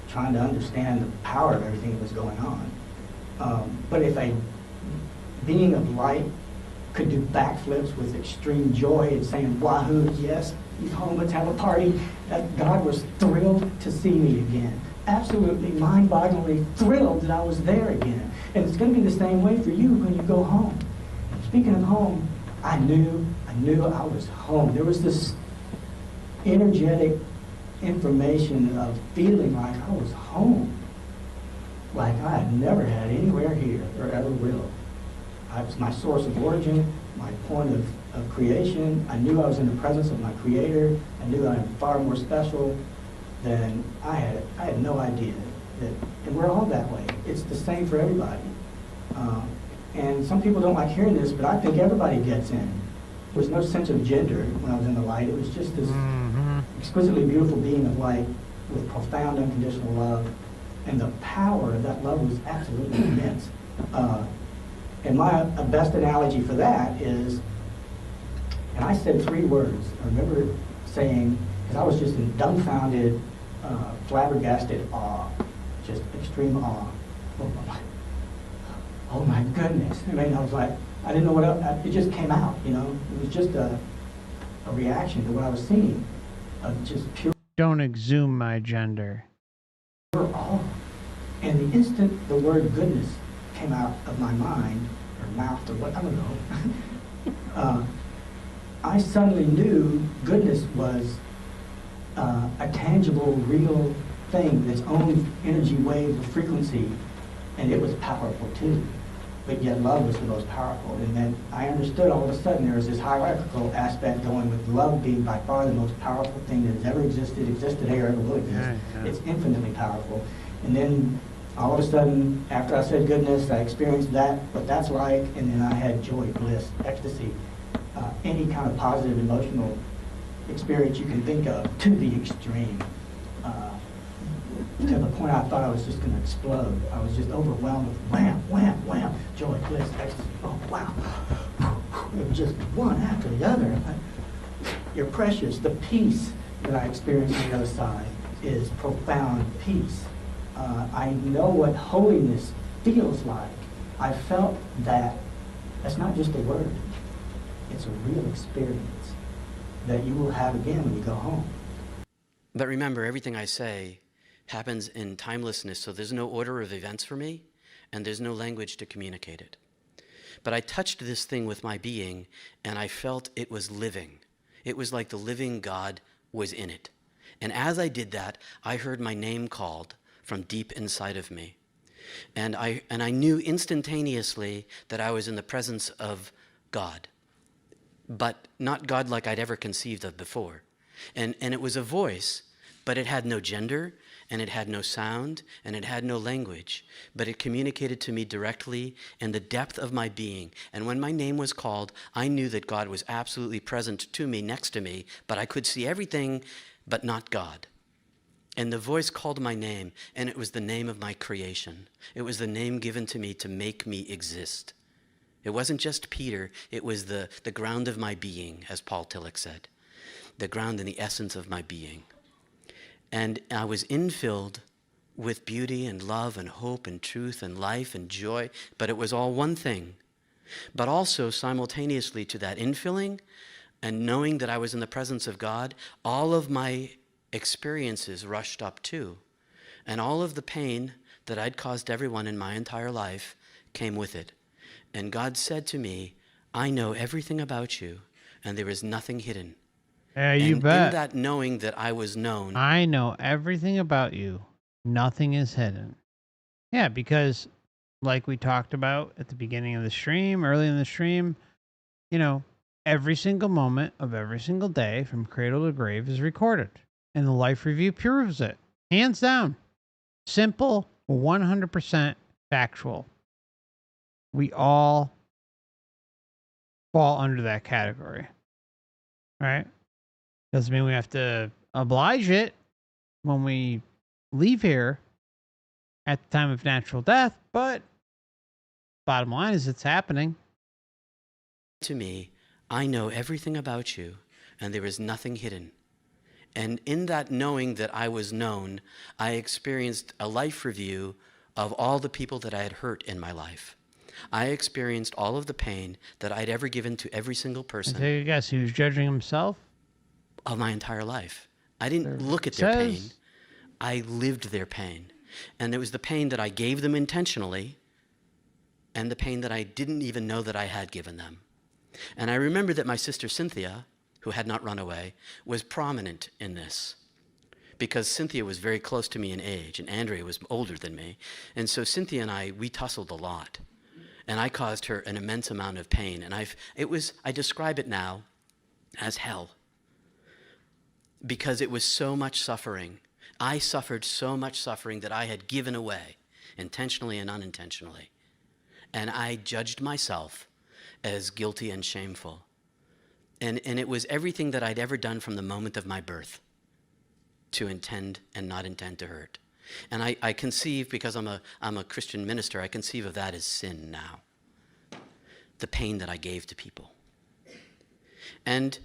trying to understand the power of everything that was going on. But if a being of light could do backflips with extreme joy and saying, wahoo, yes, he's home, let's have a party, that God was thrilled to see me again. Absolutely mind-bogglingly thrilled that I was there again. And it's going to be the same way for you when you go home. Speaking of home, I knew I was home. There was this energetic information of feeling like I was home, like I had never had anywhere here or ever will. I was my source of origin, my point of creation. I knew I was in the presence of my Creator. I knew I am far more special than I had no idea that, and we're all that way. It's the same for everybody. And some people don't like hearing this, but I think everybody gets in. There was no sense of gender when I was in the light. It was just this exquisitely beautiful being of light with profound unconditional love. And the power of that love was absolutely immense. And my best analogy for that is, and I said 3 words. I remember saying, because I was just in dumbfounded, flabbergasted awe, just extreme awe. Oh my goodness. I mean, I was like, I didn't know what else, it just came out, you know. It was just a reaction to what I was seeing, of just pure. Don't exhume my gender. Pure awe. And the instant the word goodness came out of my mind, or mouth, or what, I don't know, I suddenly knew goodness was a tangible, real thing with its own energy wave of frequency, and it was powerful too. But yet love was the most powerful. And then I understood all of a sudden there was this hierarchical aspect going with love being by far the most powerful thing that has ever existed here, ever will exist. It's infinitely powerful. And then all of a sudden, after I said goodness, I experienced that, what that's like, and then I had joy, bliss, ecstasy, any kind of positive emotional experience you can think of to the extreme. To the point I thought I was just going to explode. I was just overwhelmed with wham, wham, wham, joy, bliss, ecstasy. Oh, wow. It was just one after the other. You're precious. The peace that I experienced on the other side is profound peace. I know what holiness feels like. I felt that. That's not just a word. It's a real experience that you will have again when you go home. But remember, everything I say happens in timelessness, so there's no order of events for me, and there's no language to communicate it. But I touched this thing with my being, and I felt it was living. It was like the living God was in it. And as I did that, I heard my name called from deep inside of me. And I knew instantaneously that I was in the presence of God, but not God like I'd ever conceived of before. And it was a voice, but it had no gender, and it had no sound, and it had no language, but it communicated to me directly in the depth of my being. And when my name was called, I knew that God was absolutely present to me, next to me, but I could see everything, but not God. And the voice called my name, and it was the name of my creation. It was the name given to me to make me exist. It wasn't just Peter, it was the ground of my being, as Paul Tillich said. The ground and the essence of my being. And I was infilled with beauty and love and hope and truth and life and joy, but it was all one thing. But also simultaneously to that infilling and knowing that I was in the presence of God, all of my experiences rushed up too. And all of the pain that I'd caused everyone in my entire life came with it. And God said to me, I know everything about you, and there is nothing hidden. Yeah, you bet. In that knowing that I was known, I know everything about you. Nothing is hidden. Yeah, because like we talked about at the beginning of the stream, early in the stream, you know, every single moment of every single day from cradle to grave is recorded. And the life review proves it. Hands down. Simple, 100% factual. We all fall under that category. Right? Doesn't mean we have to oblige it when we leave here at the time of natural death, but bottom line is it's happening. to me, I know everything about you, and there is nothing hidden. And in that knowing that I was known, I experienced a life review of all the people that I had hurt in my life. I experienced all of the pain that I'd ever given to every single person. Take a guess, who's judging himself? Of my entire life. I didn't look at their pain. I lived their pain. And it was the pain that I gave them intentionally and the pain that I didn't even know that I had given them. And I remember that my sister Cynthia, who had not run away, was prominent in this. Because Cynthia was very close to me in age, and Andrea was older than me. And so Cynthia and I, we tussled a lot. And I caused her an immense amount of pain. And I describe it now as hell. Because it was so much suffering. I suffered so much suffering that I had given away, intentionally and unintentionally. And I judged myself as guilty and shameful. And it was everything that I'd ever done from the moment of my birth to intend and not intend to hurt. And I conceive, because I'm a Christian minister, I conceive of that as sin now. The pain that I gave to people. And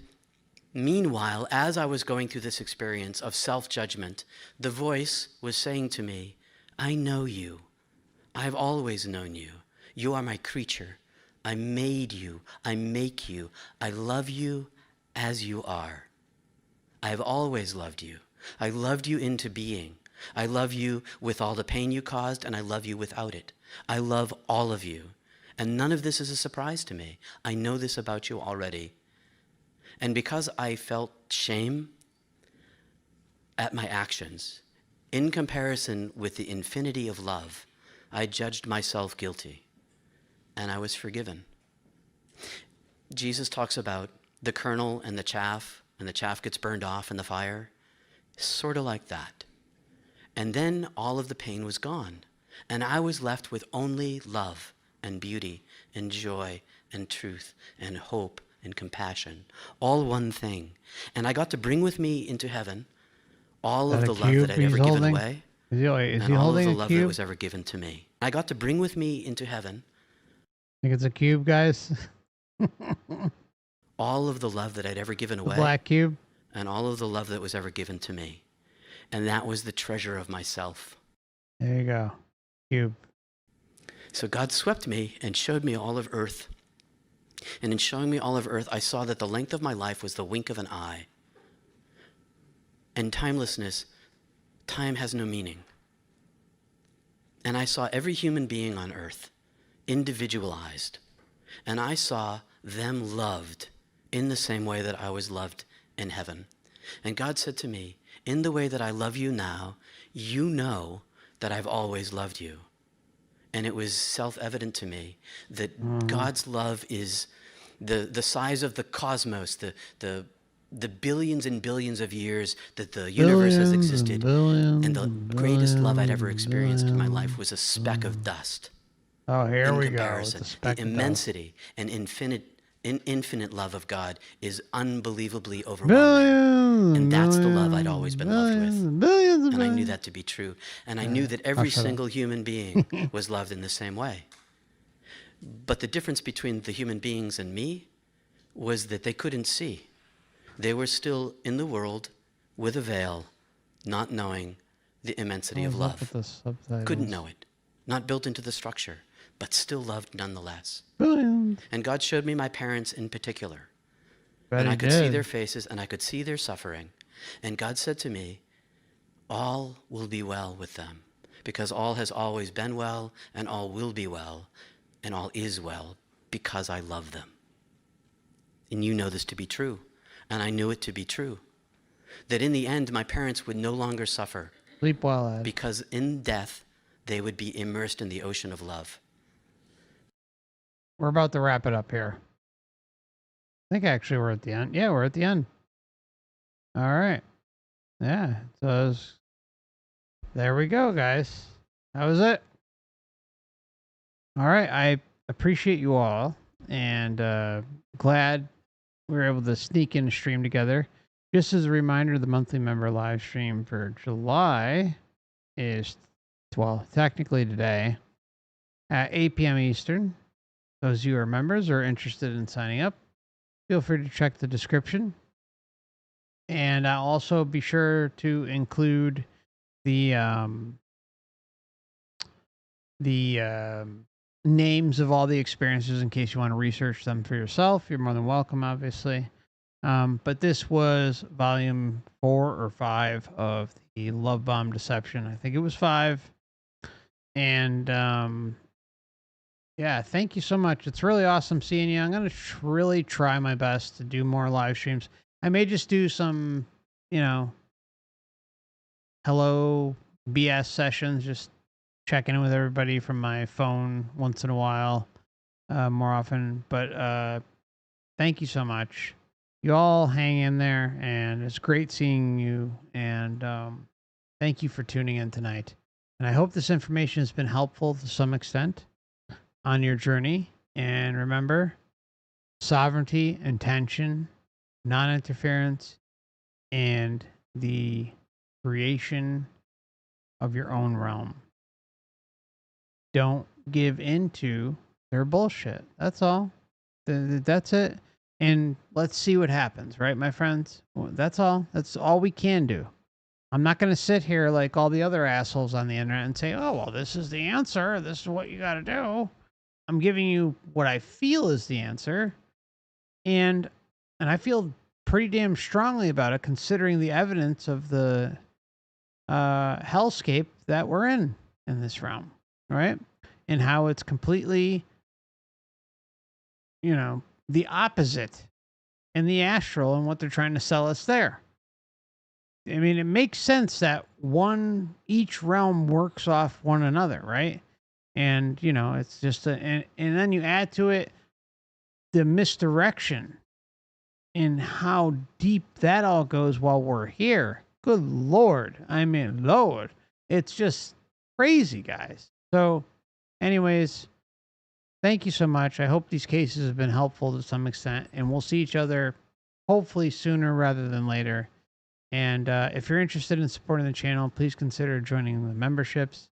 meanwhile, as I was going through this experience of self-judgment, the voice was saying to me, I know you. I've always known you. You are my creature. I made you. I make you. I love you as you are. I have always loved you. I loved you into being. I love you with all the pain you caused, and I love you without it. I love all of you. And none of this is a surprise to me. I know this about you already. And because I felt shame at my actions, in comparison with the infinity of love, I judged myself guilty. And I was forgiven. Jesus talks about the kernel and the chaff gets burned off in the fire. Sort of like that. And then all of the pain was gone. And I was left with only love and beauty and joy and truth and hope and compassion. All one thing. And I got to bring with me into heaven all of the love that I'd ever given away. And all of the love that was ever given to me. I got to bring with me into heaven. Think it's a cube, guys? All of the love that I'd ever given away. The black cube? And all of the love that was ever given to me. And that was the treasure of myself. There you go. Cube. So God swept me and showed me all of earth. And in showing me all of earth, I saw that the length of my life was the wink of an eye. And timelessness, time has no meaning. And I saw every human being on earth, individualized, And I saw them loved in the same way that I was loved in heaven. And God said to me, in the way that I love you now, you know that I've always loved you. And it was self-evident to me that God's love is the size of the cosmos, the billions and billions of years that the universe has existed. And the greatest love I'd ever experienced in my life was a speck of dust. Oh, here In we go. With comparison, the speck the of dust. immensity and infinite love of God is unbelievably overwhelming. And that's the love I'd always been loved with. And I knew that to be true. And I knew that every single human being was loved in the same way. But the difference between the human beings and me was that they couldn't see. They were still in the world with a veil, not knowing the immensity of love. Couldn't know it. Not built into the structure, but still loved nonetheless. Brilliant. And God showed me my parents in particular. Bet And he I could see did. their faces, and I could see their suffering. And God said to me, all will be well with them, because all has always been well, and all will be well, and all is well, because I love them. And you know this to be true, and I knew it to be true. That in the end, my parents would no longer suffer. Sleep well, Ed. Because in death, they would be immersed in the ocean of love. We're about to wrap it up here. I think actually we're at the end. Yeah, we're at the end. All right. Yeah. So there we go, guys. That was it. All right. I appreciate you all, and glad we were able to sneak in a stream together. Just as a reminder, the monthly member live stream for July is, well, technically today at 8 p.m. Eastern. Those of you who are members or interested in signing up, feel free to check the description. And I'll also be sure to include the names of all the experiences in case you want to research them for yourself. You're more than welcome, obviously. But this was volume 4 or 5 of the Love Bomb Deception. I think it was 5. And yeah, thank you so much. It's really awesome seeing you. I'm going to really try my best to do more live streams. I may just do some, hello BS sessions, just checking in with everybody from my phone once in a while, more often. But thank you so much. You all hang in there, and it's great seeing you. And thank you for tuning in tonight. And I hope this information has been helpful to some extent on your journey. And remember, sovereignty, intention, non-interference, and the creation of your own realm. Don't give into their bullshit. That's all. That's it. And let's see what happens, right, my friends? That's all. That's all we can do. I'm not going to sit here like all the other assholes on the internet and say, oh, well, this is the answer. This is what you got to do. I'm giving you what I feel is the answer. And I feel pretty damn strongly about it, considering the evidence of the hellscape that we're in this realm, right? And how it's completely, the opposite in the astral and what they're trying to sell us there. I mean, it makes sense that each realm works off one another, right? And, it's just and then you add to it the misdirection in how deep that all goes while we're here. Good Lord. I mean, Lord. It's just crazy, guys. So, anyways, thank you so much. I hope these cases have been helpful to some extent, and we'll see each other hopefully sooner rather than later. And if you're interested in supporting the channel, please consider joining the memberships.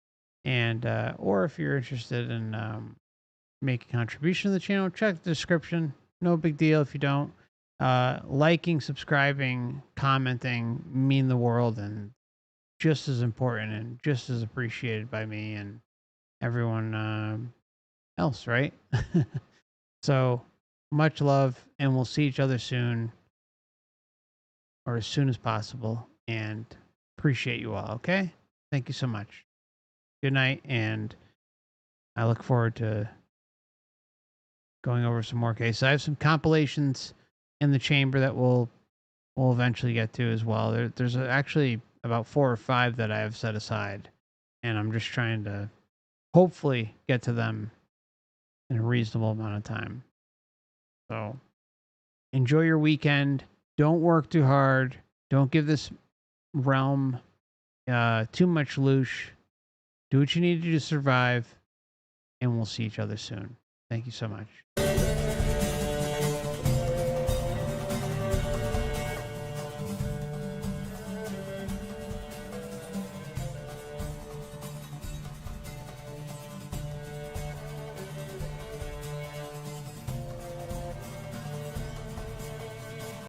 And or if you're interested in making a contribution to the channel, check the description. No big deal if you don't. Liking, subscribing, commenting mean the world, and just as important and just as appreciated by me and everyone else, right? So much love, and we'll see each other soon, or as soon as possible, and appreciate you all. Okay, thank you so much. Good night, and I look forward to going over some more cases. I have some compilations in the chamber that we'll eventually get to as well. There's actually about 4 or 5 that I have set aside, and I'm just trying to hopefully get to them in a reasonable amount of time. So enjoy your weekend. Don't work too hard. Don't give this realm too much loosh. Do what you need to do to survive, and we'll see each other soon. Thank you so much.